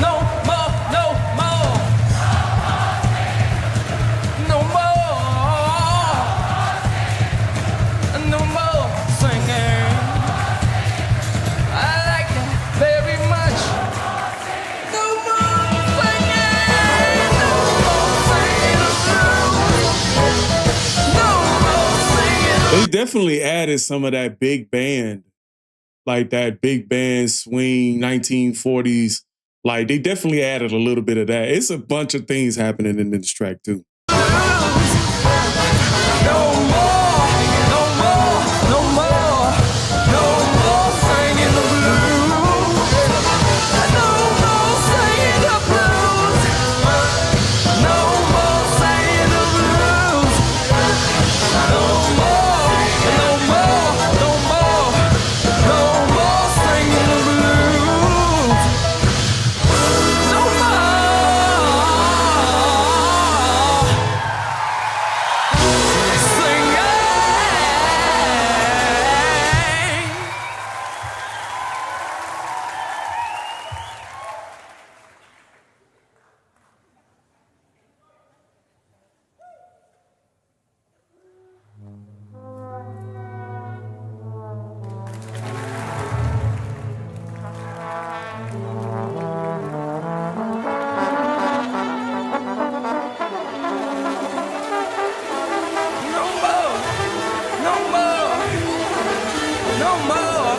No more, no more. No more. No more singing. I like that very much. No more singing. No more singing. No more singing. They definitely added some of that big band, like that big band swing, 1940s. Like they definitely added a little bit of that. It's a bunch of things happening in this track too. No more, no more, no more, no more singing the blues. No more singing the blues. No more singing the blues. No more, no more, no more, no more,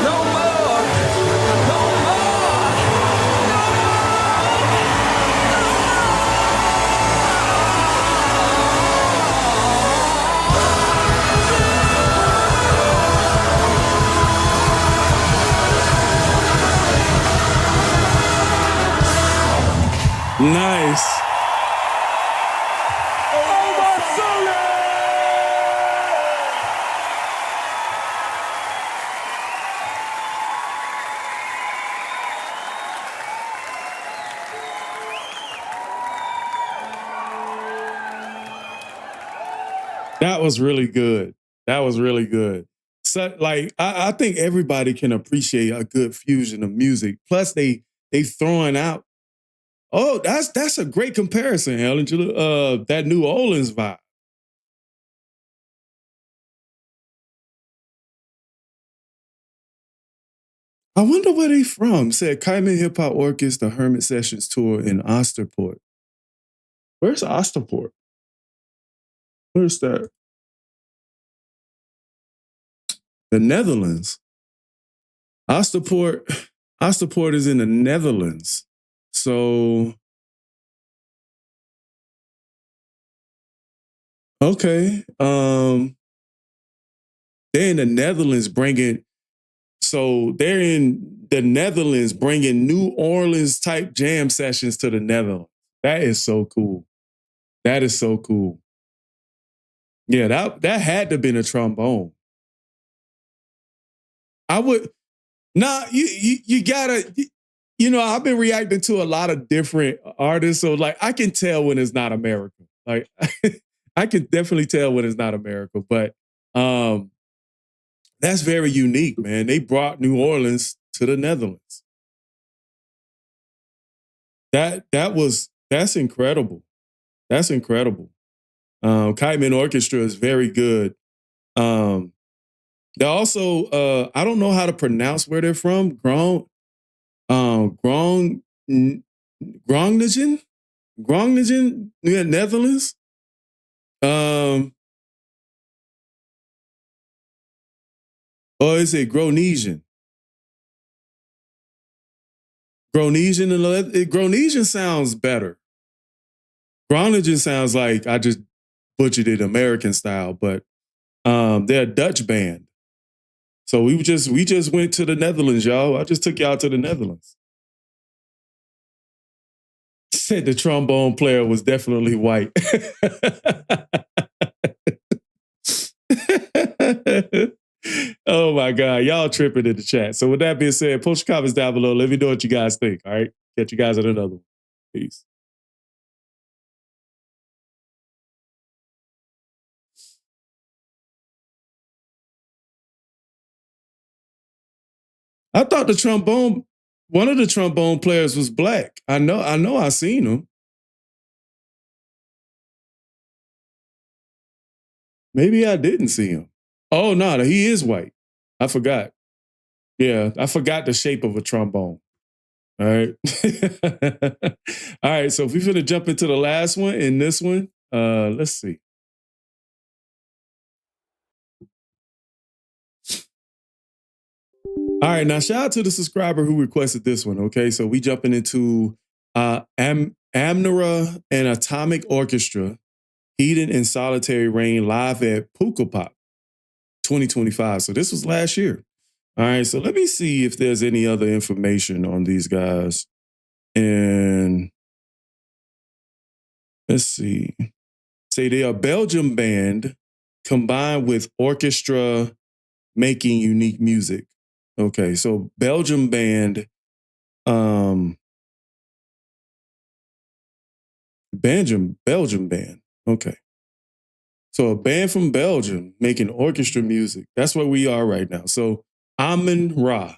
no more, no more, no Nice. That was really good. That was really good. So, like, I think everybody can appreciate a good fusion of music. Plus, they throwing out. Oh, that's a great comparison, Helen. That New Orleans vibe. I wonder where they from. Said Kaiman Hip Hop Orchestra Hermit Sessions tour in Osterport. Where's Osterport? Where's that? The Netherlands. Osterport is in the Netherlands. So, okay. They're in the Netherlands bringing New Orleans type jam sessions to the Netherlands. That is so cool. That is so cool. Yeah, that had to have been a trombone. I would you gotta, I've been reacting to a lot of different artists, so like I can tell when it's not America. Like I can definitely tell when it's not America, but that's very unique, man. They brought New Orleans to the Netherlands. That's incredible. That's incredible. Kaiman Orchestra is very good. They also, I don't know how to pronounce where they're from. Groningen, Netherlands. Or is it Gronesian? Gronesian sounds better. Groningen sounds like I just butchered it American style, but they're a Dutch band. So we just went to the Netherlands, y'all. I just took y'all to the Netherlands. Said the trombone player was definitely white. Oh my God, y'all tripping in the chat. So with that being said, post your comments down below. Let me know what you guys think. All right, catch you guys at another one. Peace. I thought one of the trombone players was black. I know I seen him. Maybe I didn't see him. Oh no, he is white. I forgot. Yeah, I forgot the shape of a trombone. All right. All right, so if we're gonna jump into the last one in this one, let's see. All right, now shout out to the subscriber who requested this one. Okay, so we jumping into Amenra and Atomic Orchestra, Heated in Solitary Rain live at Pukapop 2025. So this was last year. All right, so let me see if there's any other information on these guys. And let's see. Say they are a Belgian band combined with orchestra making unique music. Okay, so Belgian band, Belgian band. Okay. So a band from Belgium making orchestra music. That's where we are right now. So Amenra.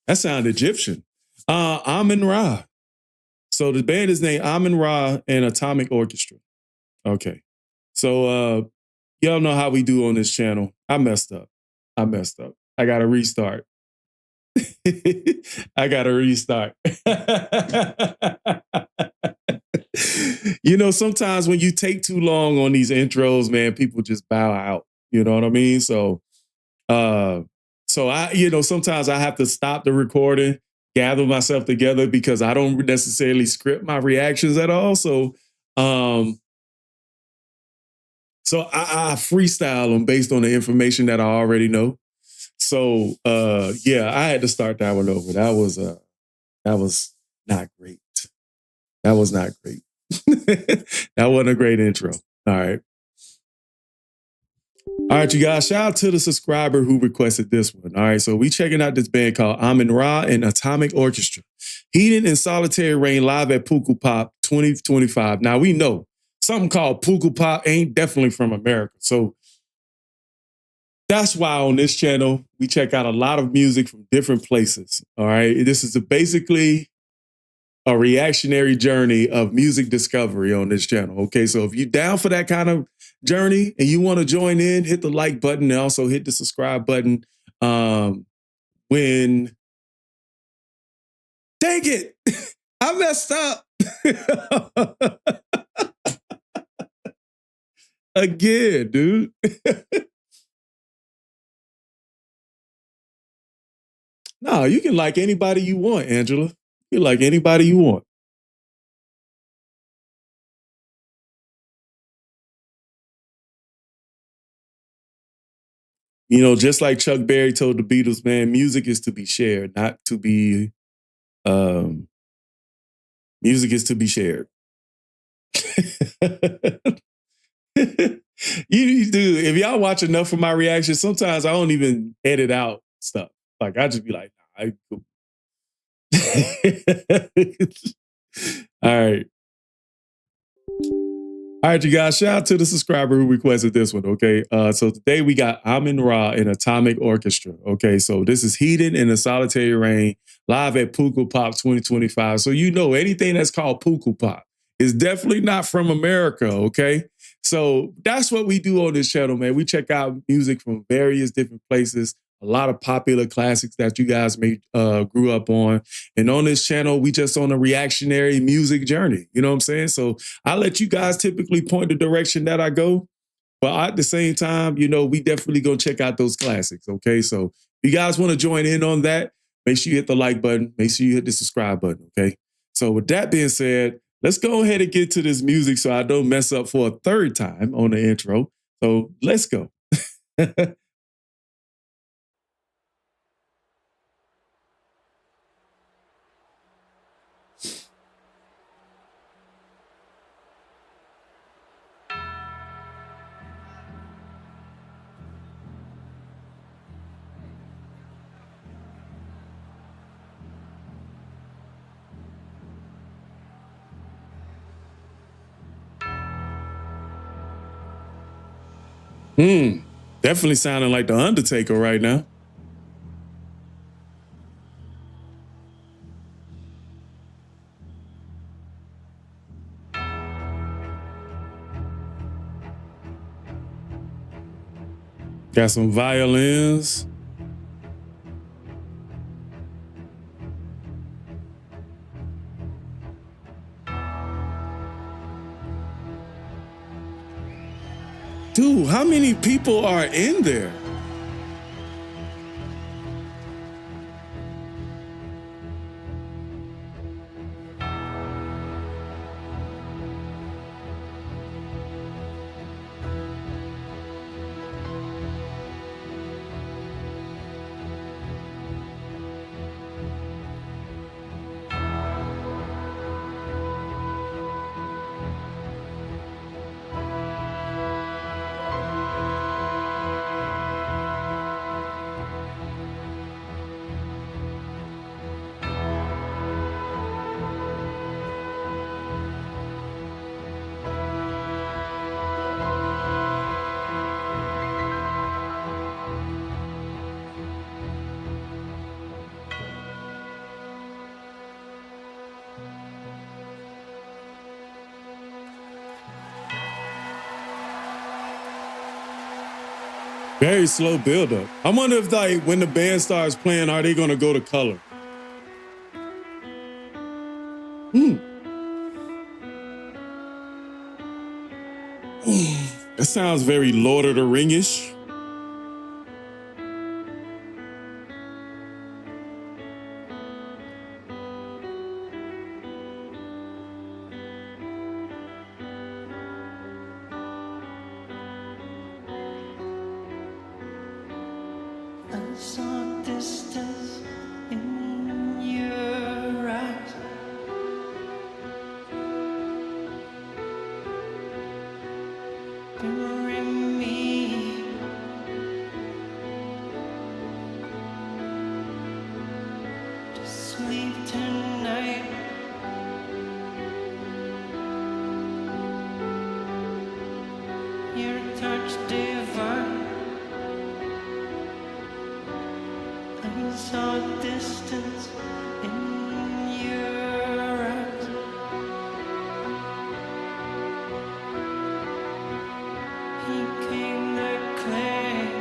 That sounded Egyptian. Amenra. So the band is named Amenra and Atomic Orchestra. Okay. So y'all know how we do on this channel. I messed up. I got to restart. Sometimes when you take too long on these intros, man, people just bow out. You know what I mean? So So sometimes I have to stop the recording, gather myself together because I don't necessarily script my reactions at all. So I freestyle them based on the information that I already know. So I had to start that one over. That was not great. That was not great. That wasn't a great intro. All right. All right, you guys, shout out to the subscriber who requested this one. All right, so we checking out this band called Amenra and Atomic Orchestra. HAEVN in Solitary Rain live at Puku Pop 2025. Now, we know something called Puku Pop ain't definitely from America. So that's why on this channel, we check out a lot of music from different places. All right, this is basically a reactionary journey of music discovery on this channel. Okay, so if you're down for that kind of journey and you want to join in, hit the like button and also hit the subscribe button. Dang it, I messed up. Again, dude. No, you can like anybody you want, Angela. You like anybody you want. Just like Chuck Berry told the Beatles, man, music is to be shared, not to be, music is to be shared. You do. If y'all watch enough of my reactions, sometimes I don't even edit out stuff. Like, I just be like, nah, I cool. All right. All right, you guys, shout out to the subscriber who requested this one, okay? So today we got Amenra and Atomic Orchestra, okay? So this is HAEVN in the Solitary Rain, live at Puku Pop 2025. So anything that's called Puku Pop is definitely not from America, okay? So that's what we do on this channel, man. We check out music from various different places, a lot of popular classics that you guys may grew up on. And on this channel, we just on a reactionary music journey. You know what I'm saying? So I let you guys typically point the direction that I go. But at the same time, we definitely go check out those classics, okay? So if you guys want to join in on that, make sure you hit the like button. Make sure you hit the subscribe button, okay? So with that being said, let's go ahead and get to this music so I don't mess up for a third time on the intro. So let's go. Definitely sounding like The Undertaker right now. Got some violins. Dude, how many people are in there? Very slow buildup. I wonder if when the band starts playing, are they gonna go to color? That sounds very Lord of the Ring-ish. saw distance in your eyes. Bury me. To sleep tonight. Your touch divine. I saw distance in your eyes. He came to claim.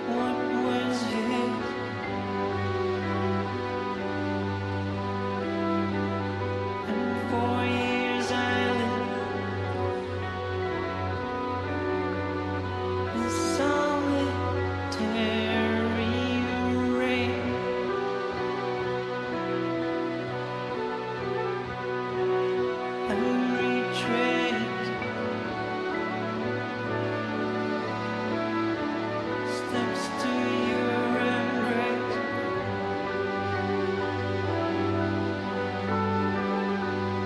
What was his? And 4 years I lived in solitary rain. I retraced steps to your embrace.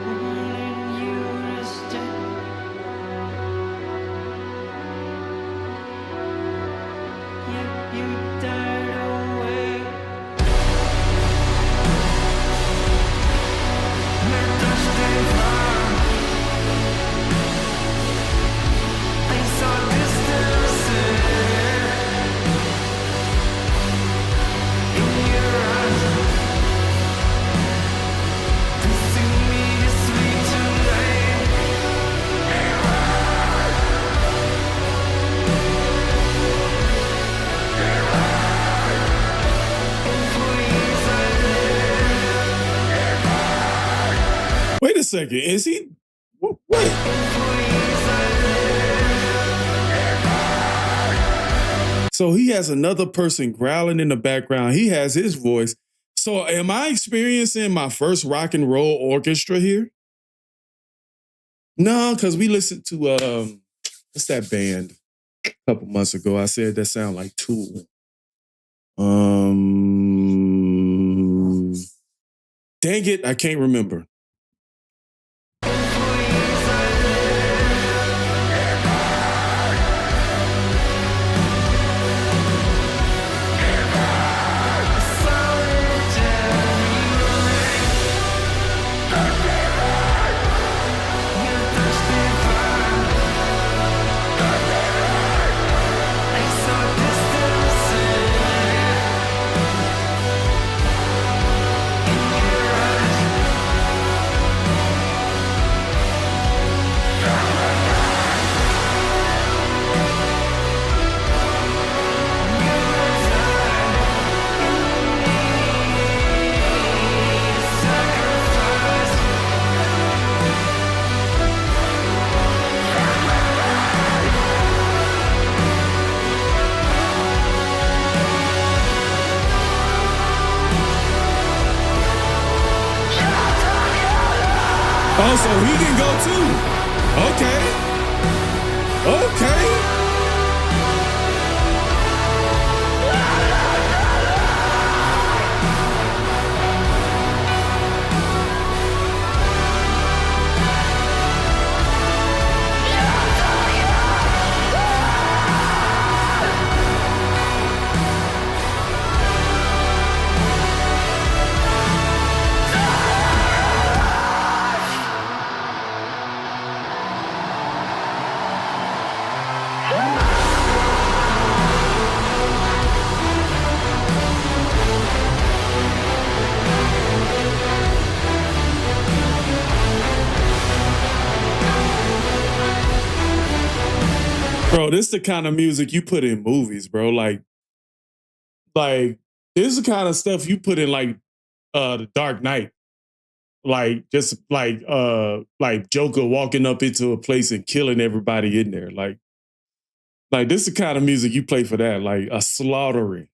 Wanted you to stay. Yet you died away. Your touch divine. I saw distance in your eyes. To sing me to sleep tonight. And 4 years I lived. Wait a second. Is he? Wait. And 4 years I lived. So he has another person growling in the background. He has his voice. So am I experiencing my first rock and roll orchestra here? No, because we listened to what's that band a couple months ago? I said that sound like Tool. Dang it, I can't remember. Oh, so he can go too. Okay. Okay. Bro, this is the kind of music you put in movies, bro. Like this is the kind of stuff you put in like The Dark Knight. Like just like Joker walking up into a place and killing everybody in there. Like this is the kind of music you play for that, like a slaughtering.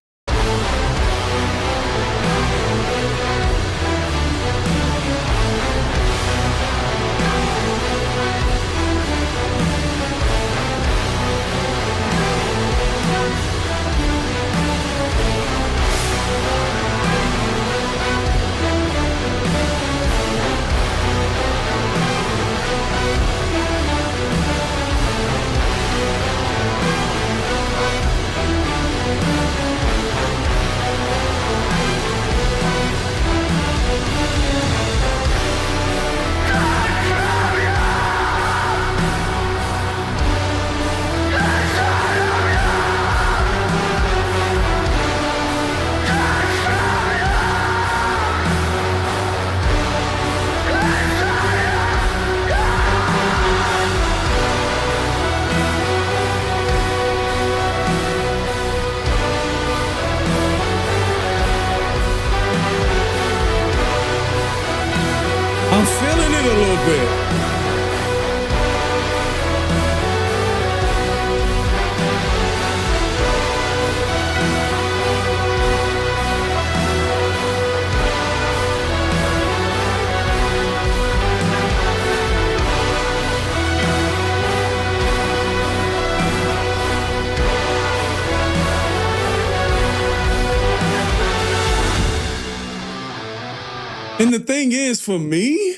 And the thing is, for me,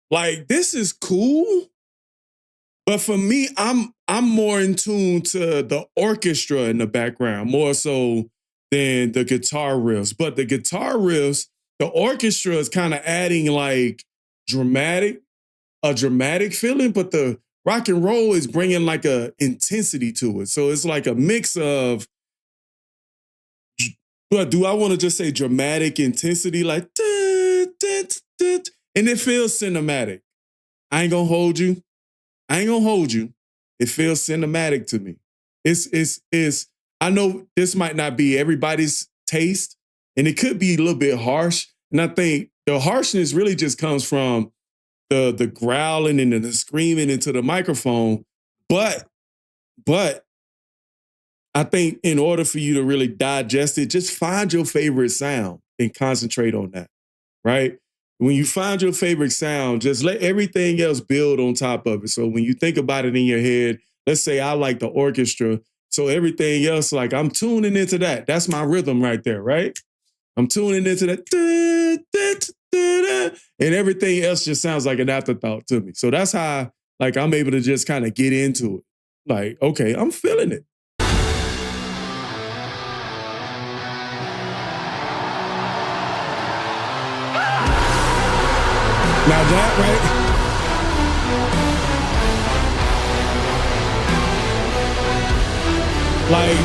like, this is cool. But for me, I'm more in tune to the orchestra in the background, more so than the guitar riffs. But the guitar riffs, the orchestra is kind of adding like a dramatic feeling, but the rock and roll is bringing like a intensity to it. So it's like a mix of, but do I want to just say dramatic intensity, like, and it feels cinematic. I ain't gonna hold you. It feels cinematic to me. It's. I know this might not be everybody's taste, and it could be a little bit harsh. And I think the harshness really just comes from the growling and the screaming into the microphone. But I think in order for you to really digest it, just find your favorite sound and concentrate on that, right? When you find your favorite sound, just let everything else build on top of it. So when you think about it in your head, let's say I like the orchestra, so everything else, like I'm tuning into that. That's my rhythm right there, right? I'm tuning into that. And everything else just sounds like an afterthought to me. So that's how, like, I'm able to just kind of get into it. Like, okay, I'm feeling it. Now that, right? Like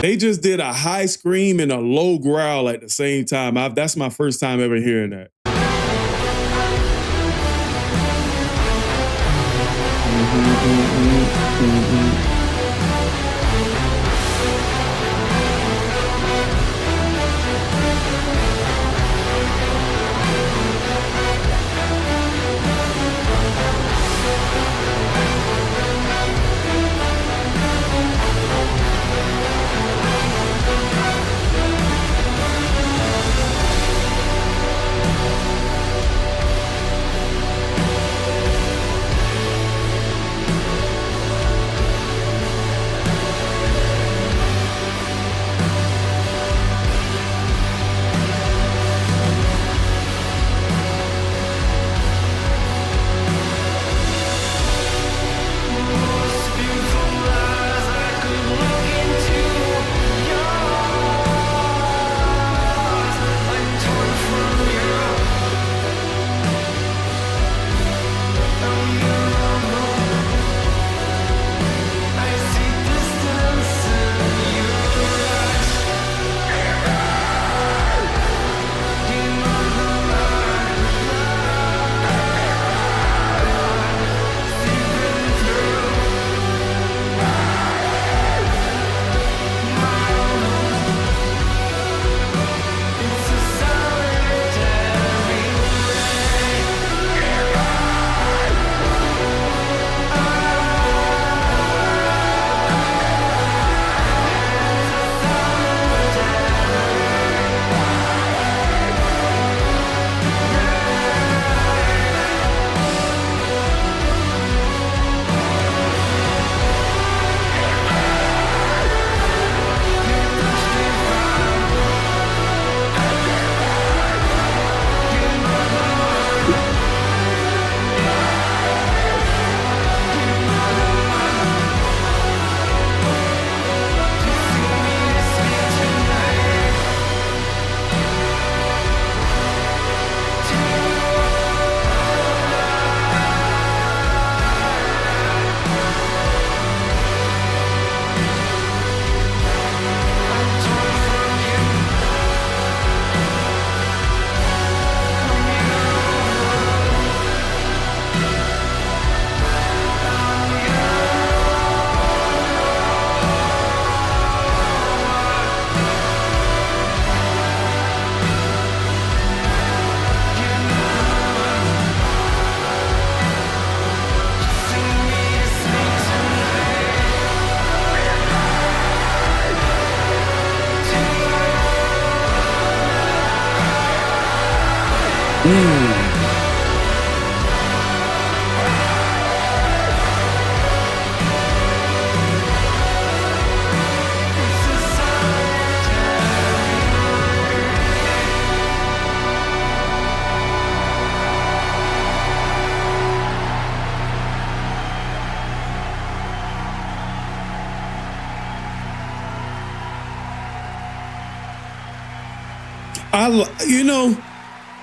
they just did a high scream and a low growl at the same time. That's my first time ever hearing that.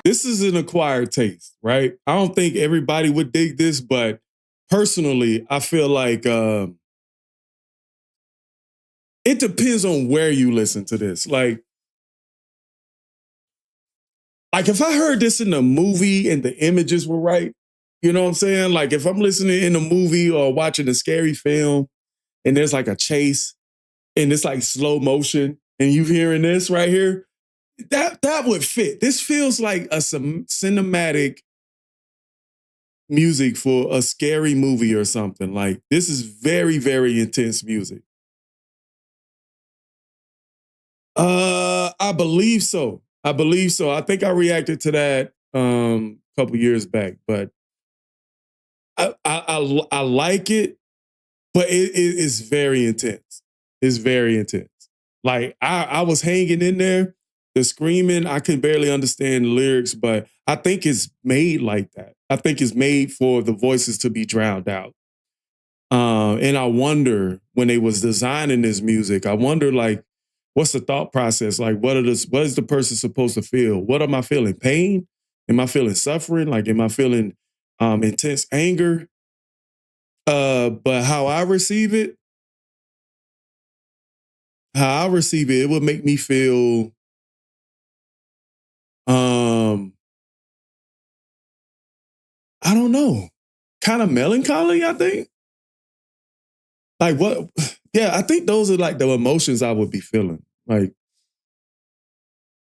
This is an acquired taste, right? I don't think everybody would dig this, but personally, I feel like it depends on where you listen to this. Like if I heard this in a movie and the images were right, you know what I'm saying? Like if I'm listening in a movie or watching a scary film and there's like a chase and it's like slow motion and you hearing this right here, that would fit. This feels like a cinematic music for a scary movie or something. Like this is very, very intense music. I believe so. I think I reacted to that a couple years back, but I like it, but it is very intense. It's very intense. Like I was hanging in there. The screaming, I could barely understand the lyrics, but I think it's made like that. I think it's made for the voices to be drowned out. And I wonder when they was designing this music, I wonder like, what's the thought process? Like, what is the person supposed to feel? What am I feeling? Pain? Am I feeling suffering? Like, am I feeling intense anger? But how I receive it, it would make me feel I don't know, kind of melancholy, I think. Like what? Yeah, I think those are like the emotions I would be feeling. Like,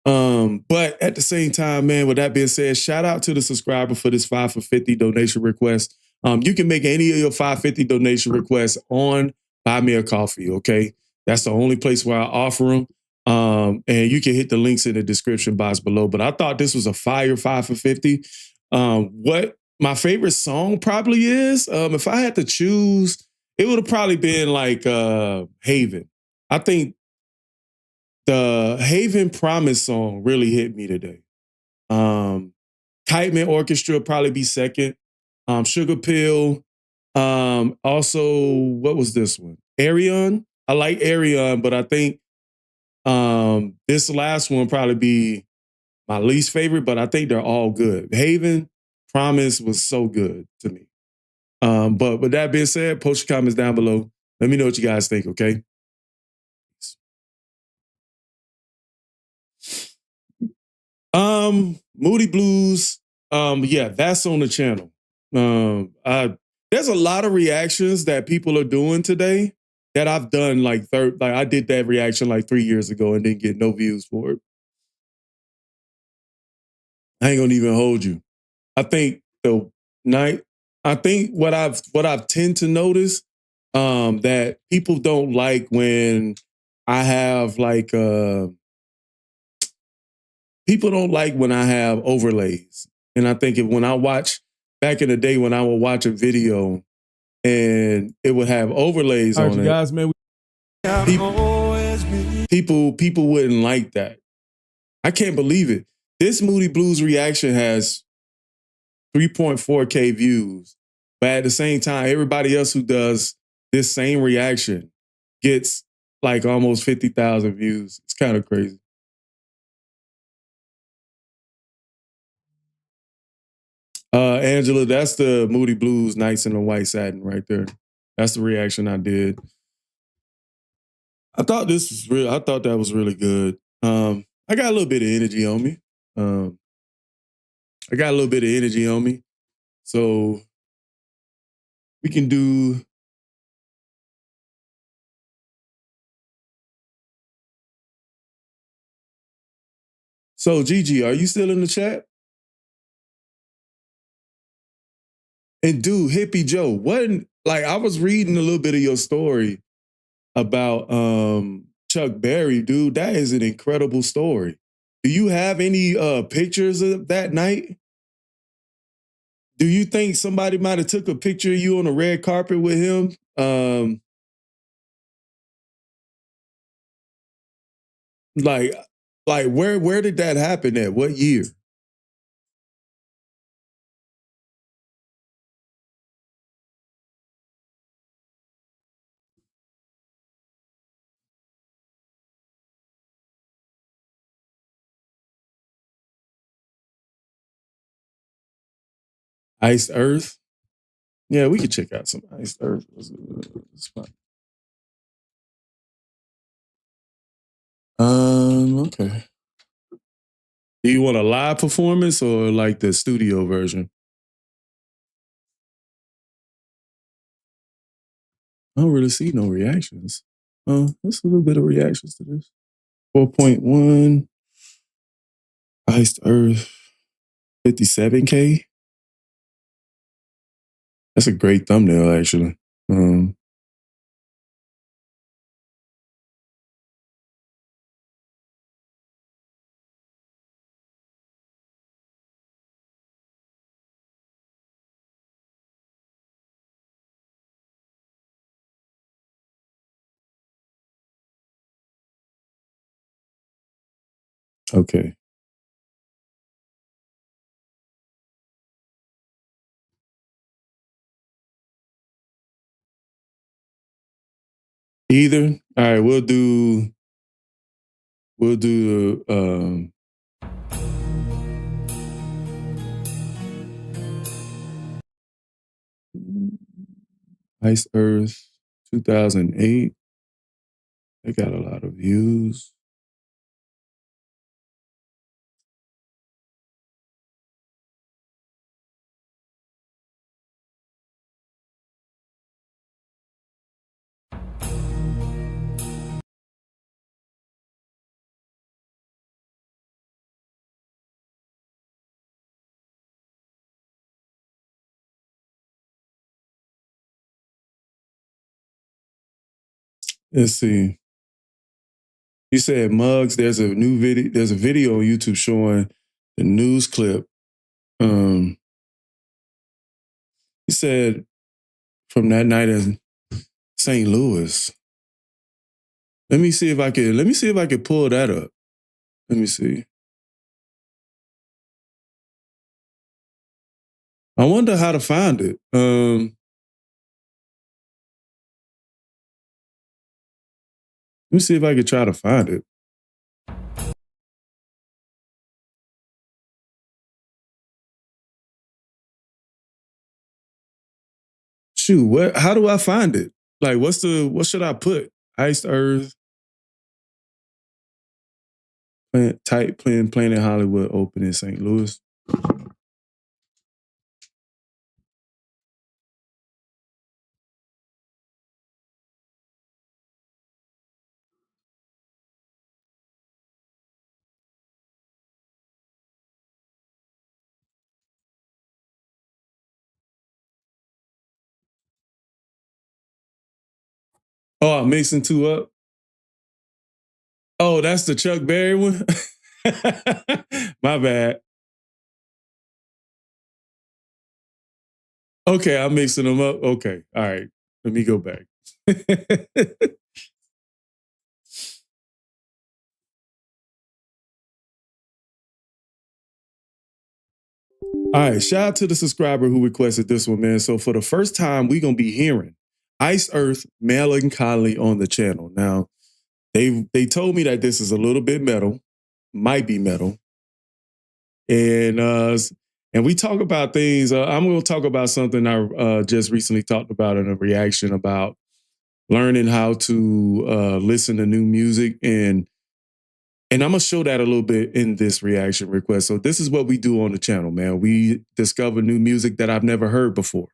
but at the same time, man, with that being said, shout out to the subscriber for this 5 for 50 donation request. You can make any of your 550 donation requests on Buy Me a Coffee, okay? That's the only place where I offer them. And you can hit the links in the description box below. But I thought this was a fire 5 for 50. What my favorite song probably is, if I had to choose, it would have probably been like HAEVN. I think the HAEVN Promise song really hit me today. Kite Man Orchestra would probably be second. Sugar Pill. Also, what was this one? Ayreon. I like Ayreon, but I think this last one probably be my least favorite, but I think they're all good. HAEVN Promise was so good to me. But with that being said, post your comments down below. Let me know what you guys think, okay? Moody Blues. Yeah, that's on the channel. There's a lot of reactions that people are doing today that I've done like I did that reaction like 3 years ago and didn't get no views for it. I ain't gonna even hold you. I think what I've tend to notice that people don't like when I have like people don't like when I have overlays. And I think when I watch back in the day when I would watch a video and it would have overlays on it. Guys, man, people wouldn't like that. I can't believe it. This Moody Blues reaction has 3.4K views. But at the same time, everybody else who does this same reaction gets like almost 50,000 views. It's kind of crazy. Angela, that's the Moody Blues Nights in the White Satin right there. That's the reaction I did. I thought this was real. I thought that was really good. I got a little bit of energy on me. So we can do. So Gigi, are you still in the chat? And dude, Hippie Joe, I was reading a little bit of your story about Chuck Berry, dude. That is an incredible story. Do you have any pictures of that night? Do you think somebody might have took a picture of you on the red carpet with him? Like where did that happen at? What year? Iced Earth. Yeah, we could check out some Iced Earth. It's fun. Okay. Do you want a live performance or like the studio version? I don't really see no reactions. There's a little bit of reactions to this. 4.1. Iced Earth. 57K. That's a great thumbnail, actually. Okay. Either. All right, we'll do Ice Earth 2008. They got a lot of views. Let's see. You said Muggs, there's a video on YouTube showing the news clip. He said from that night in St. Louis. Let me see if I could pull that up. Let me see. I wonder how to find it. Let me see if I could try to find it. Shoot, how do I find it? Like, what should I put? Iced Earth, Planet Hollywood open in St. Louis. Oh, I'm mixing two up. Oh, that's the Chuck Berry one? My bad. Okay, I'm mixing them up. Okay, all right. Let me go back. All right, shout out to the subscriber who requested this one, man. So for the first time, we're going to be hearing Ice Earth Melancholy on the channel. Now, they told me that this is a little bit metal, might be metal. And we talk about things. I'm going to talk about something I just recently talked about in a reaction about learning how to listen to new music. And I'm going to show that a little bit in this reaction request. So this is what we do on the channel, man. We discover new music that I've never heard before.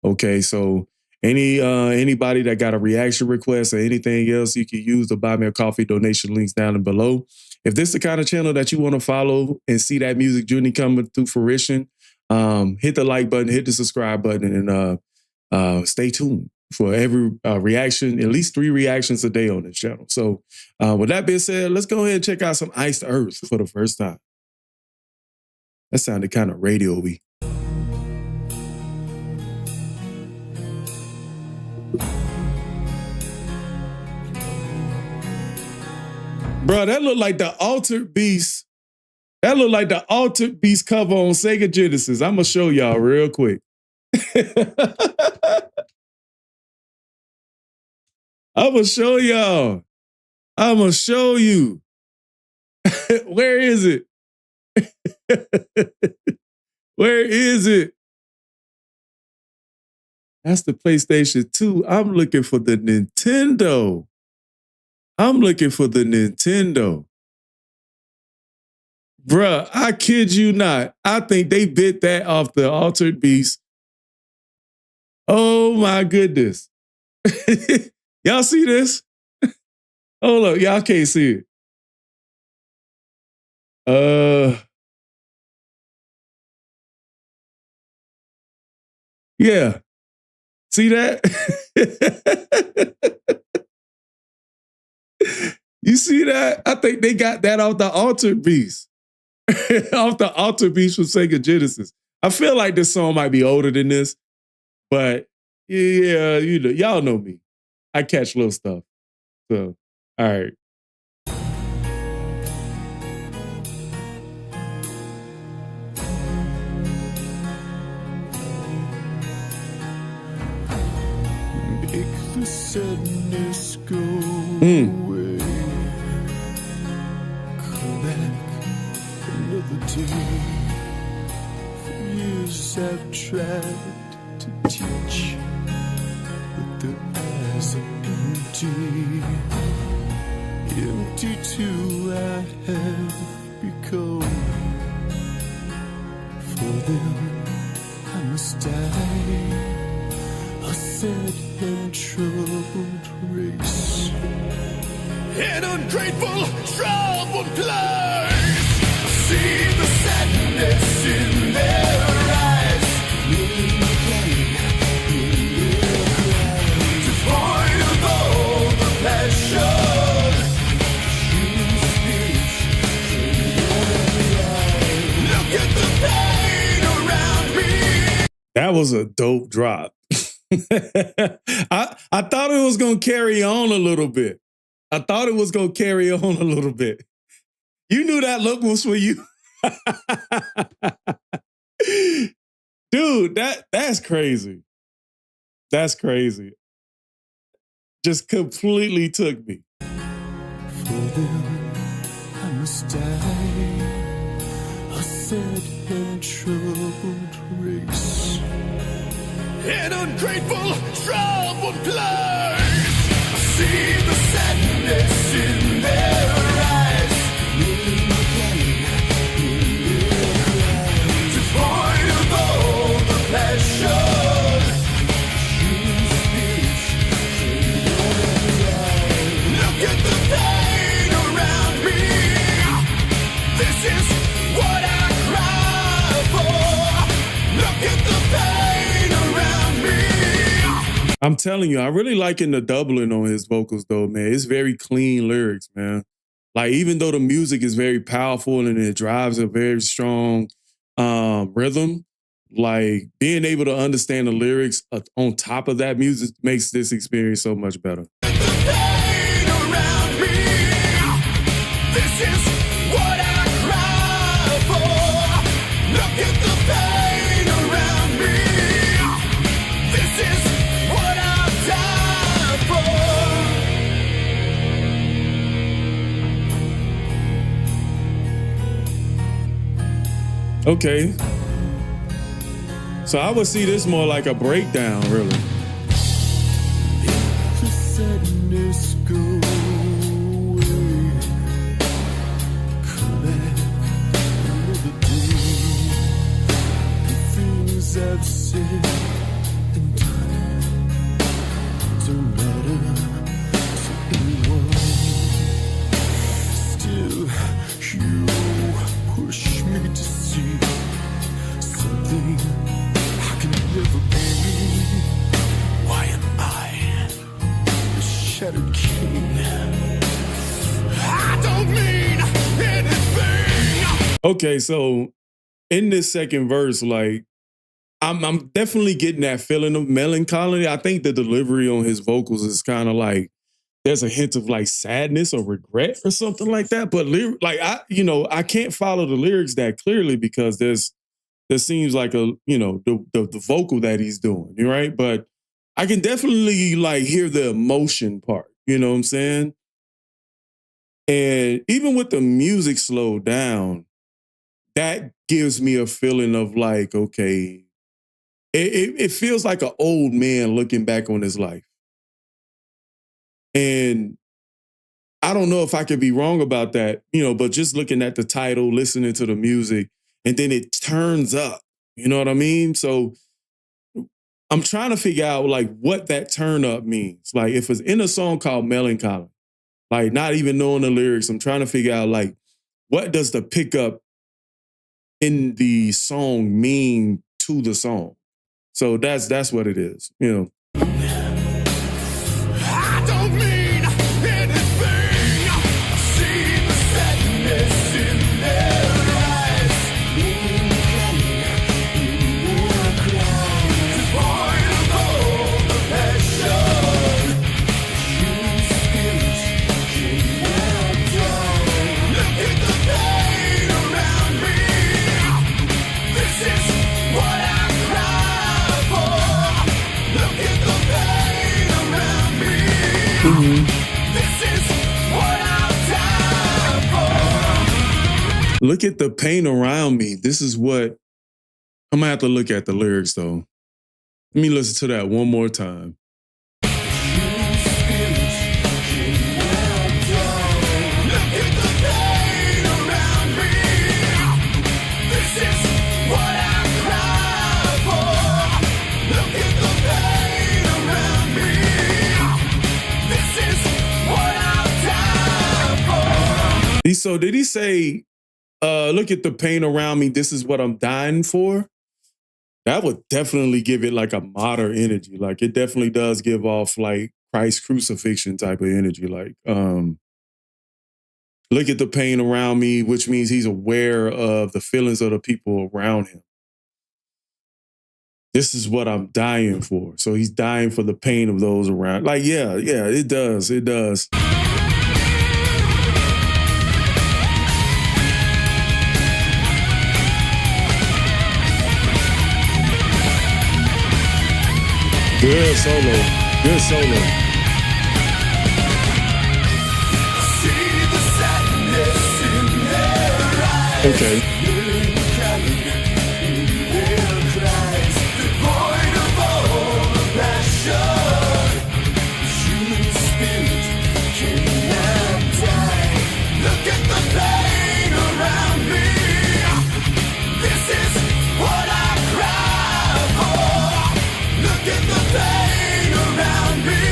Okay, so anybody that got a reaction request or anything else, you can use the Buy Me a Coffee donation links down and below. If this is the kind of channel that you want to follow and see that music journey coming to fruition, hit the like button, hit the subscribe button, and stay tuned for every reaction, at least 3 reactions a day on this channel. So with that being said, let's go ahead and check out some Iced Earth for the first time. That sounded kind of radio-y. Bro, that looked like the Altered Beast. That looked like the Altered Beast cover on Sega Genesis. I'm going to show y'all real quick. I'm going to show y'all. I'm going to show you. Where is it? Where is it? That's the PlayStation 2. I'm looking for the Nintendo. I'm looking for the Nintendo. Bruh, I kid you not. I think they bit that off the Altered Beast. Oh my goodness. Y'all see this? Hold up, y'all can't see it. Yeah. See that? You see that? I think they got that off the Altered Beast. Off the Altered Beast from Sega Genesis. I feel like this song might be older than this, but yeah, you know, y'all know me. I catch little stuff. So, all right. Make the sadness go away. Come back another day. For years I've tried to teach, but their eyes are empty. Empty too I have become. For them I must die. A sad and troubled race. An ungrateful, troubled place. See the sadness in their eyes. Devoid of all the passion. Look at the pain around me. That was a dope drop. I thought it was gonna carry on a little bit. I thought it was gonna carry on a little bit. You knew that look was for you. Dude, that's crazy. That's crazy. Just completely took me. For them I must die. A sad and troubled race. An ungrateful, troubled place. See the sadness in their eyes. Devoid of all the passion. Look at the pain around me. This is what I cry for. Look at the pain around me. I'm telling you, I really liking the doubling on his vocals though, man. It's very clean lyrics, man. Like even though the music is very powerful and it drives a very strong rhythm, like being able to understand the lyrics on top of that music makes this experience so much better. Pain around me. This is what I cry for. Look at the pain around me. This is what I die for. Okay. So I would see this more like a breakdown, really. The sadness go away. Come back another day. The things I've said and done don't matter to anyone. Still, you push me to see something I can never be. Why am I the shattered king? I don't mean anything. Okay, so in this second verse, like I'm definitely getting that feeling of melancholy. I think the delivery on his vocals is kind of like there's a hint of like sadness or regret or something like that. But like I can't follow the lyrics that clearly because there seems like the vocal that he's doing, right? But I can definitely like hear the emotion part. You know what I'm saying? And even with the music slowed down, that gives me a feeling of like, okay, it feels like an old man looking back on his life. And I don't know if I could be wrong about that, but just looking at the title, listening to the music, and then it turns up. You know what I mean? So I'm trying to figure out like what that turn up means. Like if it's in a song called Melancholy, like not even knowing the lyrics, I'm trying to figure out like what does the pickup in the song mean to the song? So that's what it is, I don't mean anything. See the sadness in their eyes. Devoid of all the passion. Human spirit cannot die. Look at the pain around me. This is what I cry for. Look at the pain around me. This is what I'll die for. Look at the pain around me. This is what I'm gonna have to look at the lyrics though. Let me listen to that one more time. Human spirit cannot die. Look at the pain around me. This is what I cry for. Look at the pain around me. This is what I'll die for. So did he say, look at the pain around me, this is what I'm dying for? That would definitely give it like a modern energy. Like it definitely does give off like Christ crucifixion type of energy. Like, look at the pain around me, which means he's aware of the feelings of the people around him. This is what I'm dying for. So he's dying for the pain of those around. Like, yeah, it does. It does. Good solo. Good solo. See the sadness in their eyes. Okay. Melancholy in their cries. Devoid of all the passion. The human spirit cannot die. Look at the pain around me. This is what I cry for. Look at the pain around me.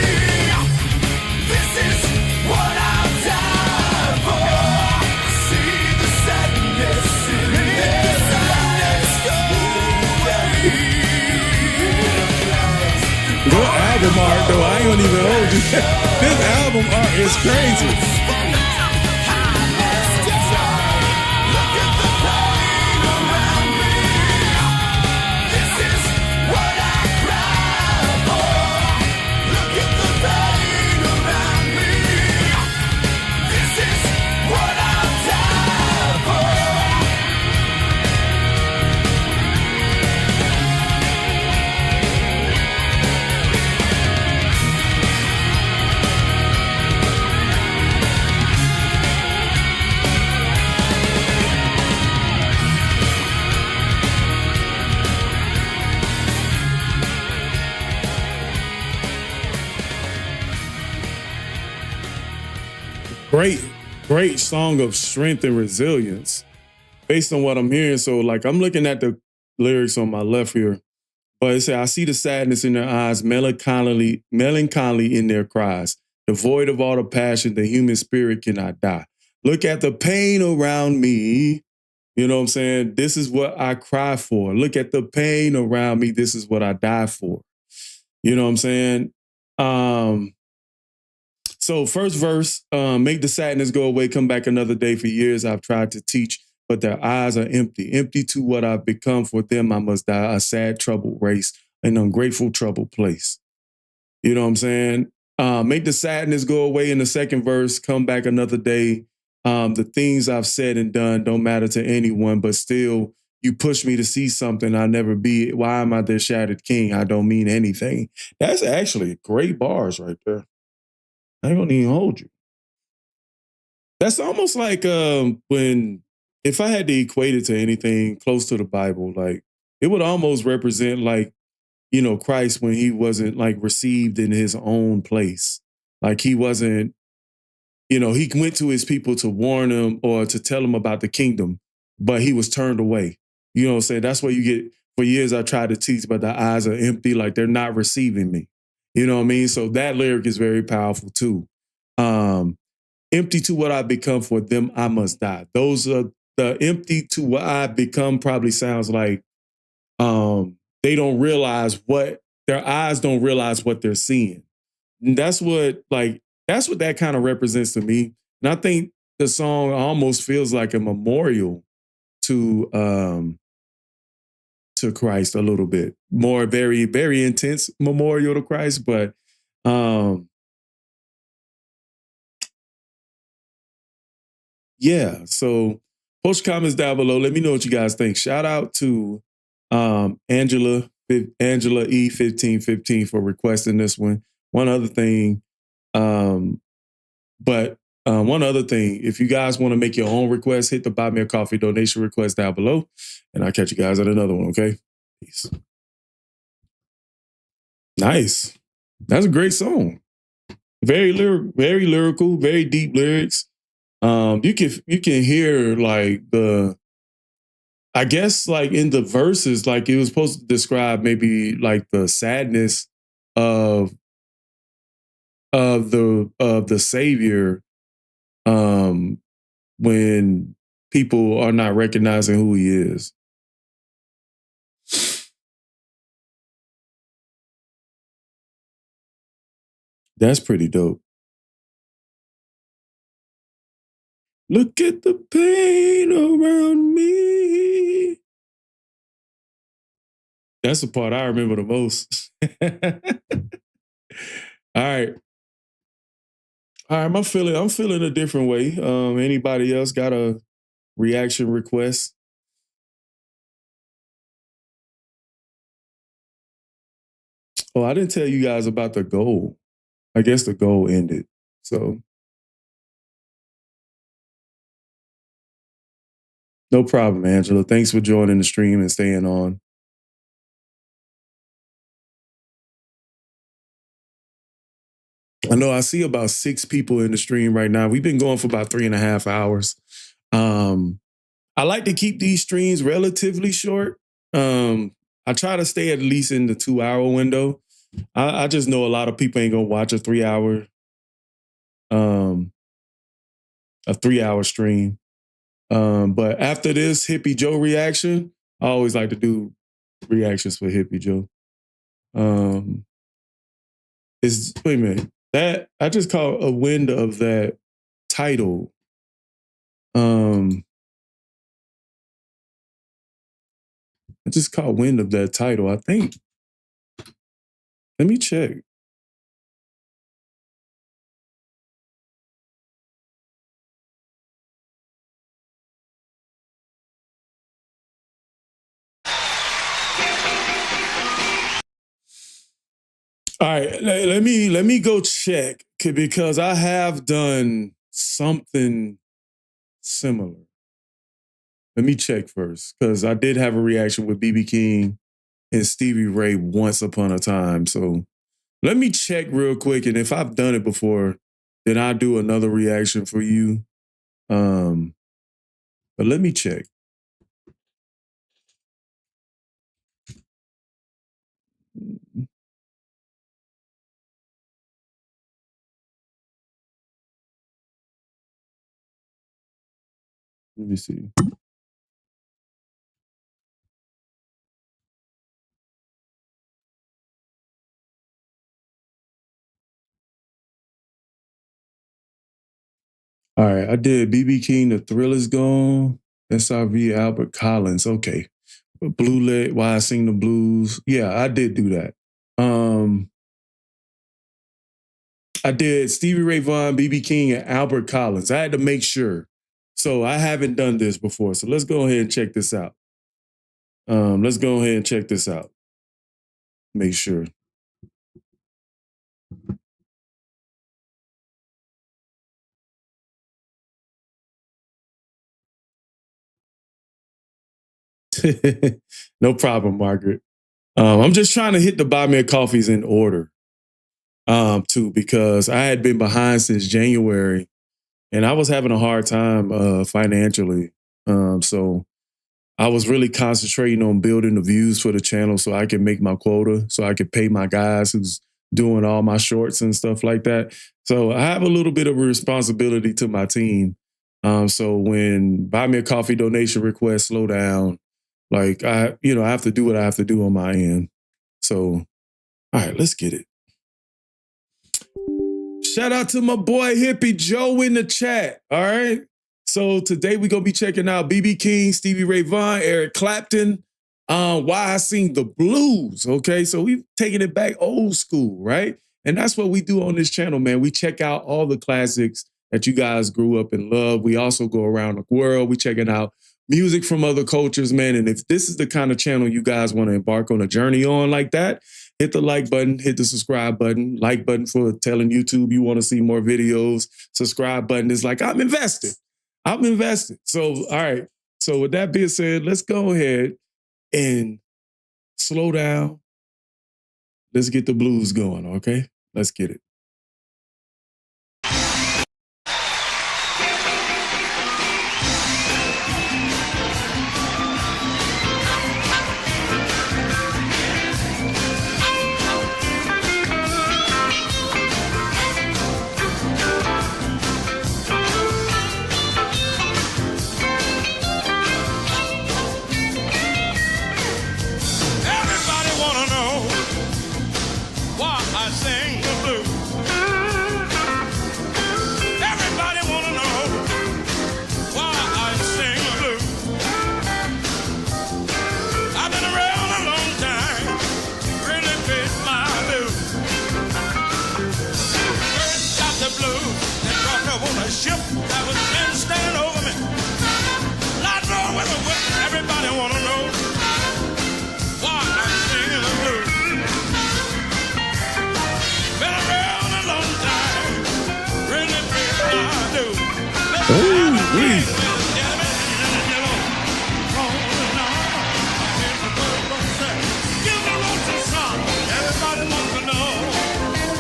This is what I'll die for. See the sadness in their eyes. Good album art, though. I ain't gonna even hold you. This album art is crazy. Look at the pain around me. This is what I cry for. Look at the pain around me. This is what I'll die for. Great song of strength and resilience based on what I'm hearing. So like I'm looking at the lyrics on my left here, but it says, I see the sadness in their eyes, melancholy in their cries, devoid of all the passion, the human spirit cannot die. Look at the pain around me. You know what I'm saying? This is what I cry for. Look at the pain around me. This is what I die for. You know what I'm saying? So first verse, make the sadness go away, come back another day. For years I've tried to teach, but their eyes are empty to what I've become. For them I must die, a sad, troubled race, an ungrateful, troubled place. You know what I'm saying? Make the sadness go away in the second verse, come back another day. The things I've said and done don't matter to anyone, but still you push me to see something I'll never be. Why am I their shattered king? I don't mean anything. That's actually great bars right there. I ain't gonna even hold you. That's almost like when, if I had to equate it to anything close to the Bible, like it would almost represent like Christ when he wasn't like received in his own place. Like he wasn't, he went to his people to warn them or to tell them about the kingdom, but he was turned away. You know what I'm saying? That's what you get. For years, I tried to teach, but the eyes are empty, like they're not receiving me. You know what I mean? So that lyric is very powerful too. Empty to what I become, for them I must die. Those are the empty to what I become probably sounds like they don't realize their eyes don't realize what they're seeing. And that's what that kind of represents to me. And I think the song almost feels like a memorial to Christ a little bit. More very, very intense memorial to Christ, but yeah, so post comments down below. Let me know what you guys think. Shout out to Angela E1515 for requesting this one. One other thing, one other thing, if you guys want to make your own request, hit the Buy Me a Coffee donation request down below, and I'll catch you guys at another one, okay? Peace. Nice. That's a great song. Very lyrical, very deep lyrics. You can hear like I guess like in the verses, like it was supposed to describe maybe like the sadness of the Savior when people are not recognizing who he is. That's pretty dope. Look at the pain around me. That's the part I remember the most. All right. I'm feeling a different way. Anybody else got a reaction request? Oh, I didn't tell you guys about the goal. I guess the goal ended. So no problem, Angela. Thanks for joining the stream and staying on. I know I see about 6 people in the stream right now. We've been going for about 3.5 hours. I like to keep these streams relatively short. I try to stay at least in the 2-hour window. I just know a lot of people ain't gonna watch a 3-hour stream. But after this Hippie Joe reaction, I always like to do reactions for Hippie Joe. Wait a minute. That I just caught a wind of that title. I just caught wind of that title, I think. Let me check. All right, let me go check because I have done something similar. Let me check first because I did have a reaction with BB King and Stevie Ray once upon a time. So let me check real quick, and if I've done it before, then I'll do another reaction for you. But let me check. Let me see. All right, I did BB King, The Thrill Is Gone, SRV, Albert Collins. Okay. Blue Lit, Why I Sing the Blues. Yeah, I did do that. I did Stevie Ray Vaughan, BB King, and Albert Collins. I had to make sure. So I haven't done this before. So let's go ahead and check this out. Let's go ahead and check this out. Make sure. No problem, Margaret. I'm just trying to hit the buy me a coffees in order, too, because I had been behind since January, and I was having a hard time financially. So I was really concentrating on building the views for the channel so I can make my quota, so I could pay my guys who's doing all my shorts and stuff like that. So I have a little bit of a responsibility to my team. So when buy me a coffee donation requests slow down, like I have to do what I have to do on my end. So, all right, let's get it. Shout out to my boy Hippie Joe in the chat. All right. So today we're gonna be checking out BB King, Stevie Ray Vaughan, Eric Clapton. Why I Sing the Blues. Okay, so we've taken it back old school, right? And that's what we do on this channel, man. We check out all the classics that you guys grew up and love. We also go around the world. We checking out music from other cultures, man. And if this is the kind of channel you guys want to embark on a journey on like that, hit the like button, hit the subscribe button. Like button for telling YouTube you want to see more videos. Subscribe button is like, I'm invested. I'm invested. So, all right. So with that being said, let's go ahead and slow down. Let's get the blues going, okay? Let's get it. Everybody wanna know why I sing the blues. Everybody wanna know why I sing the blues. I've been around a long time, really paid my dues. First got the blues and brought up on a ship that was men standing over me. Not knowing where the whip. Everybody wanna know why I'm singing the blues. Been around a long time, really big I do. Give the road to song. Everybody wants to know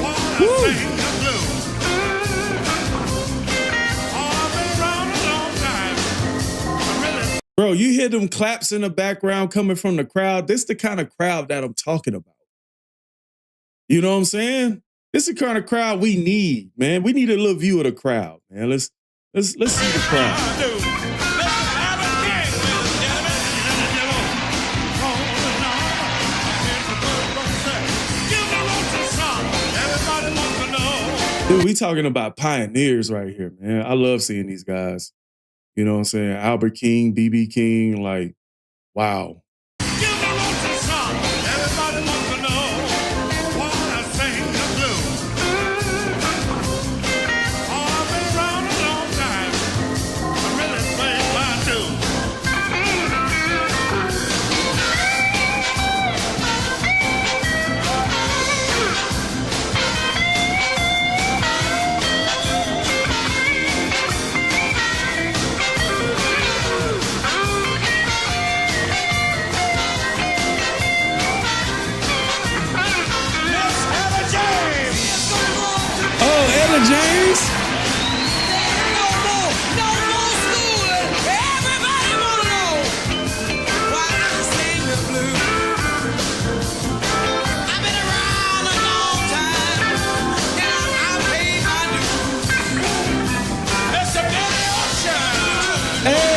why I sing the blues. Oh, I've been around a long time. I really Bro, you hear them claps in the background coming from the crowd. This the kind of crowd that I'm talking about. You know what I'm saying? This is the kind of crowd we need, man. We need a little view of the crowd, man. Let's see the crowd. I do. Listen, I'm a king, ladies and gentlemen. Give the road to song. Everybody wants to know. Dude, we talking about pioneers right here, man. I love seeing these guys. You know what I'm saying? Albert King, BB King, like, wow. Give the road to song. Everybody wants to know why I sing the blues. Oh, I've been around a long time. I really play my dues. Miss Ella James. Oh, Ella James? No more schooling. Everybody wanna know why I sing the blues. I've been around a long time, and I pay my dues. Mr. Billy Ocean. Hey!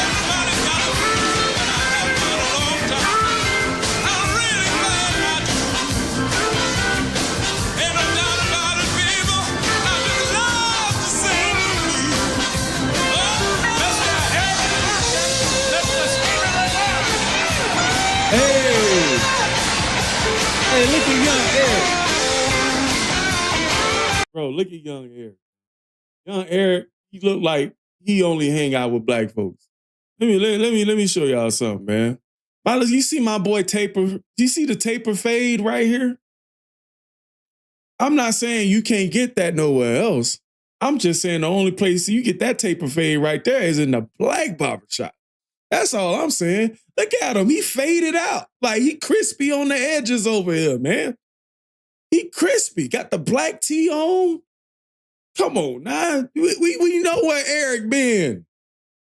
Everybody got a blues, and I have been a long time. I'm really glad I do. Ain't no doubt about it, people. I just love to sing the blues. Oh, Mr. Ayreon, Mr. Stevie Ray Vaughan. Hey! Hey, look at young Eric. Bro, look at young Eric. Young Eric, he look like he only hang out with black folks. Let me show y'all something, man. Miles, you see my boy Taper? You see the taper fade right here? I'm not saying you can't get that nowhere else. I'm just saying the only place you get that taper fade right there is in the black barbershop. That's all I'm saying. Look at him. He faded out. Like he crispy on the edges over here, man. He crispy. Got the black tee on. Come on, now. We know where Eric been.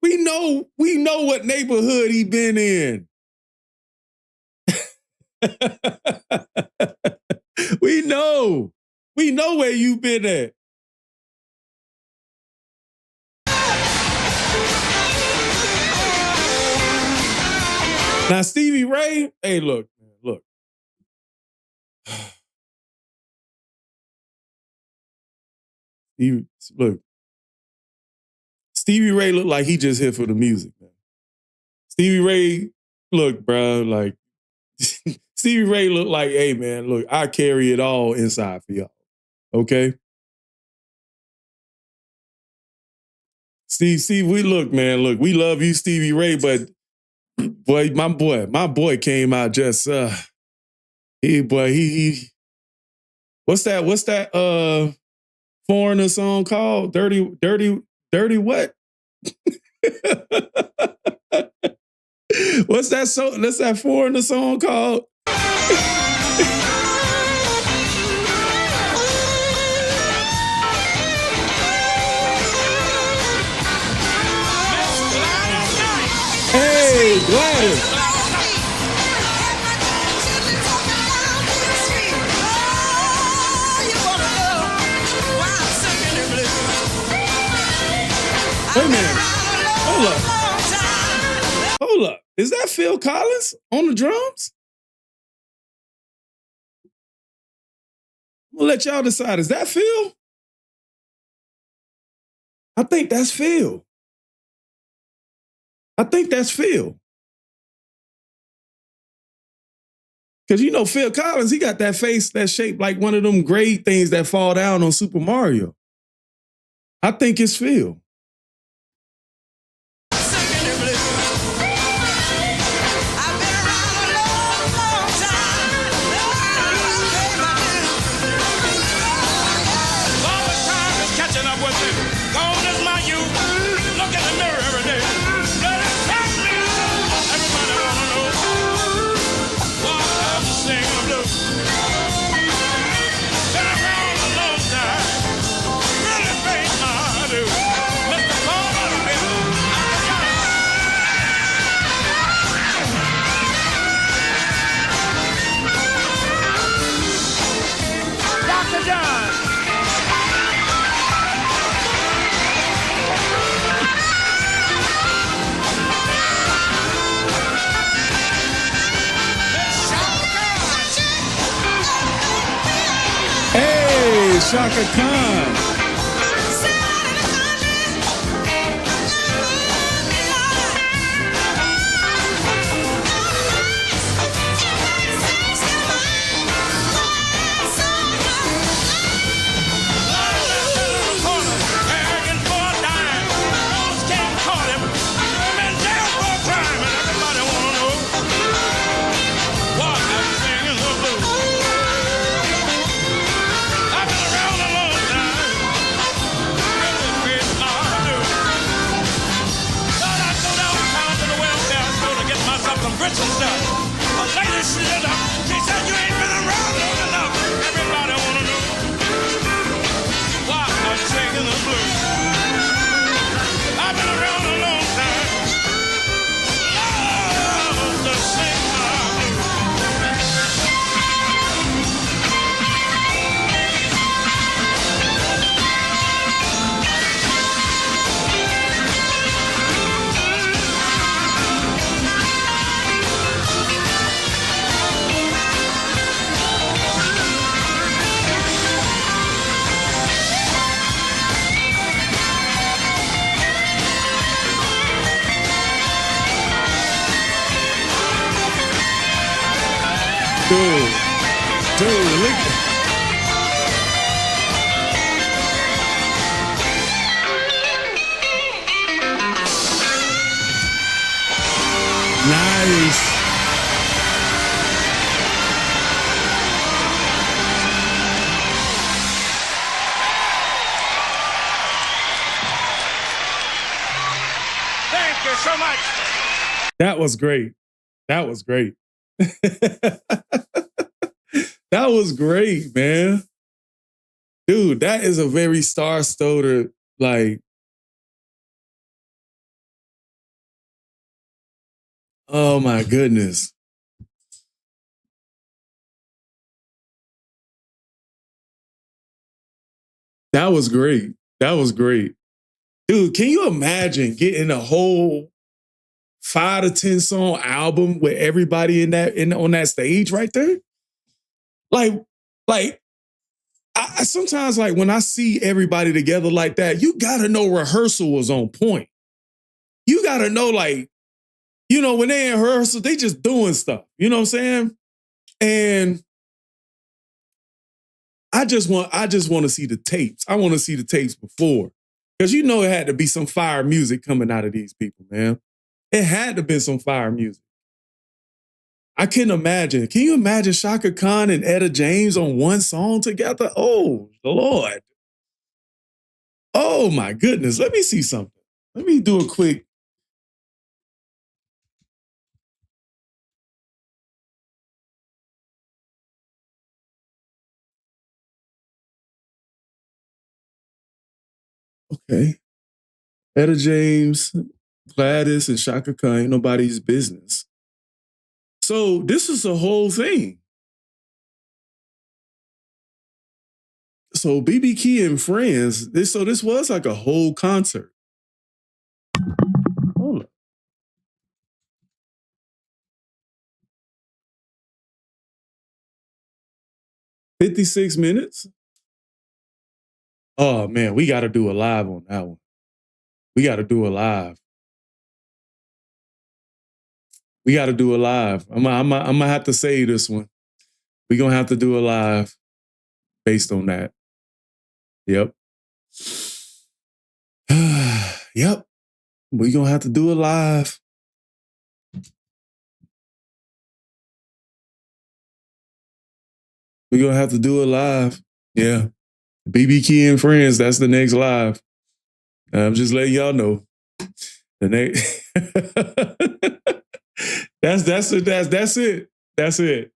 We know what neighborhood he been in. We know where you been at. Now, Stevie Ray, hey, look. Look. Stevie Ray looked like he just here for the music, man. Stevie Ray, look, bro, like, Stevie Ray looked like, hey, man, look, I carry it all inside for y'all, okay? Steve, we look, man, look, we love you, Stevie Ray, but boy, my boy came out just, he what's that foreigner song called? Dirty what? What's that foreigner song called? Hey, Gladys. Wait a minute. Hold up. Is that Phil Collins on the drums? I'm gonna let y'all decide. Is that Phil? I think that's Phil. Because you know Phil Collins, he got that face that's shaped like one of them grade things that fall down on Super Mario. I think it's Phil. Shaka Khan. Nice. Thank you so much. That was great. That was great. That was great, man. Dude, that is a very star-studded, like, oh my goodness. That was great. That was great. Dude, can you imagine getting a whole 5 to 10 song album with everybody on that stage right there? Like I sometimes, like, when I see everybody together like that, you gotta know rehearsal was on point. You gotta know, like, you know, when they in rehearsal, they just doing stuff. You know what I'm saying? And I just want to see the tapes. I want to see the tapes before. Because you know it had to be some fire music coming out of these people, man. It had to be some fire music. I couldn't imagine. Can you imagine Shaka Khan and Etta James on one song together? Oh, Lord. Oh, my goodness. Let me see something. Let me do a quick. Okay. Etta James, Gladys, and Shaka Khan, ain't nobody's business. So this is the whole thing. So BB Key and friends, this was like a whole concert. Hold on. $56 minutes? Oh man, we gotta do a live on that one. We gotta do a live. We gotta do a live. I'm gonna have to save this one. We're gonna have to do a live based on that. Yep. Yep. We're gonna have to do a live. We're gonna have to do a live. Yeah. BB Key and friends, that's the next live. I'm just letting y'all know. The next that's it. That's it.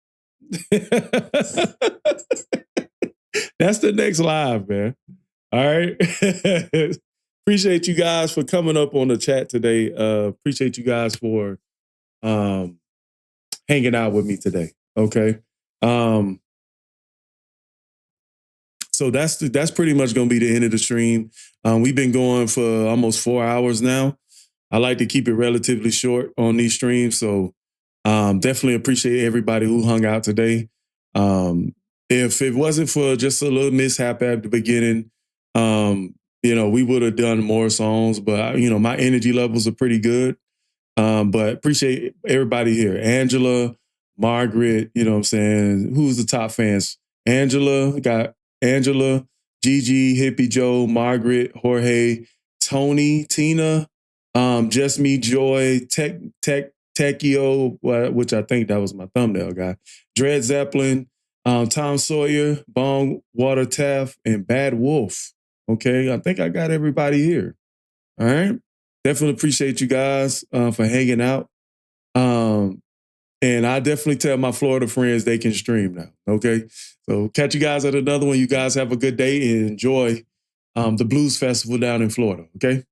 That's the next live, man. All right. Appreciate you guys for coming up on the chat today. Appreciate you guys for hanging out with me today. Okay. So that's pretty much going to be the end of the stream. We've been going for almost 4 hours now. I like to keep it relatively short on these streams. So definitely appreciate everybody who hung out today. If it wasn't for just a little mishap at the beginning, you know, we would have done more songs, but you know, my energy levels are pretty good. But appreciate everybody here. Angela, Margaret, you know what I'm saying? Who's the top fans? Angela, got Angela, Gigi, Hippie Joe, Margaret, Jorge, Tony, Tina, Just Me, Joy, Techio, which I think that was my thumbnail guy, Dred Zeppelin, Tom Sawyer, Bong, Water Taff, and Bad Wolf. Okay, I think I got everybody here. All right. Definitely appreciate you guys for hanging out. And I definitely tell my Florida friends they can stream now. Okay. So catch you guys at another one. You guys have a good day and enjoy the Blues Festival down in Florida. Okay.